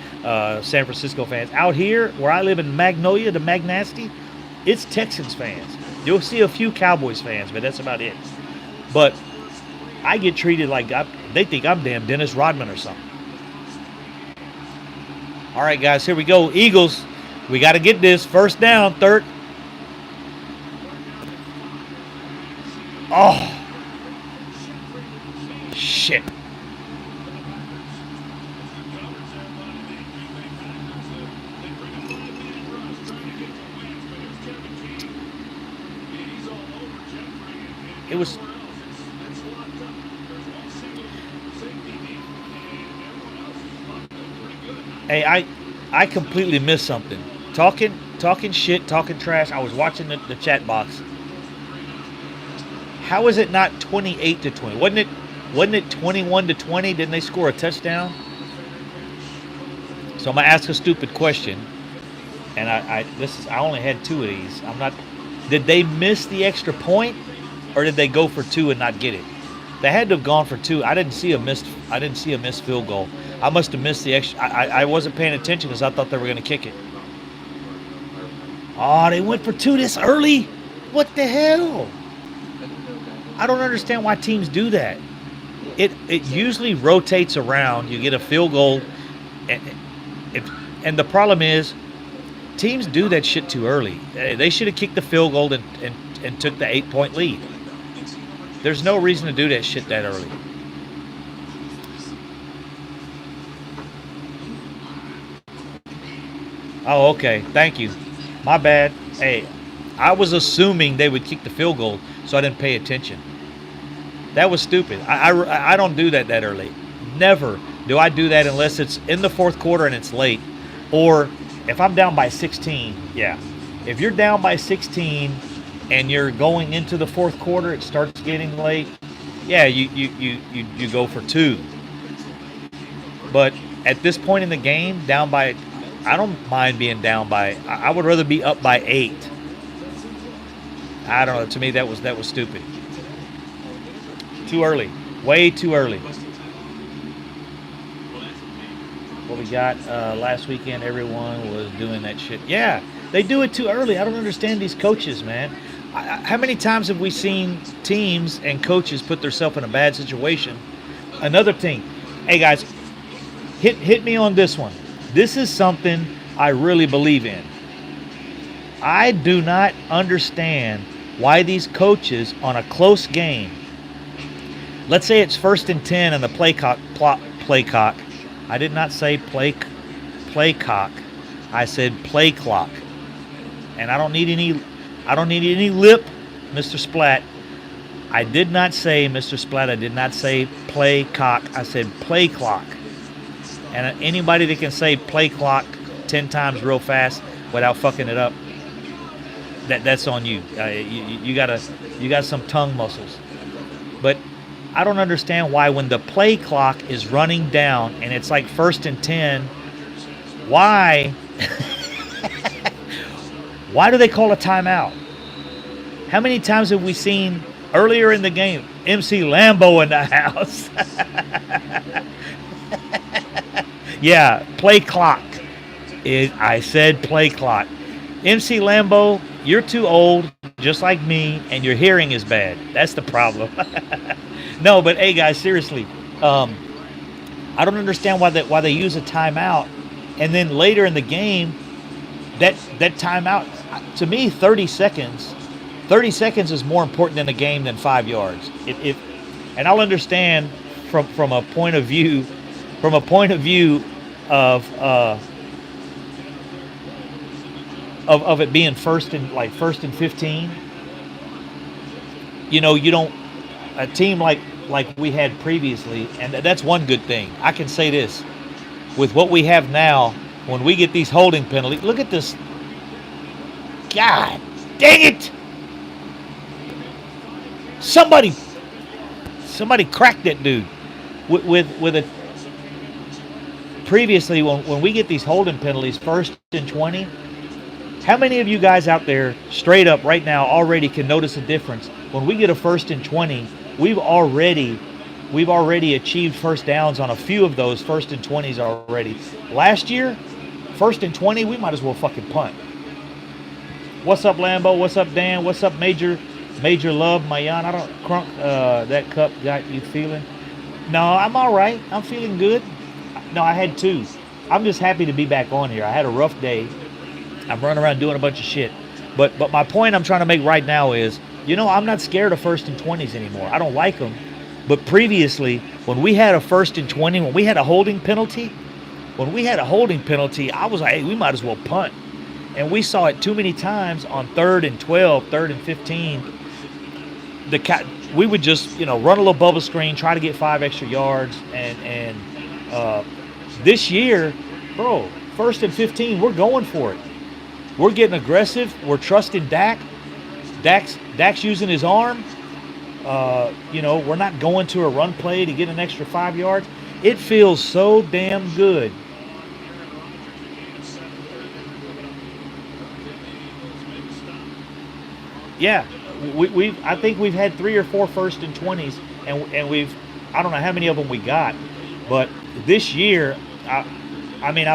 San Francisco fans. Out here, where I live in Magnolia, the Magnasty, it's Texans fans. You'll see a few Cowboys fans, but that's about it. But I get treated like they think I'm damn Dennis Rodman or something. All right, guys, here we go. Eagles, we got to get this. First down, third. Oh, shit. It was. Hey, I completely missed something. Talking shit, talking trash. I was watching the chat box. How is it not 28-20? Wasn't it 21-20? Didn't they score a touchdown? So I'm gonna ask a stupid question. And I only had two of these. Did they miss the extra point, or did they go for two and not get it? They had to have gone for two. I didn't see a missed field goal. I must have missed the extra. I wasn't paying attention because I thought they were going to kick it. Oh, they went for two this early? What the hell? I don't understand why teams do that. It usually rotates around. You get a field goal, and the problem is teams do that shit too early. They should have kicked the field goal and took the 8-point lead. There's no reason to do that shit that early. Oh, okay. Thank you. My bad. Hey, I was assuming they would kick the field goal, so I didn't pay attention. That was stupid. I don't do that early. Never do I do that unless it's in the fourth quarter and it's late. Or if I'm down by 16, yeah. If you're down by 16 and you're going into the fourth quarter, it starts getting late. Yeah, you go for two. But at this point in the game, down by, I don't mind being down by. I would rather be up by 8. I don't know. To me, that was stupid. Too early. Way too early. What we got last weekend, everyone was doing that shit. Yeah, they do it too early. I don't understand these coaches, man. How many times have we seen teams and coaches put themselves in a bad situation? Another thing. Hey, guys, hit me on this one. This is something I really believe in. I do not understand why these coaches on a close game, let's say it's 1st and 10 and the play cock. I did not say play cock. I said play clock. And I don't need any lip, Mr. Splat. I did not say, Mr. Splat, I did not say play cock. I said play clock. And anybody that can say play clock 10 times real fast without fucking it up, that's on you. You got some tongue muscles. But I don't understand why when the play clock is running down and it's like 1st and 10, why why do they call a timeout? How many times have we seen earlier in the game MC Lambo in the house? Yeah, play clock. I said play clock. MC Lambo, you're too old, just like me, and your hearing is bad. That's the problem. No, but hey, guys, seriously, um, I don't understand why they use a timeout, and then later in the game, that timeout, to me, 30 seconds. 30 seconds is more important in a game than 5 yards. If and I'll understand from a point of view, of of it being first and 15. You don't, a team like we had previously, and that's one good thing. I can say this with what we have now. When we get these holding penalties, look at this. God dang it! Somebody cracked that dude with a. Previously, when we get these holding penalties, 1st and 20. How many of you guys out there, straight up right now, already can notice a difference? When we get a 1st and 20, we've already achieved first downs on a few of those 1st and 20s already. Last year, 1st and 20, we might as well fucking punt. What's up, Lambo? What's up, Dan? What's up, Major Love, Mayan? I don't, Crunk, that cup got you feeling? No, I'm all right. I'm feeling good. No, I had two. I'm just happy to be back on here. I had a rough day. I'm running around doing a bunch of shit. But my point I'm trying to make right now is, I'm not scared of 1st and 20s anymore. I don't like them. But previously, when we had a 1st and 20, when we had a holding penalty, I was like, hey, we might as well punt. And we saw it too many times on 3rd and 12, 3rd and 15. We would just, run a little bubble screen, try to get 5 extra yards. And this year, bro, 1st and 15, we're going for it. We're getting aggressive. We're trusting Dak. Dak's using his arm. We're not going to a run play to get an extra 5 yards. It feels so damn good. Yeah, I think we've had 3 or 4 1st and 20s, and I don't know how many of them we got, but this year, I've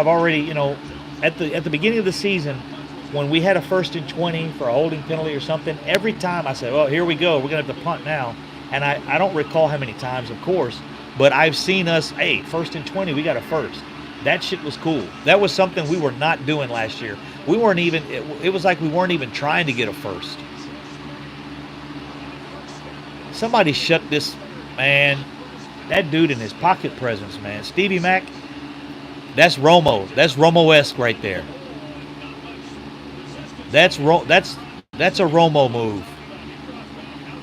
already, at the beginning of the season, when we had a 1st and 20 for a holding penalty or something, every time I said, well, here we go, we're going to have to punt now. And I don't recall how many times, of course, but I've seen us, hey, 1st and 20, we got a first. That shit was cool. That was something we were not doing last year. We weren't even, it was like we weren't even trying to get a first. Somebody shut this, man, that dude in his pocket presence, man. Stevie Mac, that's Romo. That's Romo-esque right there. That's a Romo move.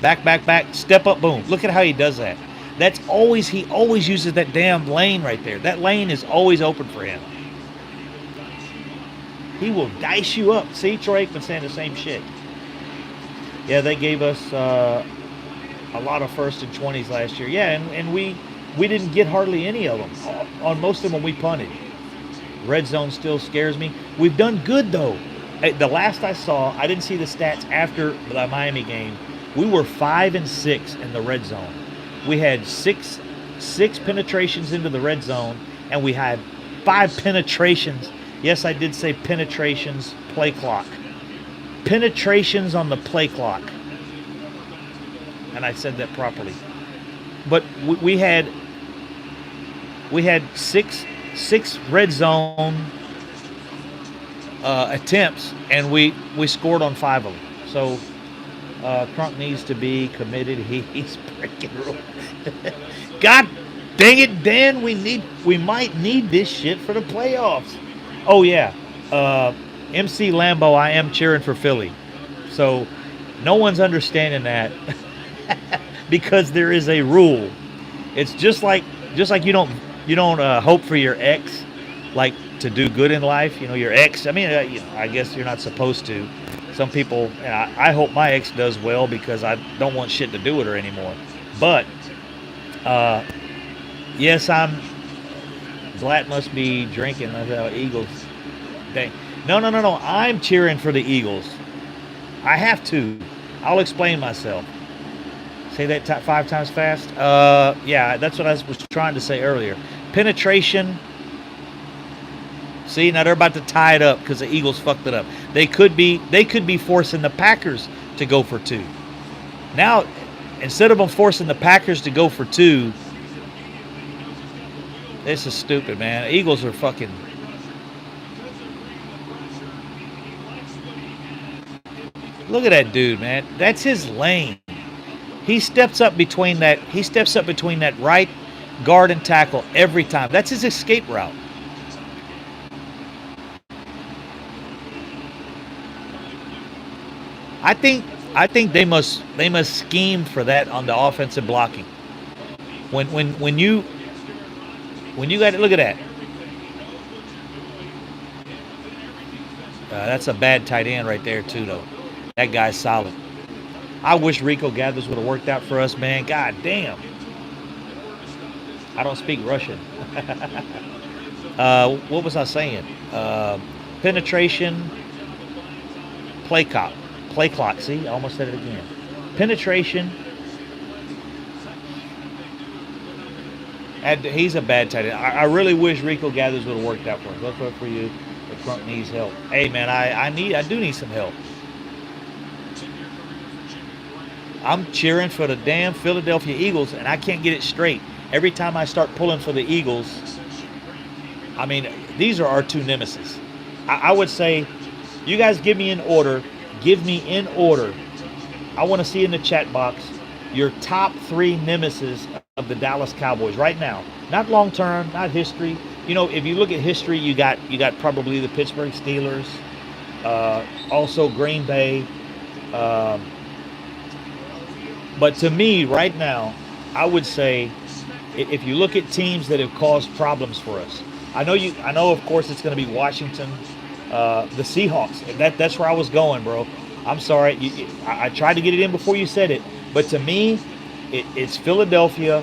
Back, step up, boom. Look at how he does that. He always uses that damn lane right there. That lane is always open for him. He will dice you up. See, Troy Aikman saying the same shit. Yeah, they gave us a lot of 1st and 20s last year. Yeah, and we didn't get hardly any of them. On most of them we punted. Red zone still scares me. We've done good though. The last I saw, I didn't see the stats after the Miami game. We were 5-6 in the red zone. We had six penetrations into the red zone, and we had 5 penetrations. Yes, I did say penetrations, play clock. Penetrations on the play clock. And I said that properly. But we had six red zone attempts, and we scored on 5 of them. So Crunk needs to be committed. He's breaking rules. God dang it, Dan! We might need this shit for the playoffs. Oh yeah, MC Lambo, I am cheering for Philly. So no one's understanding that because there is a rule. It's just like you don't hope for your ex like to do good in life. Your ex. I mean, I guess you're not supposed to. Some people. I hope my ex does well because I don't want shit to do with her anymore. But yes, Blatt must be drinking. Eagles. Dang. No. I'm cheering for the Eagles. I have to. I'll explain myself. Say that 5 times fast. Yeah, that's what I was trying to say earlier. Penetration. See, now they're about to tie it up because the Eagles fucked it up. They could be forcing the Packers to go for 2. Now, instead of them forcing the Packers to go for 2, this is stupid, man. The Eagles are fucking. Look at that dude, man. That's his lane. He steps up between that. He steps up between that right guard and tackle every time. That's his escape route. I think they must scheme for that on the offensive blocking. When you got to look at that. That's a bad tight end right there too, though. That guy's solid. I wish Rico Gathers would have worked out for us, man. God damn. I don't speak Russian. What was I saying? Penetration, play clock. See, I almost said it again. Penetration. And he's a bad tight end. I really wish Rico Gathers would have worked out for us. Let's work for you. The front needs help. Hey, man, I do need some help. I'm cheering for the damn Philadelphia Eagles, and I can't get it straight. Every time I start pulling for the Eagles, I mean, these are our 2 nemesis. I would say, you guys give me in order. Give me in order. I want to see in the chat box your top 3 nemesis of the Dallas Cowboys right now. Not long term, not history. You know, if you look at history, you got probably the Pittsburgh Steelers, also Green Bay. But to me, right now, I would say, if you look at teams that have caused problems for us, I know, of course, it's going to be Washington, the Seahawks. That's where I was going, bro. I'm sorry. I tried to get it in before you said it, but to me, it's Philadelphia,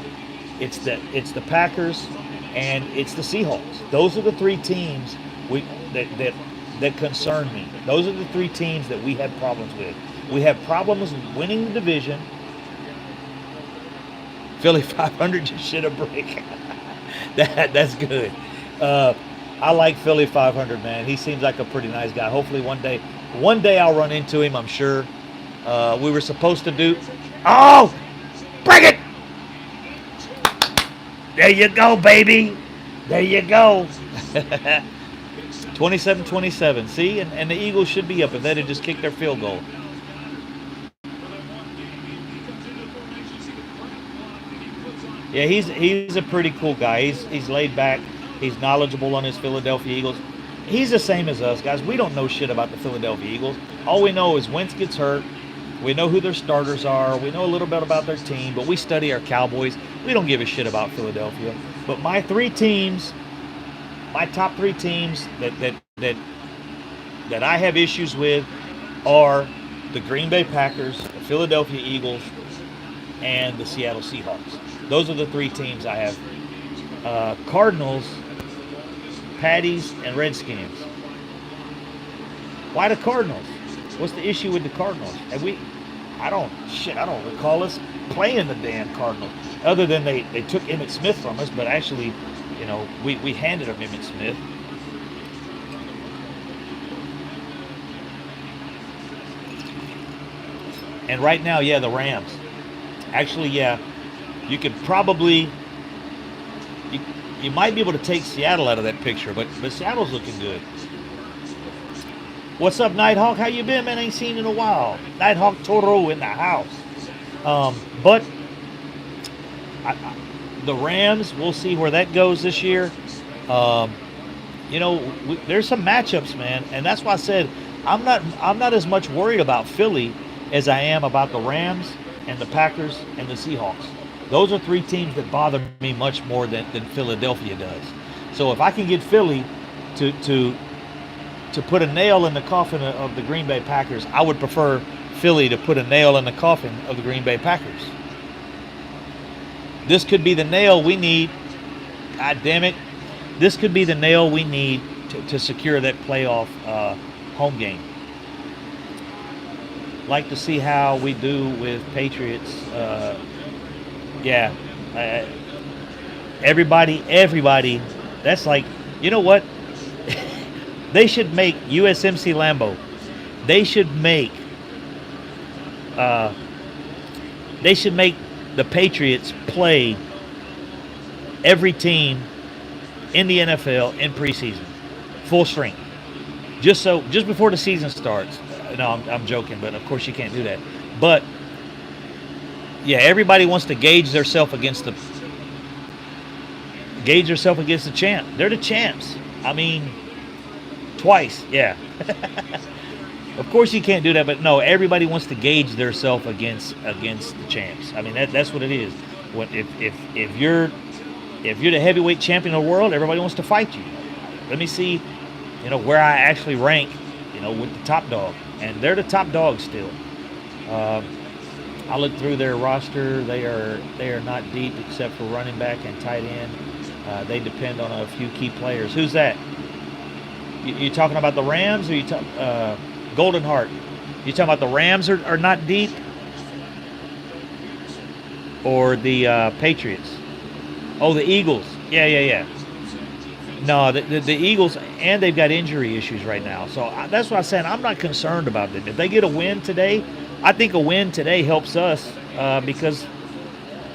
it's the Packers, and it's the Seahawks. Those are the 3 teams that concern me. Those are the 3 teams that we have problems with. We have problems winning the division. Philly 500 just shit a brick. That's good. I like Philly 500, man. He seems like a pretty nice guy. Hopefully one day I'll run into him, I'm sure. We were supposed to do... Oh! Break it! There you go, baby. There you go. 27-27. See? And the Eagles should be up if they'd have just kicked their field goal. Yeah, he's a pretty cool guy. He's laid back. He's knowledgeable on his Philadelphia Eagles. He's the same as us, guys. We don't know shit about the Philadelphia Eagles. All we know is Wentz gets hurt. We know who their starters are. We know a little bit about their team, but we study our Cowboys. We don't give a shit about Philadelphia. But my 3 teams, my top 3 teams that I have issues with are the Green Bay Packers, the Philadelphia Eagles, and the Seattle Seahawks. Those are the 3 teams I have. Cardinals, Patties, and Redskins. Why the Cardinals? What's the issue with the Cardinals? I don't recall us playing the damn Cardinals. Other than they took Emmitt Smith from us, but actually, you know, we handed them Emmitt Smith. And right now, yeah, the Rams. Actually, yeah, you could probably... You might be able to take Seattle out of that picture, but Seattle's looking good. What's up, Nighthawk? How you been, man? Ain't seen you in a while. Nighthawk Toro in the house. But the Rams, we'll see where that goes this year. You know, there's some matchups, man, and that's why I said I'm not as much worried about Philly as I am about the Rams and the Packers and the Seahawks. Those are 3 teams that bother me much more than Philadelphia does. So if I can get Philly to put a nail in the coffin of the Green Bay Packers, I would prefer Philly to put a nail in the coffin of the Green Bay Packers. This could be the nail we need. God damn it. This could be the nail we need to secure that playoff home game. Like to see how we do with Patriots. Yeah. Everybody. That's like, you know what? They should make USMC Lambeau. They should make. Uh, they should make the Patriots play every team in the NFL in preseason, full strength, just before the season starts. No, I'm joking, but of course you can't do that. But yeah, everybody wants to gauge themselves against the champ. They're the champs. I mean, twice. Yeah. Of course you can't do that, but no, everybody wants to gauge themselves against the champs. I mean that's what it is. If you're the heavyweight champion of the world, everybody wants to fight you. Let me see, where I actually rank, with the top dog, and they're the top dog still. I look through their roster. They are not deep except for running back and tight end. They depend on a few key players. Who's that? You talking about the Rams, or you Golden Heart? You talking about the Rams are not deep, or the Patriots? Oh, the Eagles. Yeah. No, the Eagles, and they've got injury issues right now. So that's what I'm saying. I'm not concerned about them. If they get a win today, I think a win today helps us because,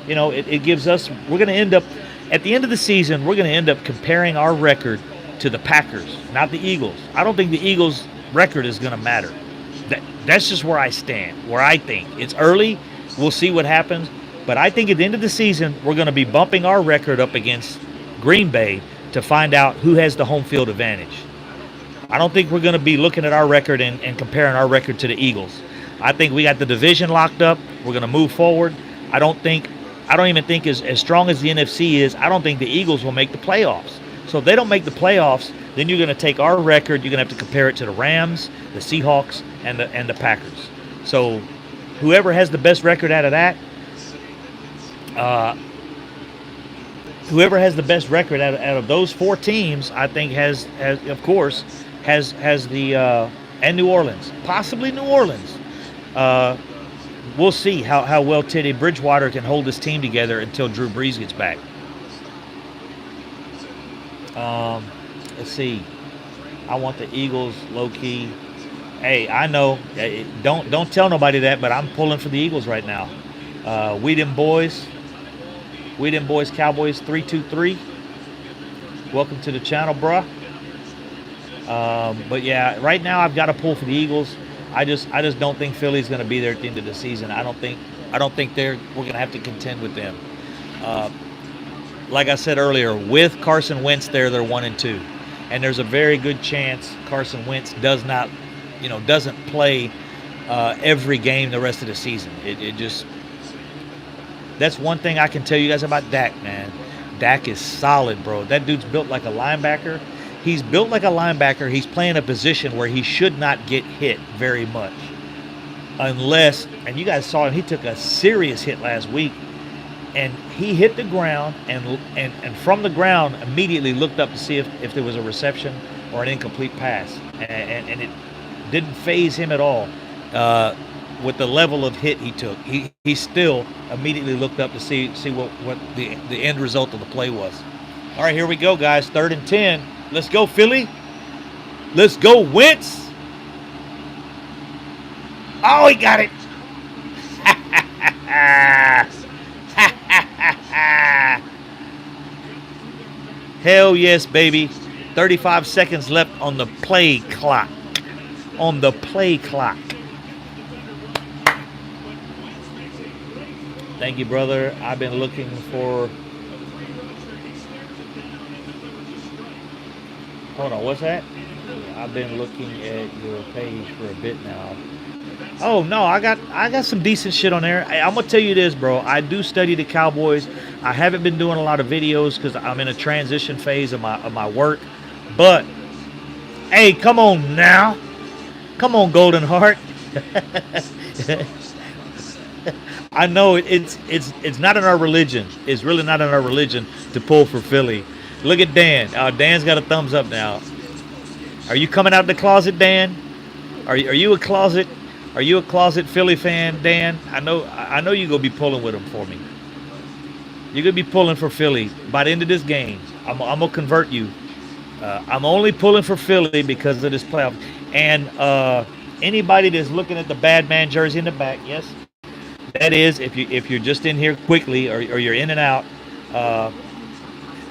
it gives us. We're going to end up at the end of the season. We're going to end up comparing our record to the Packers, not the Eagles. I don't think the Eagles' record is going to matter. That's just where I stand. Where I think it's early. We'll see what happens. But I think at the end of the season, we're going to be bumping our record up against Green Bay to find out who has the home field advantage. I don't think we're going to be looking at our record and comparing our record to the Eagles. I think we got the division locked up. We're going to move forward. I don't even think as strong as the NFC is, I don't think the Eagles will make the playoffs. So if they don't make the playoffs, then you're going to take our record. You're going to have to compare it to the Rams, the Seahawks, and the Packers. So whoever has the best record out of that, whoever has the best record out of those four teams, I think has the and New Orleans, possibly New Orleans. We'll see how well Teddy Bridgewater can hold this team together until Drew Brees gets back. Let's see. I want the Eagles low key. Hey, I know. Don't tell nobody that, but I'm pulling for the Eagles right now. We them boys, Cowboys 323. Welcome to the channel, bruh. But yeah, right now I've got to pull for the Eagles. I just don't think Philly's going to be there at the end of the season. I don't think we're going to have to contend with them. Like I said earlier, with Carson Wentz there, they're 1-2, and there's a very good chance Carson Wentz doesn't play every game the rest of the season. That's one thing I can tell you guys about Dak, man. Dak is solid, bro. That dude's built like a linebacker. He's built like a linebacker. He's playing a position where he should not get hit very much. Unless, and you guys saw him, he took a serious hit last week. And he hit the ground and from the ground immediately looked up to see if there was a reception or an incomplete pass. And it didn't faze him at all. With the level of hit he took, he still immediately looked up to see what the end result of the play was. All right, here we go, guys. 3rd and 10. Let's go, Philly. Let's go, Wentz. Oh, he got it. Hell yes, baby. 35 seconds left on the play clock. Thank you, brother. I've been looking for... Hold on, what's that? I've been looking at your page for a bit now. Oh no, I got some decent shit on there. I'm gonna tell you this, bro. I do study the Cowboys. I haven't been doing a lot of videos because I'm in a transition phase of my work. But hey, come on now, come on, Golden Heart. I know it's not in our religion. It's really not in our religion to pull for Philly. Look at Dan. Dan's got a thumbs up now. Are you coming out the closet, Dan? Are you a closet? Are you a closet Philly fan, Dan? I know you're gonna be pulling with them for me. You're gonna be pulling for Philly by the end of this game. I'm gonna convert you. I'm only pulling for Philly because of this playoff. And anybody that's looking at the bad man jersey in the back, yes, that is if you're just in here quickly or you're in and out. Uh,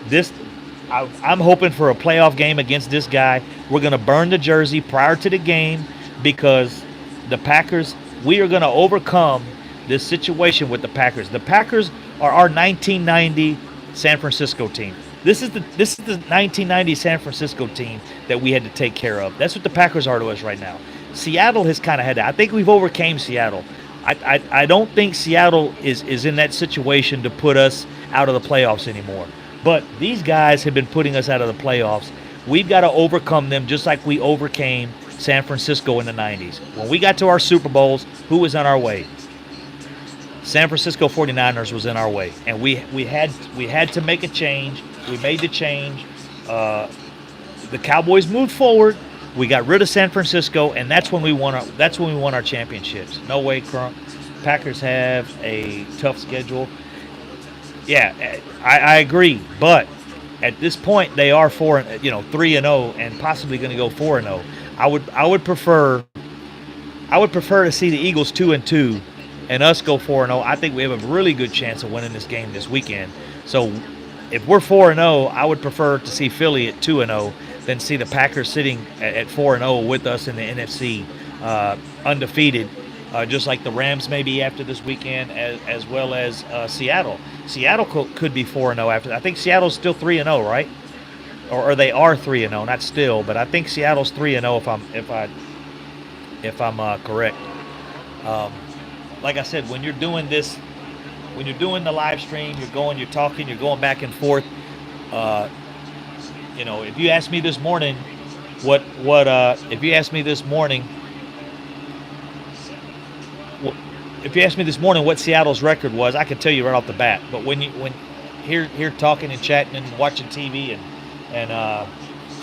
this I'm hoping for a playoff game against this guy. We're gonna burn the jersey prior to the game because the Packers. We are gonna overcome this situation with the Packers. The Packers are our 1990 San Francisco team. This is the 1990 San Francisco team that we had to take care of. That's what the Packers are to us right now. Seattle has kind of had that. I think we've overcame Seattle. I don't think Seattle is in that situation to put us out of the playoffs anymore. But these guys have been putting us out of the playoffs. We've got to overcome them just like we overcame San Francisco in the 90s. When we got to our Super Bowls, who was on our way? San Francisco 49ers was in our way. And we had to make a change. We made the change. The Cowboys moved forward. We got rid of San Francisco, and that's when we won our championships. No way, Crunk. Packers have a tough schedule. Yeah, I agree, but at this point they are 3-0 and possibly going to go 4-0. I would prefer to see the Eagles 2-2 and us go 4-0. I think we have a really good chance of winning this game this weekend. So if we're 4-0, I would prefer to see Philly at 2-0 than see the Packers sitting at 4-0 with us in the NFC undefeated. Just like the Rams may be after this weekend, as well as Seattle. Seattle could be 4-0 after. I think Seattle's still 3-0, right? Or they are 3-0, not still, but I think Seattle's 3-0 if I'm correct. Like I said, when you're doing this, when you're doing the live stream, you're talking, you're going back and forth. If you asked me this morning, if you asked me this morning what Seattle's record was, I could tell you right off the bat. But when here talking and chatting and watching TV and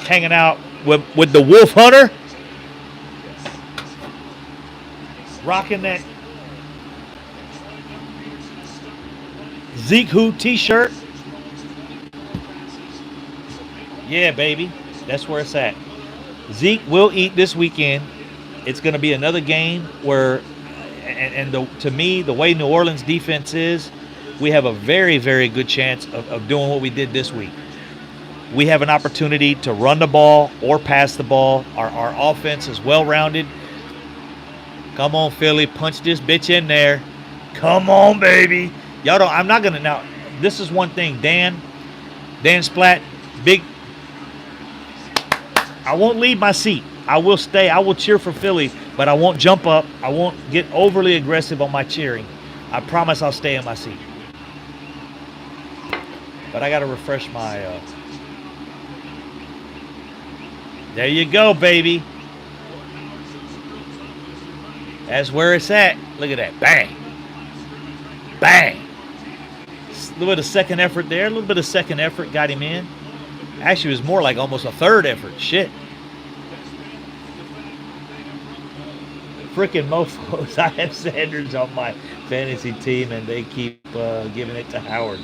hanging out with the Wolf Hunter, rocking that Zeke Who t-shirt, yeah, baby, that's where it's at. Zeke will eat this weekend. It's going to be another game where. To me, the way New Orleans defense is, we have a very, very good chance of doing what we did this week. We have an opportunity to run the ball or pass the ball. Our offense is well-rounded. Come on, Philly, punch this bitch in there. Come on, baby. Y'all don't. I'm not gonna now. This is one thing, Dan Splat, big. I won't leave my seat. I will stay. I will cheer for Philly, but I won't jump up. I won't get overly aggressive on my cheering. I promise I'll stay in my seat. But I got to refresh my... There you go, baby. That's where it's at. Look at that. Bang. Bang. A little bit of second effort there. A little bit of second effort got him in. Actually, it was more like almost a third effort. Shit. Freaking mofos. I have Sanders on my fantasy team, and they keep giving it to Howard.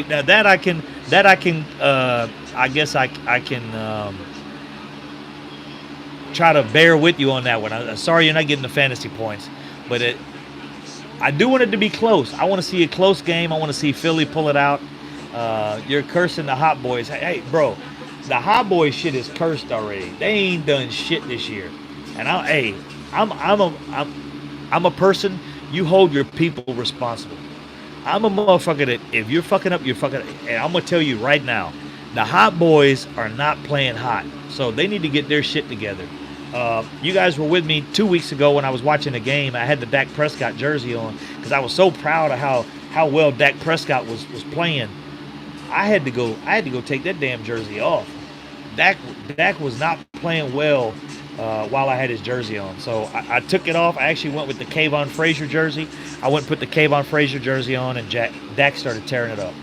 Now that I can. I guess I can try to bear with you on that one. I'm sorry you're not getting the fantasy points, but I do want it to be close. I want to see a close game. I want to see Philly pull it out. You're cursing the Hot Boys. Hey, bro. The Hot Boy shit is cursed already. They ain't done shit this year. And I'm a person. You hold your people responsible. I'm a motherfucker that if you're fucking up, you're fucking up. And I'm gonna tell you right now, the Hot Boys are not playing hot. So they need to get their shit together. You guys were with me 2 weeks ago when I was watching the game. I had the Dak Prescott jersey on because I was so proud of how well Dak Prescott was playing. I had to go take that damn jersey off. Dak was not playing well while I had his jersey on. So I took it off. I actually went with the Kayvon Frazier jersey. I went and put the Kayvon Frazier jersey on, and Dak started tearing it up.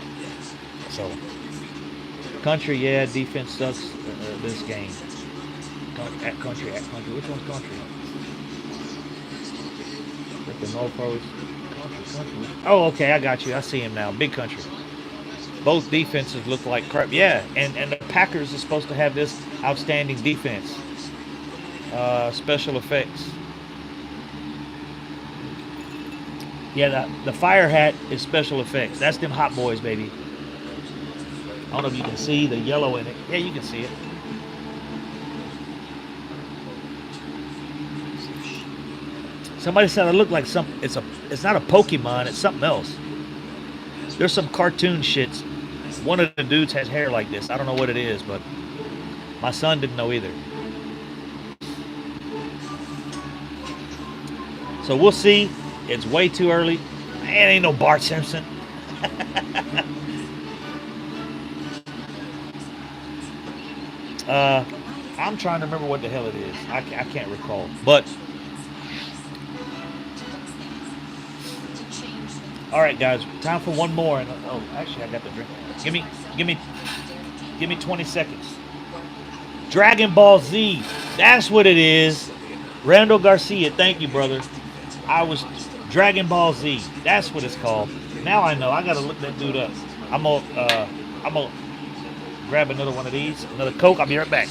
So, country, yeah, defense sucks this game. At country. Which one's country? With the mofos. Country. Oh, okay, I got you. I see him now. Big country. both defenses look like crap. Yeah, and the Packers are supposed to have this outstanding defense. Special effects. Yeah, the fire hat is special effects. That's them hot boys, baby. I don't know if you can see the yellow in it. Yeah, you can see it. Somebody said I look like some. It's not a Pokemon. It's something else. There's some cartoon shits. One of the dudes has hair like this. I don't know what it is, but my son didn't know either. So we'll see. It's way too early. Man, ain't no Bart Simpson. I'm trying to remember what the hell it is. I can't recall. But all right, guys, time for one more. And oh, actually, I got the drink. Give me 20 seconds. Dragon Ball Z. That's what it is. Randall Garcia. Thank you, brother. I was Dragon Ball Z. That's what it's called. Now I know. I gotta look that dude up. I'm gonna grab another one of these, another Coke. I'll be right back.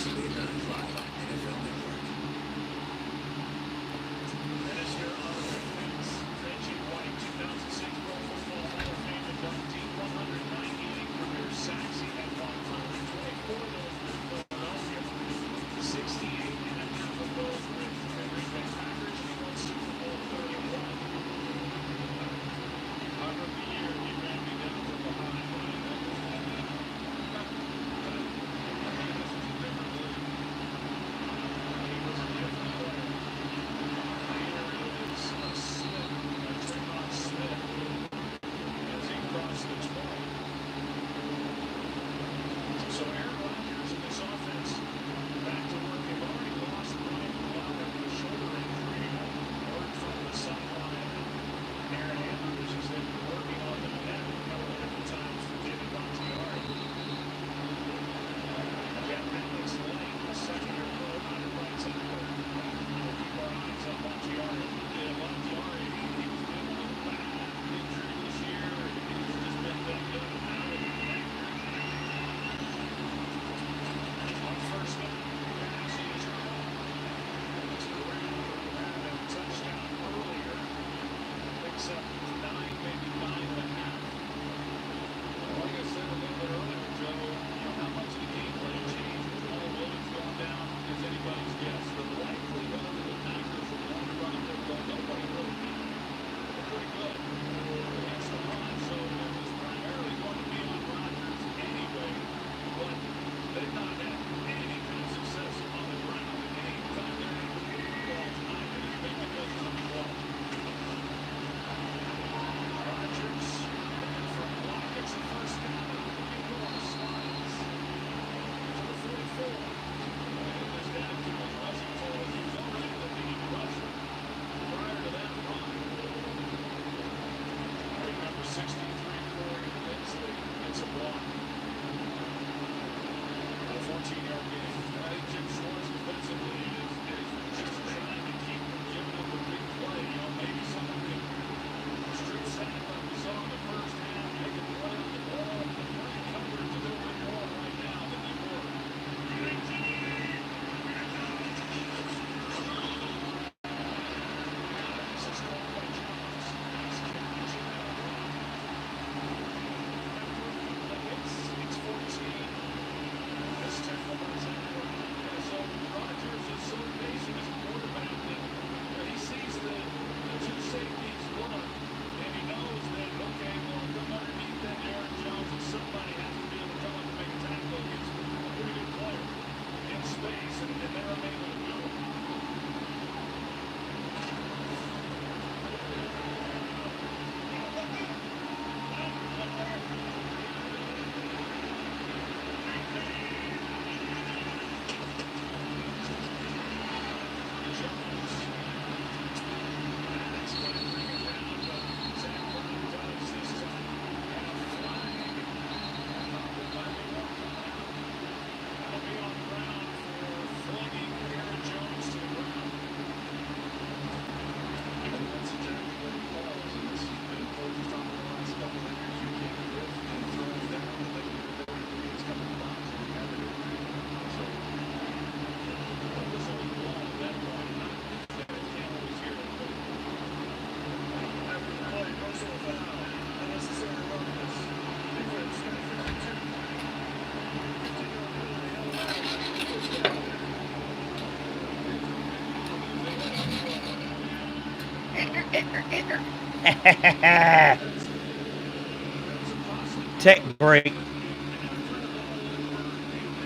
Tech break.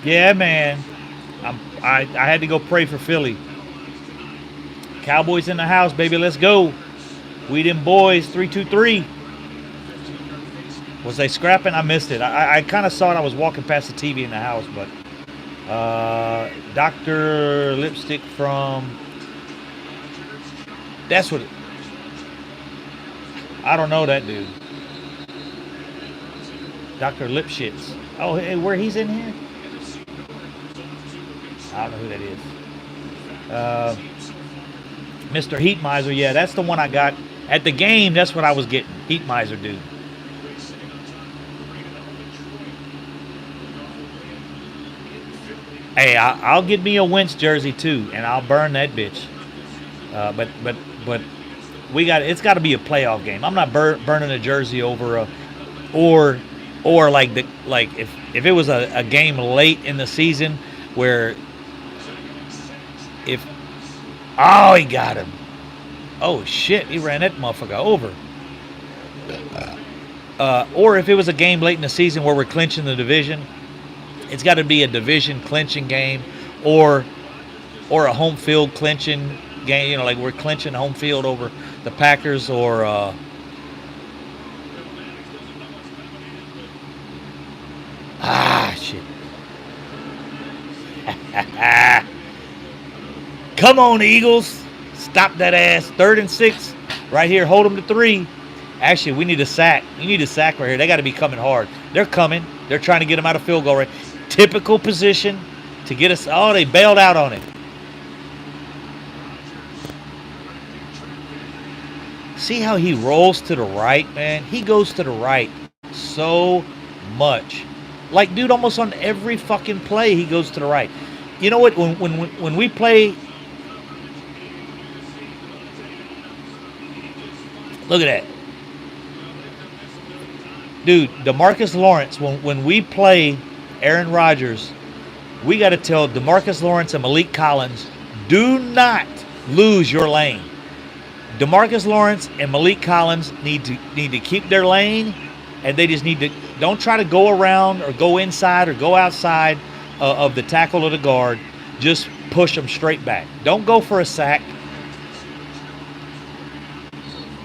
Yeah, man. I had to go pray for Philly. Cowboys in the house, baby. Let's go. We them boys. 3-2-3. Was they scrapping? I missed it. I kind of saw it. I was walking past the TV in the house, but Dr. Lipstick from. That's what. I don't know that dude. Dr. Lipshits. Oh, hey, where he's in here? I don't know who that is. Mr. Heat Miser. Yeah, that's the one I got at the game. That's what I was getting. Heat Miser dude. Hey, I'll get me a Wentz jersey too, and I'll burn that bitch. But we got it's got to be a playoff game. I'm not burning a jersey over a or like if it was a game late in the season where if he got him. Oh shit, he ran that motherfucker over. Or if it was a game late in the season where we're clinching the division, it's got to be a division clinching game or a home field clinching game. You know, like we're clinching home field over the Packers or. Shit. Come on, Eagles. Stop that ass. 3rd and 6. Right here. Hold them to 3. Actually, we need a sack. You need a sack right here. They got to be coming hard. They're coming. They're trying to get them out of field goal range. Typical position to get us. Oh, they bailed out on it. See how he rolls to the right, man? He goes to the right so much. Like, dude, almost on every fucking play, he goes to the right. You know what? When we play, look at that, dude. DeMarcus Lawrence. When we play Aaron Rodgers, we got to tell DeMarcus Lawrence and Malik Collins, do not lose your lane. DeMarcus Lawrence and Malik Collins need to keep their lane, and they just need to don't try to go around or go inside or go outside of the tackle or the guard. Just push them straight back. Don't go for a sack.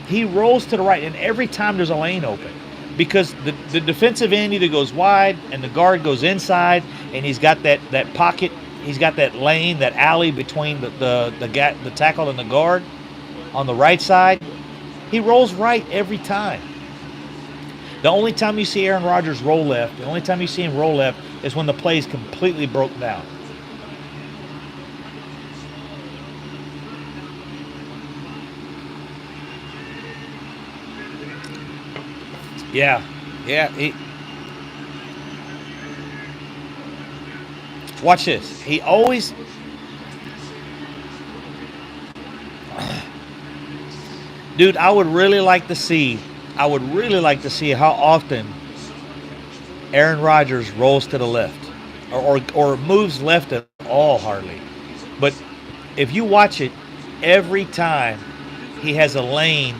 He rolls to the right, and every time there's a lane open, because the defensive end either goes wide and the guard goes inside, and he's got that pocket. He's got that lane, that alley between the tackle and the guard on the right side. He rolls right every time. The only time you see Aaron Rodgers roll left, the only time you see him roll left is when the play is completely broke down. Yeah. Watch this. He always. Dude, I would really like to see how often Aaron Rodgers rolls to the left or moves left at all, hardly. But if you watch it, every time he has a lane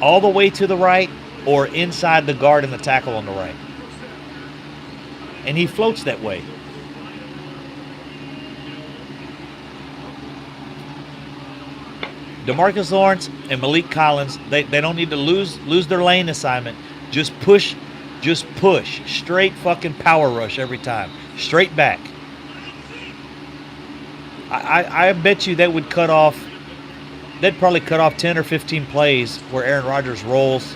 all the way to the right or inside the guard and the tackle on the right. And he floats that way. DeMarcus Lawrence and Malik Collins, they don't need to lose their lane assignment. Just push. Straight fucking power rush every time. Straight back. I bet you that would cut off. They'd probably cut off 10 or 15 plays where Aaron Rodgers rolls.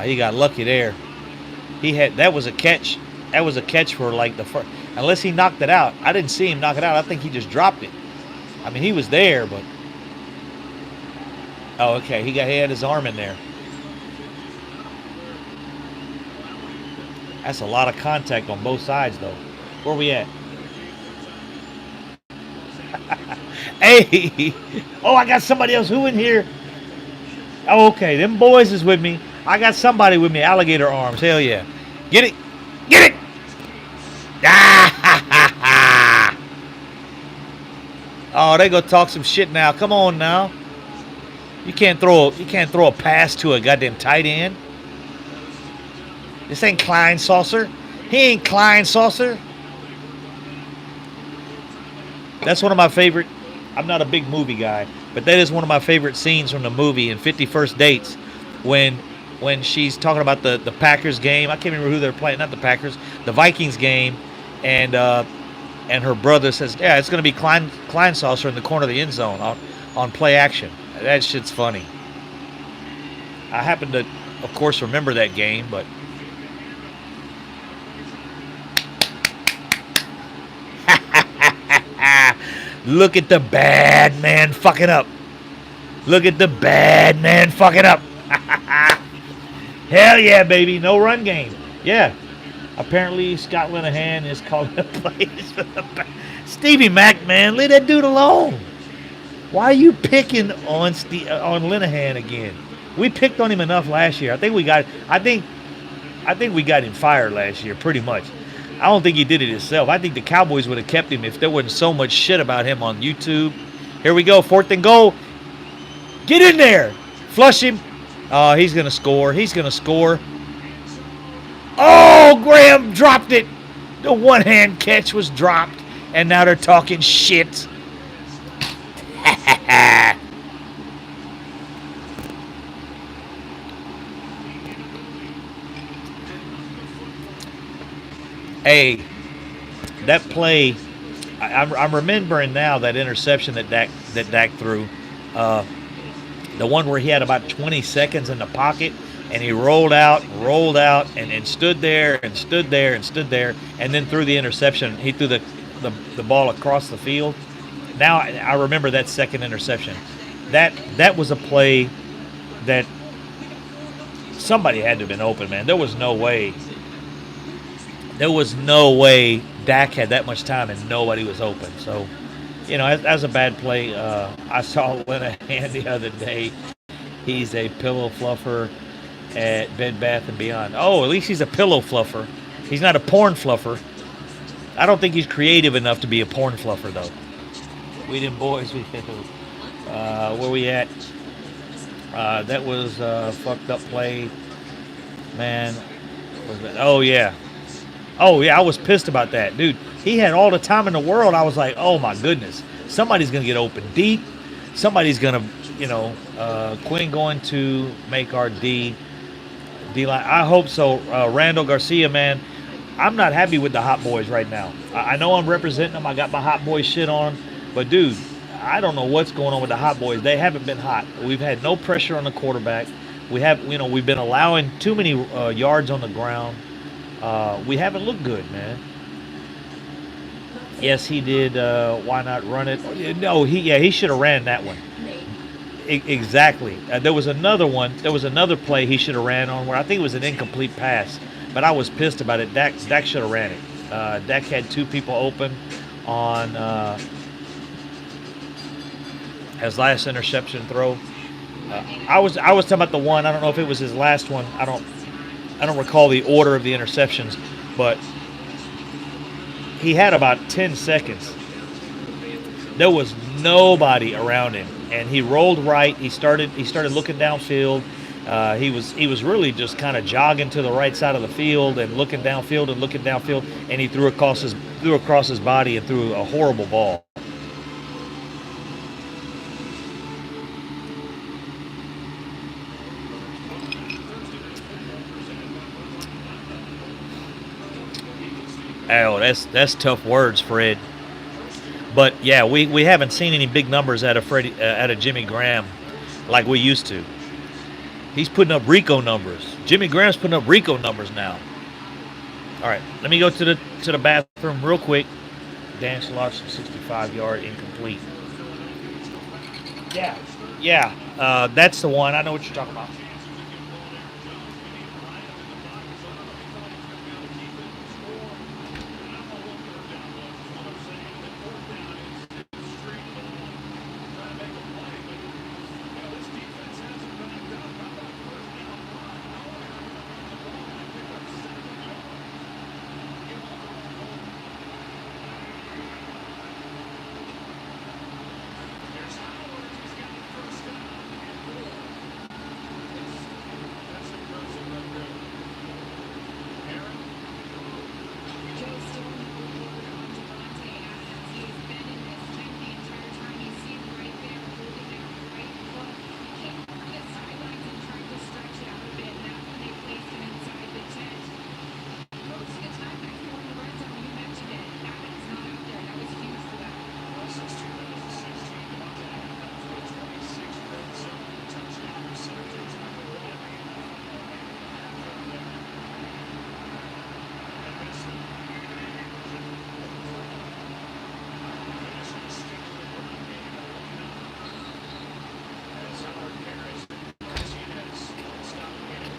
He got lucky there. That was a catch. That was a catch for like the first. Unless he knocked it out. I didn't see him knock it out. I think he just dropped it. I mean, he was there, but. Oh, okay. He had his arm in there. That's a lot of contact on both sides, though. Where we at? Hey! Oh, I got somebody else who in here. Oh, okay. Them boys is with me. I got somebody with me. Alligator arms. Hell yeah. Get it. Get it. Oh, they gonna talk some shit now. Come on now. You can't throw a pass to a goddamn tight end. This ain't Klein Saucer. He ain't Klein Saucer. That's one of my favorite. I'm not a big movie guy, but that is one of my favorite scenes from the movie in 51st Dates, when she's talking about the Packers game. I can't remember who they're playing. Not the Packers, the Vikings game, and her brother says, "Yeah, it's going to be Klein Saucer in the corner of the end zone on play action." That shit's funny. I happen to, of course, remember that game, but look at the bad man fucking up. Look at the bad man fucking up. Hell yeah, baby. No run game. Yeah. Apparently, Scott Linehan is calling the plays for the back. Stevie Mack, man, leave that dude alone. Why are you picking on Linehan again? We picked on him enough last year. I think we got him fired last year, pretty much. I don't think he did it himself. I think the Cowboys would have kept him if there wasn't so much shit about him on YouTube. Here we go, 4th and goal. Get in there. Flush him. Oh, he's going to score. He's going to score. Oh, Graham dropped it. The one-hand catch was dropped, and now they're talking shit. Hey, that play, I'm remembering now that interception that Dak threw. The one where he had about 20 seconds in the pocket, and he rolled out, and stood there, and then threw the interception. He threw the ball across the field. Now I remember that second interception. That was a play that somebody had to have been open, man. There was no way Dak had that much time and nobody was open. So, as a bad play. I saw Linehan the other day. He's a pillow fluffer at Bed Bath & Beyond. Oh, at least he's a pillow fluffer. He's not a porn fluffer. I don't think he's creative enough to be a porn fluffer, though. We them boys, where we at? That was a fucked up play. Man. Oh, yeah, I was pissed about that. Dude, he had all the time in the world. I was like, oh, my goodness. Somebody's going to get open deep. Somebody's going to, Quinn going to make our D-line. I hope so. Randall Garcia, man, I'm not happy with the Hot Boys right now. I know I'm representing them. I got my Hot Boy shit on. But, dude, I don't know what's going on with the Hot Boys. They haven't been hot. We've had no pressure on the quarterback. We've been allowing too many yards on the ground. We haven't looked good, man. Yes, he did. Why not run it? No, he should have ran that one. Exactly. There was another one. There was another play he should have ran on where I think it was an incomplete pass, but I was pissed about it. Dak should have ran it. Dak had two people open on his last interception throw. I was talking about the one. I don't know if it was his last one. I don't recall the order of the interceptions, but he had about 10 seconds. There was nobody around him, and he rolled right. He started looking downfield. He was really just kind of jogging to the right side of the field and looking downfield, and he threw across his body and threw a horrible ball. Oh, that's tough words, Fred. But yeah, we haven't seen any big numbers out of Jimmy Graham like we used to. He's putting up Rico numbers. Jimmy Graham's putting up Rico numbers now. All right, let me go to the bathroom real quick. Dan Schloss, 65-yard incomplete. Yeah, that's the one. I know what you're talking about.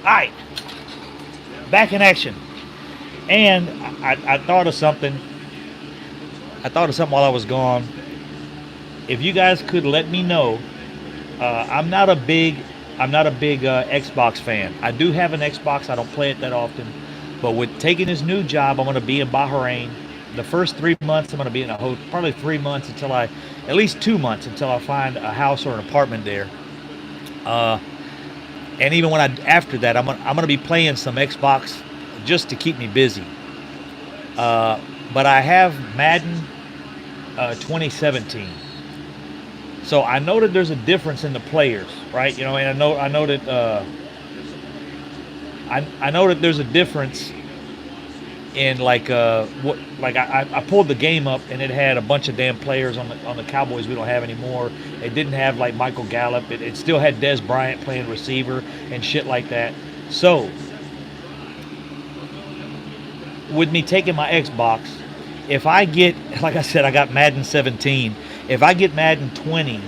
right, back in action. And I thought of something. I thought of something while I was gone. If you guys could let me know, I'm not a big, Xbox fan. I do have an Xbox. I don't play it that often, but with taking this new job, I'm going to be in Bahrain. The first 3 months, I'm going to be in a hotel. Probably 3 months until at least 2 months until I find a house or an apartment there. Uh, and even after that, I'm gonna be playing some Xbox just to keep me busy. Uh, but I have Madden 2017. So I know that there's a difference in the players, right? And I know that I know that there's a difference in I pulled the game up and it had a bunch of damn players on the Cowboys we don't have anymore. It didn't have like Michael Gallup. It still had Des Bryant playing receiver and shit like that. So with me taking my Xbox, if I get, like I said, I got Madden 17. If I get Madden 20,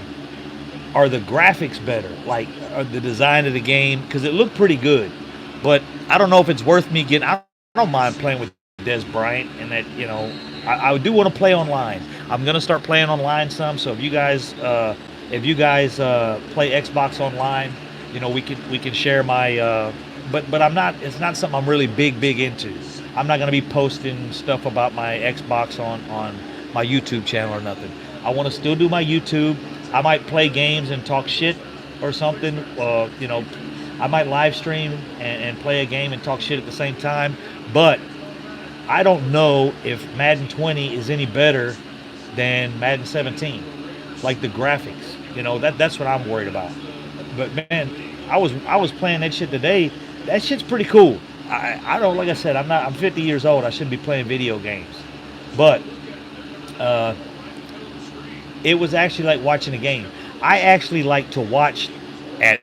are the graphics better? Like, are the design of the game? Because it looked pretty good, but I don't know if it's worth me getting. I don't mind playing with Des Bryant, and that I do want to play online. I'm gonna start playing online some. So if you guys play Xbox online, we can share my. But I'm not. It's not something I'm really big into. I'm not gonna be posting stuff about my Xbox on my YouTube channel or nothing. I want to still do my YouTube. I might play games and talk shit or something. I might live stream and play a game and talk shit at the same time. But I don't know if Madden 20 is any better than Madden 17. Like the graphics, that's what I'm worried about. But man, I was playing that shit today. That shit's pretty cool. I don't, like I said, I'm 50 years old. I shouldn't be playing video games. But it was actually like watching a game. I actually like to watch at,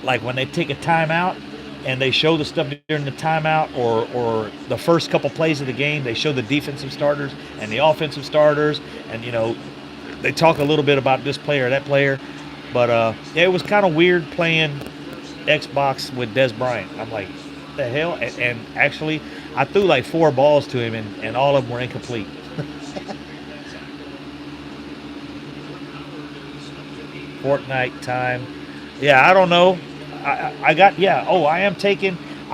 like, when they take a timeout and they show the stuff during the timeout, or the first couple plays of the game, they show the defensive starters and the offensive starters, and they talk a little bit about this player or that player. But it was kind of weird playing Xbox with Des Bryant. I'm like, what the hell? And actually, I threw like 4 balls to him, and all of them were incomplete. Fortnite time. Yeah, I don't know. I got, yeah. Oh, I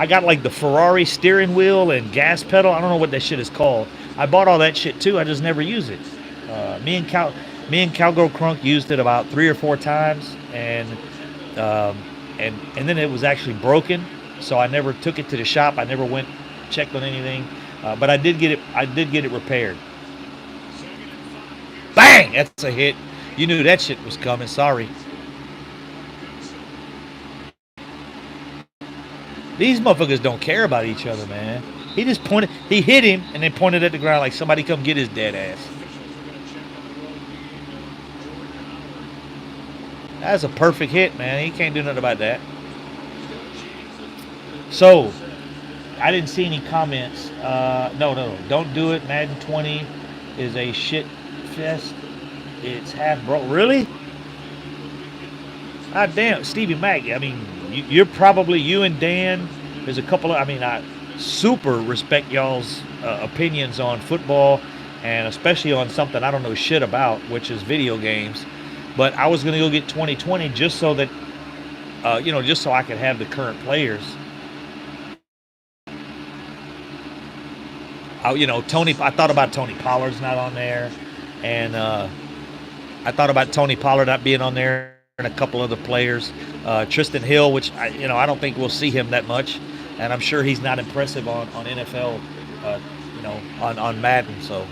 got like the Ferrari steering wheel and gas pedal. I don't know what that shit is called. I bought all that shit too. I just never use it. Me and Cowgirl Crunk used it about 3 or 4 times, and then it was actually broken. So I never took it to the shop. I never went checked on anything. But I did get it repaired. Bang! That's a hit. You knew that shit was coming. Sorry. These motherfuckers don't care about each other, man. He just pointed. He hit him and then pointed at the ground like somebody come get his dead ass. That's a perfect hit, man. He can't do nothing about that. So, I didn't see any comments. No. Don't do it. Madden 20 is a shit fest. It's half broke. Really? God damn, Stevie Mac. I mean, you're probably, you and Dan. There's a couple of, I super respect y'all's opinions on football, and especially on something I don't know shit about, which is video games. But I was going to go get 2020 just so that, just so I could have the current players. I thought about Tony Pollard's not on there, and I thought about Tony Pollard not being on there, and a couple other players. Tristan Hill, which I don't think we'll see him that much, and I'm sure he's not impressive on NFL, on Madden. So.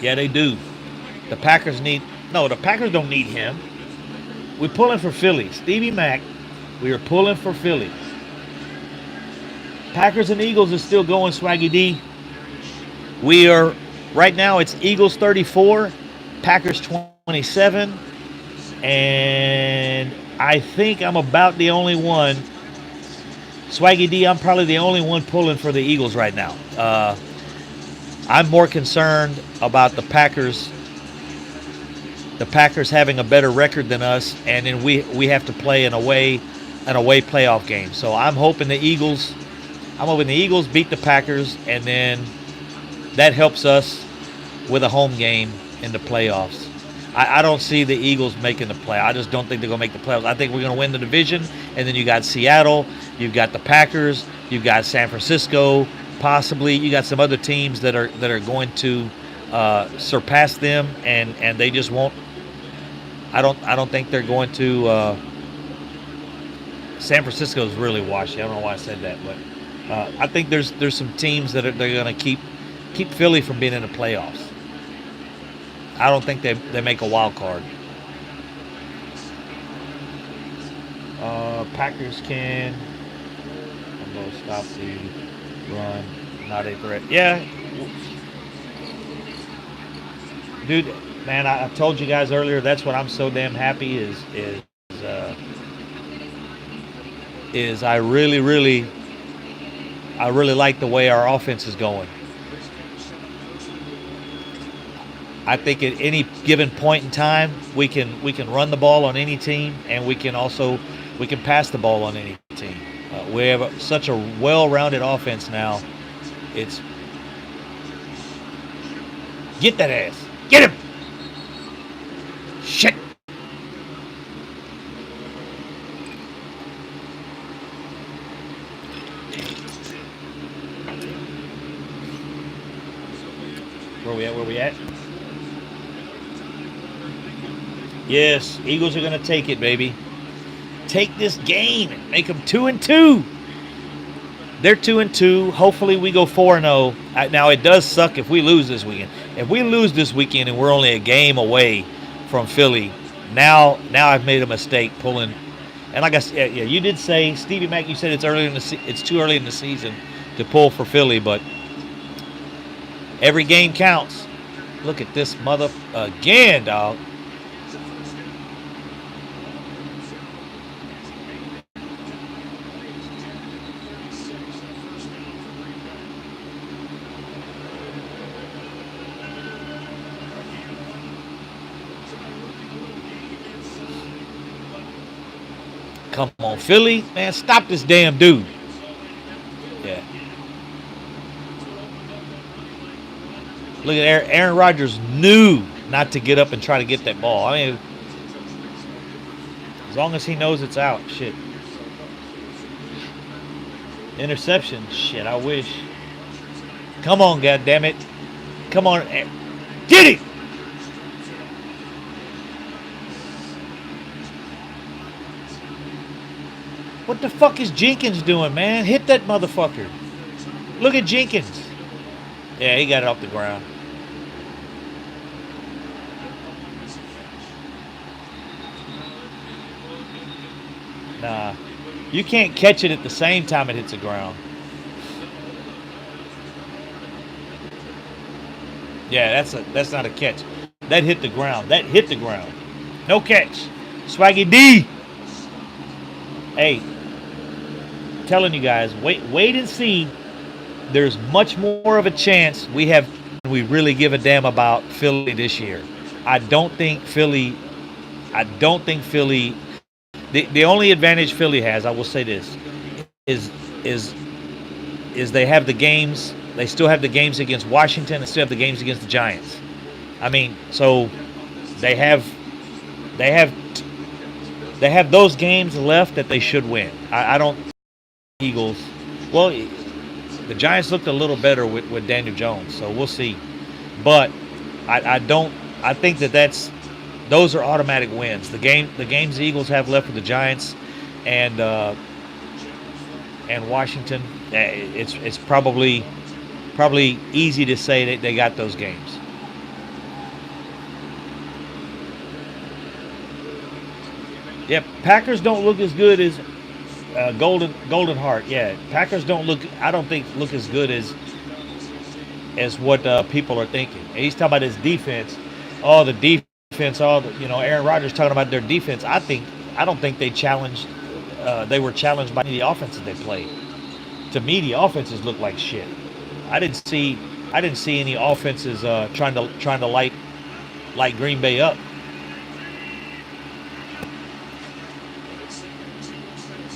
Yeah, they do. The Packers don't need him. We're pulling for Philly. Stevie Mac, we are pulling for Philly. Packers and Eagles is still going, Swaggy D. We are, right now it's Eagles 34, Packers 27, and I think I'm about the only one. Swaggy D, I'm probably the only one pulling for the Eagles right now. I'm more concerned about the Packers having a better record than us, and then we have to play an away playoff game. So I'm hoping the Eagles beat the Packers, and then that helps us with a home game in the playoffs. I don't see the Eagles making the play. I just don't think they're going to make the playoffs. I think we're going to win the division, and then you got Seattle, you've got the Packers, you've got San Francisco, possibly you got some other teams that are going to surpass them, and they just won't. I don't think they're going to. San Francisco is really washy. I don't know why I said that, but I think there's some teams that they're going to keep Philly from being in the playoffs. I don't think they make a wild card. Packers can. I'm going to stop the run. Not a threat. Yeah. Dude, man, I told you guys earlier, that's what I'm so damn happy is I really like the way our offense is going. I think at any given point in time, we can run the ball on any team, and we can pass the ball on any team. We have such a well-rounded offense now. It's get that ass, get him, shit. Where we at? Yes, Eagles are going to take it, baby. Take this game and make them 2-2. They're 2-2. Hopefully we go 4-0. Now it does suck if we lose this weekend. If we lose this weekend and we're only a game away from Philly, now I've made a mistake pulling. And like I said, yeah, you did say, Stevie Mac, you said it's too early in the season to pull for Philly, but every game counts. Look at this mother again, dog. Come on, Philly, man, stop this damn dude. Yeah. Look at Aaron Rodgers knew not to get up and try to get that ball. I mean, as long as he knows it's out, shit. Interception, shit, I wish. Come on, goddammit. Come on, get it! What the fuck is Jenkins doing, man? Hit that motherfucker. Look at Jenkins. Yeah, he got it off the ground. Nah. You can't catch it at the same time it hits the ground. Yeah, that's not a catch. That hit the ground. That hit the ground. No catch. Swaggy D. Hey, telling you guys, wait and see. There's much more of a chance we really give a damn about Philly this year. I don't think Philly. The only advantage Philly has, I will say this, is they have the games. They still have the games against Washington and still have the games against the Giants. I mean, so they have those games left that they should win. I don't Eagles. Well, the Giants looked a little better with Daniel Jones, so we'll see. But I think those are automatic wins. The games the Eagles have left with the Giants and Washington, it's probably easy to say that they got those games. Yeah, Packers don't look as good as Golden Heart. Yeah, Packers don't look. I don't think look as good as what people are thinking. And he's talking about his defense. Oh, the defense. Aaron Rodgers talking about their defense. I don't think they challenged. They were challenged by the offenses they played. To me, the offenses look like shit. I didn't see I didn't see any offenses trying to light Green Bay up.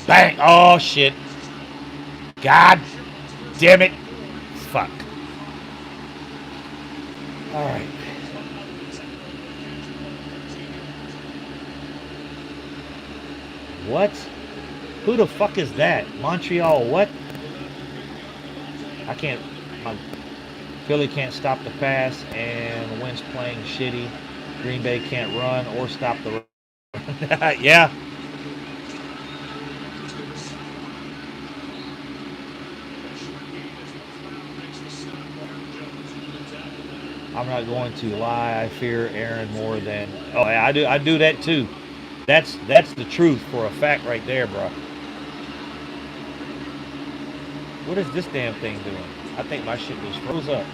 Bang! Oh shit! God damn it! Fuck! All right. What? Who the fuck is that? Montreal? What? I can't. Philly can't stop the pass, and the Wentz playing shitty. Green Bay can't run or stop the run. Yeah. I'm not going to lie. I fear Aaron more than. Oh, yeah, I do. I do that too. That's the truth for a fact right there, bro. What is this damn thing doing? I think my shit just froze up.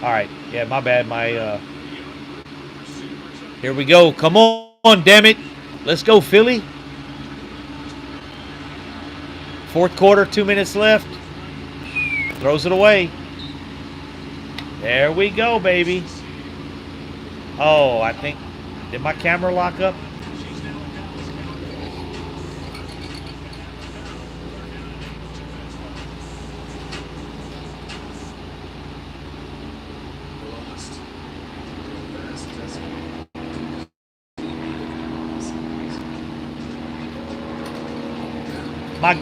All right. Yeah, my bad. Here we go. Come on, damn it. Let's go, Philly. Fourth quarter, 2 minutes left. Throws it away. There we go, baby. Oh, I think. Did my camera lock up?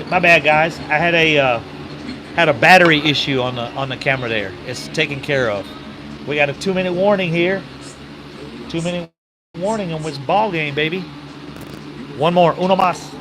My bad, guys. I had a battery issue on the camera there. It's taken care of. We got a 2-minute warning here. 2-minute warning and it's ball game, baby. One more. Uno más.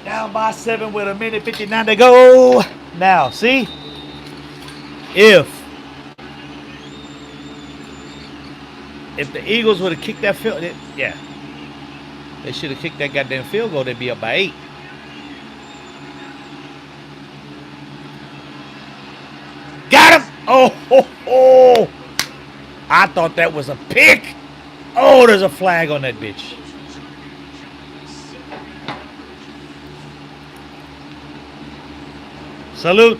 Down by 7 with 1:59 to go. Now, see? If the Eagles would have kicked that field, yeah. They should have kicked that goddamn field goal. They'd be up by 8. Got him! Oh, ho, ho. I thought that was a pick. Oh, there's a flag on that bitch. Salute.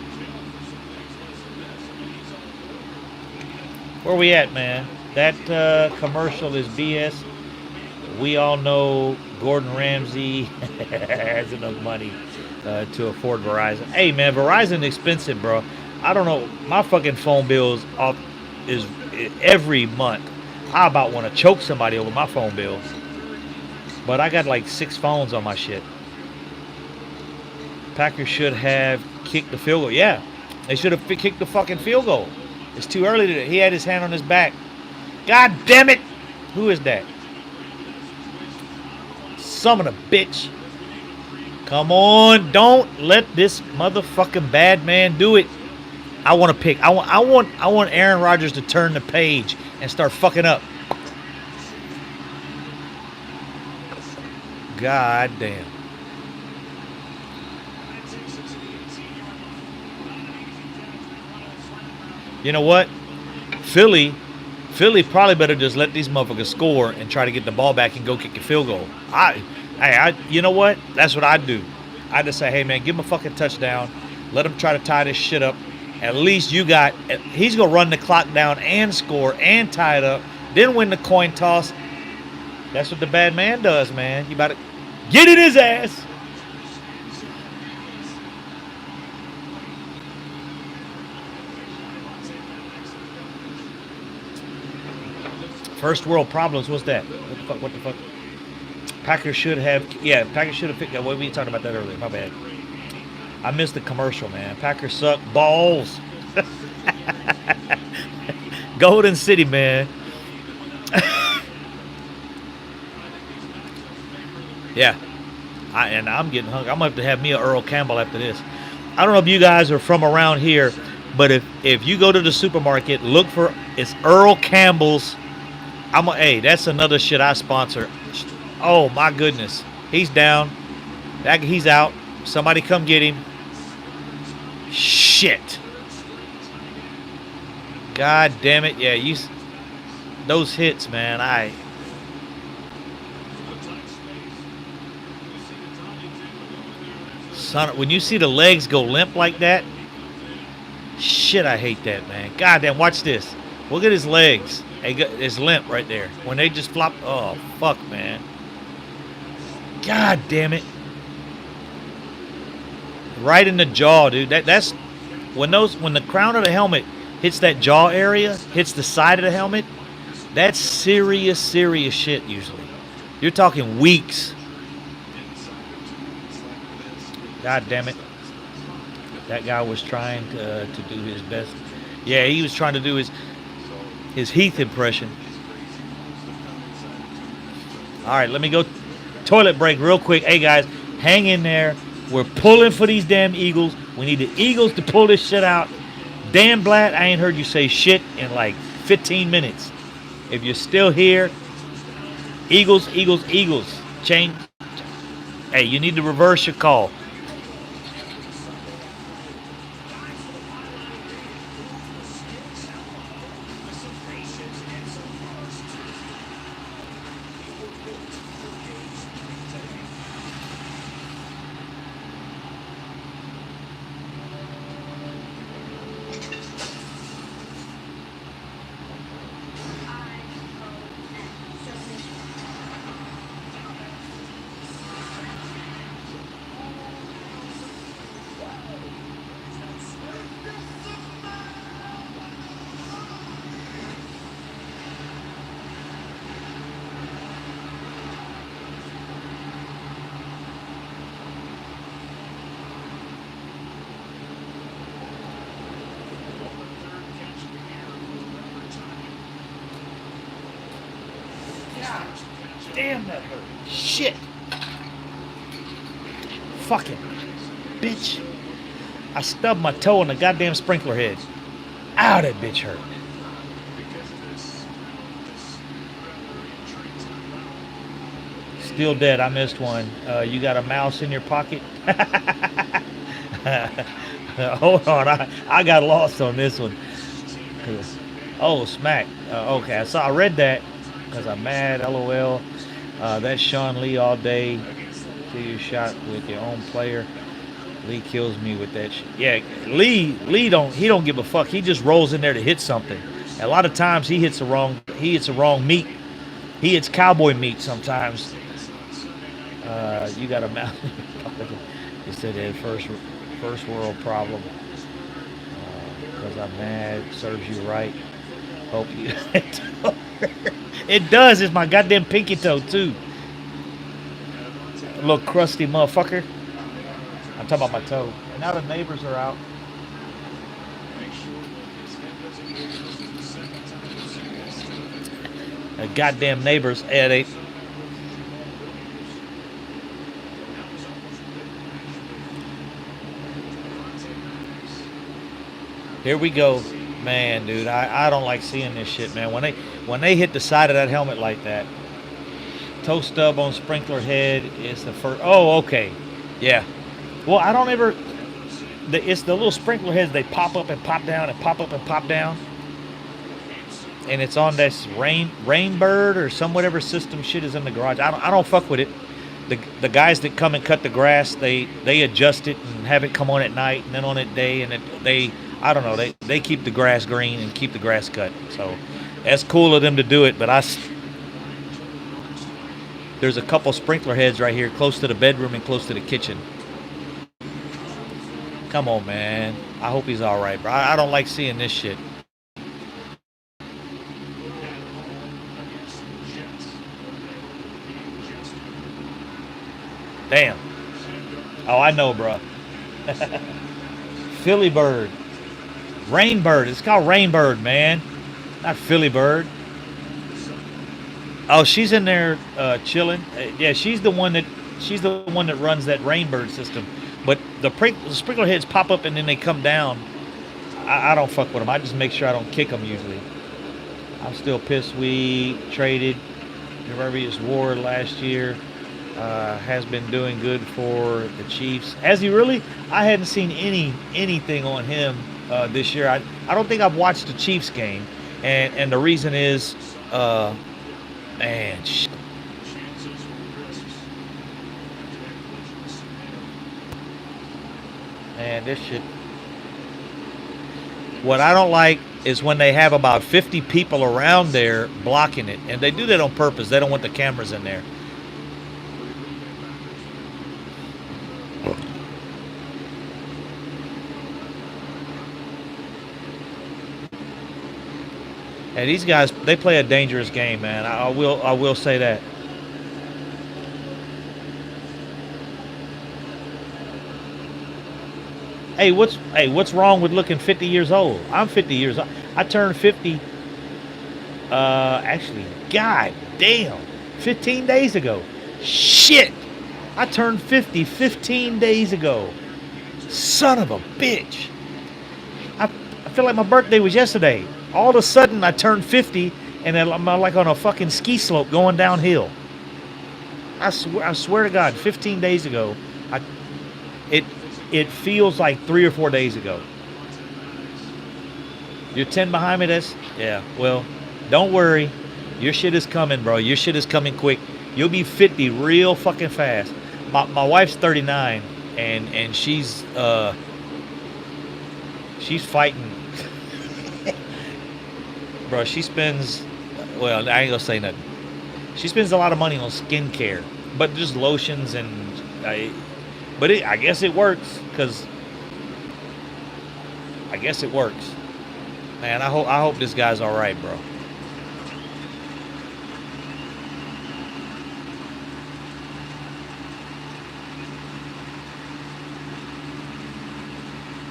Where we at, man? That commercial is BS. We all know Gordon Ramsay has enough money to afford Verizon. Hey, man, Verizon expensive, bro. I don't know. My fucking phone bills is every month. I about want to choke somebody over my phone bills. But I got like 6 phones on my shit. Packers should have kicked the field goal. Yeah. They should have kicked the fucking field goal. It's too early to. He had his hand on his back. God damn it! Who is that? Son of a bitch. Come on, don't let this motherfucking bad man do it. I want to pick. I want Aaron Rodgers to turn the page and start fucking up. God damn. You know what? Philly probably better just let these motherfuckers score and try to get the ball back and go kick a field goal. You know what? That's what I'd do. I'd just say, hey man, give him a fucking touchdown. Let him try to tie this shit up. At least he's gonna run the clock down and score and tie it up, then win the coin toss. That's what the bad man does, man. You about to get in his ass. First world problems. What's that? What the fuck? Packers should have picked that. We talked about that earlier. My bad. I missed the commercial, man. Packers suck balls. Golden City, man. Yeah. I'm getting hungry. I'm going to have me a Earl Campbell after this. I don't know if you guys are from around here, but if you go to the supermarket, look for it's Earl Campbell's. Hey, that's another shit I sponsor. Oh my goodness. He's down. He's out. Somebody come get him. Shit. God damn it. Yeah, those hits, man. When you see the legs go limp like that, shit, I hate that, man. God damn, watch this. Look at his legs. It's limp right there. When they just flop. Oh, fuck, man. God damn it. Right in the jaw, dude. That's when the crown of the helmet hits that jaw area, hits the side of the helmet, that's serious shit usually. You're talking weeks. God damn it. That guy was trying to do his best. Yeah, he was trying to do his Heath impression. All right, let me go toilet break real quick. Hey, guys, hang in there. We're pulling for these damn Eagles. We need the Eagles to pull this shit out. Dan Blatt, I ain't heard you say shit in like 15 minutes. If you're still here, Eagles. Change. Hey, you need to reverse your call. Damn, that hurt. Shit. Fucking bitch. I stubbed my toe on the goddamn sprinkler head. Ow, that bitch hurt. Still dead. I missed one. You got a mouse in your pocket? Hold on. I got lost on this one. Oh, smack. Okay, I read that because I'm mad. LOL. That's Sean Lee all day. See you shot with your own player. Lee kills me with that shit. Yeah, Lee don't give a fuck. He just rolls in there to hit something. A lot of times he hits the wrong meat. He hits cowboy meat sometimes. You got a mouth. You said that first world problem. Because I'm mad. Serves you right. Hope you. It does. It's my goddamn pinky toe too. A little crusty motherfucker. I'm talking about my toe. And now the neighbors are out. Goddamn neighbors. Yeah, they. Here we go, man, dude. I don't like seeing this shit, man. When they hit the side of that helmet like that, toe stub on sprinkler head is the first. Oh, okay, yeah. Well, I don't ever. It's the little sprinkler heads. They pop up and pop down and pop up and pop down, and it's on this rainbird or some whatever system shit is in the garage. I don't fuck with it. The guys that come and cut the grass, they adjust it and have it come on at night and then on at day, and they I don't know, they keep the grass green and keep the grass cut. So that's cool of them to do it. But there's a couple sprinkler heads right here close to the bedroom and close to the kitchen. Come on, man. I hope he's all right, bro. I don't like seeing this shit. Damn. Oh, I know, bro. Philly bird. Rainbird. It's called Rainbird, man. Not Philly bird. Oh, she's in there chilling. Yeah, she's the one that runs that Rainbird system. But the sprinkler heads pop up and then they come down. I don't fuck with them. I just make sure I don't kick them usually. I'm still pissed we traded Rivalries War last year. Has been doing good for the Chiefs. Has he really? I hadn't seen anything on him this year. I don't think I've watched the Chiefs game, and the reason is, man, man, this shit. What I don't like is when they have about 50 people around there blocking it, and they do that on purpose. They don't want the cameras in there. Hey, these guys, they play a dangerous game, man. I will say that. Hey, what's wrong with looking 50 years old? I'm 50 years old. I turned 50. Actually, god damn, 15 days ago. Shit, I turned 50 15 days ago. Son of a bitch. I feel like my birthday was yesterday. All of a sudden, I turned 50, and I'm like on a fucking ski slope going downhill. I swear to God, 15 days ago, it feels like 3 or 4 days ago. You're 10 behind me. Yeah. Well, don't worry, your shit is coming, bro. Your shit is coming quick. You'll be 50 real fucking fast. My wife's 39, and she's fighting. Bro, she spends, well, I ain't gonna say nothing. She spends a lot of money on skincare, but just lotions and, I guess it works, cause I guess it works. Man, I hope this guy's all right, bro.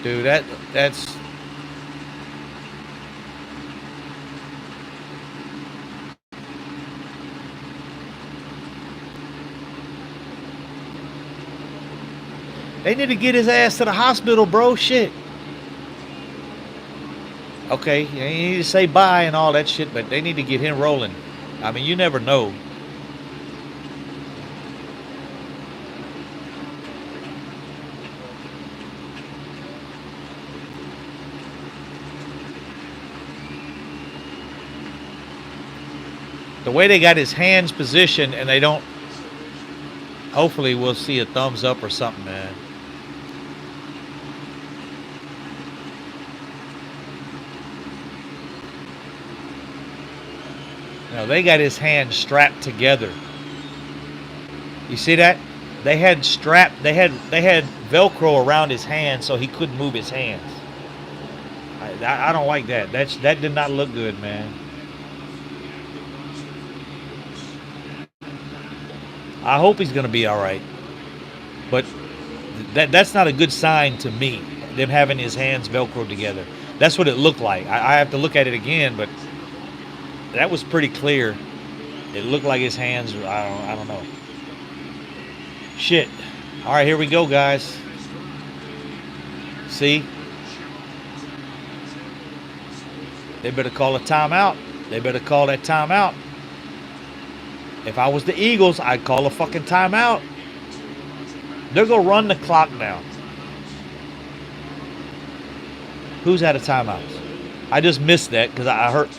Dude, that's. They need to get his ass to the hospital, bro. Shit. Okay, you need to say bye and all that shit, but they need to get him rolling. I mean, you never know. The way they got his hands positioned, and they don't. Hopefully, we'll see a thumbs up or something, man. No, they got his hands strapped together. You see that? They had Velcro around his hands so he couldn't move his hands. I don't like that. That did not look good, man. I hope he's gonna be all right, but that's not a good sign to me. Them having his hands Velcroed together. That's what it looked like. I have to look at it again, but that was pretty clear. It looked like his hands. I don't know. Shit. All right, here we go, guys. See? They better call a timeout. They better call that timeout. If I was the Eagles, I'd call a fucking timeout. They're going to run the clock now. Who's out of timeouts? I just missed that because I heard.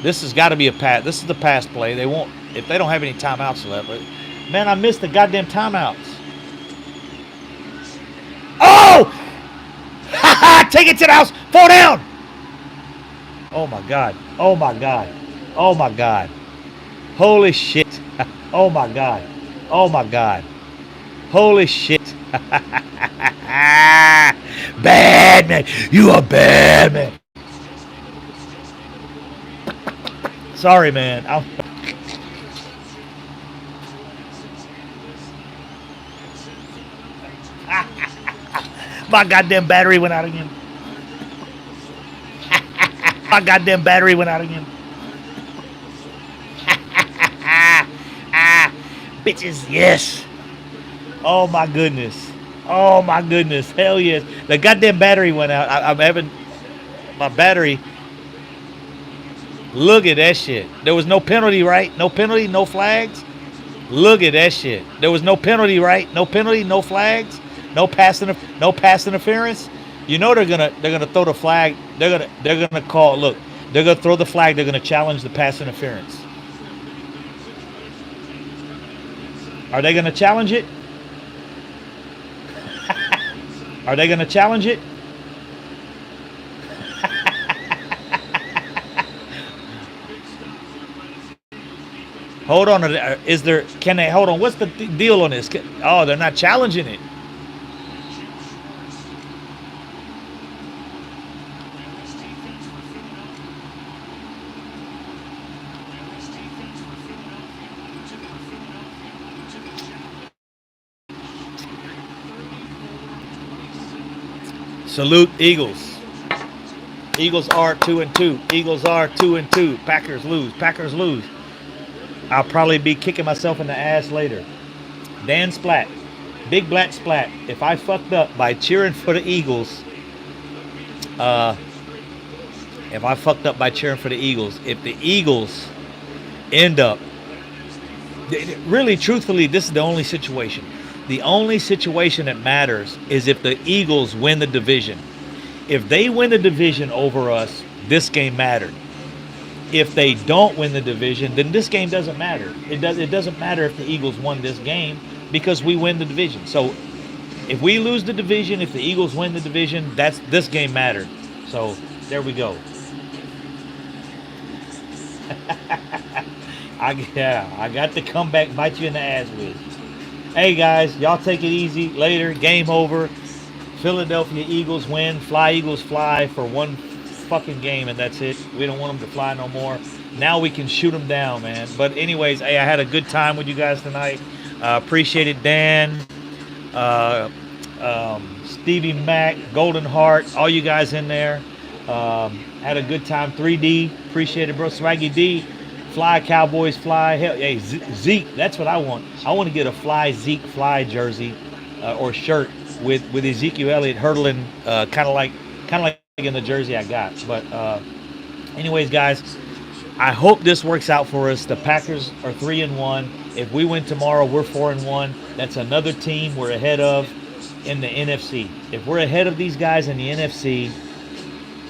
This has got to be a pass. This is the pass play. They won't, if they don't have any timeouts left. But, man, I missed the goddamn timeouts. Oh! Take it to the house. Fall down. Oh, my God. Oh, my God. Oh, my God. Holy shit. Oh, my God. Oh, my God. Holy shit. Bad man. You a bad man. Sorry, man. My goddamn battery went out again. My goddamn battery went out again. Bitches, yes. Oh my goodness. Oh my goodness. Hell yes. The goddamn battery went out. I'm having my battery. Look at that shit. There was no penalty, right? No penalty, no flags. Look at that shit. There was no penalty, right? No penalty, no flags, no pass interference. You know they're gonna throw the flag. They're gonna call. Look, they're gonna throw the flag. They're gonna challenge the pass interference. Are they gonna challenge it? Are they gonna challenge it? Hold on. Is there? Can they hold on? What's the deal on this? Oh, they're not challenging it. Salute Eagles. Eagles are 2-2. Eagles are 2-2. Packers lose. Packers lose. I'll probably be kicking myself in the ass later. Dan Splat. Big Black Splat. If I fucked up by cheering for the Eagles, if the Eagles end up, really, truthfully, this is the only situation. The only situation that matters is if the Eagles win the division. If they win the division over us, this game mattered. If they don't win the division, then this game doesn't matter. It doesn't matter if the Eagles won this game because we win the division. So if we lose the division, if the Eagles win the division, this game mattered. So there we go. I got to come back, bite you in the ass with. Hey guys, y'all take it easy. Later, game over. Philadelphia Eagles win. Fly Eagles fly for one fucking game, and that's it. We don't want them to fly no more. Now we can shoot them down, man. But anyways, hey, I had a good time with you guys tonight. Appreciate it, Dan, Stevie Mac, Golden Heart, all you guys in there. Had a good time. 3D, appreciate it, bro. Swaggy D, fly Cowboys, fly. Hell, hey, Zeke, that's what I want. I want to get a fly Zeke fly jersey or shirt with Ezekiel Elliott hurdling, kind of like in the jersey I got. But anyways, guys, I hope this works out for us. The Packers are 3-1. If we win tomorrow, we're 4-1. That's another team we're ahead of in the NFC. If we're ahead of these guys in the NFC,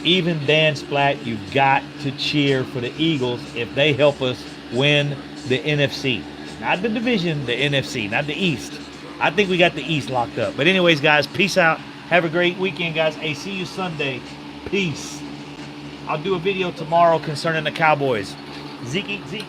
even Dan Splat, you've got to cheer for the Eagles if they help us win the NFC. Not the division, the NFC, not the East. I think we got the East locked up. But anyways, guys, peace out. Have a great weekend, guys. Hey, see you Sunday. Peace. I'll do a video tomorrow concerning the Cowboys. Zeke.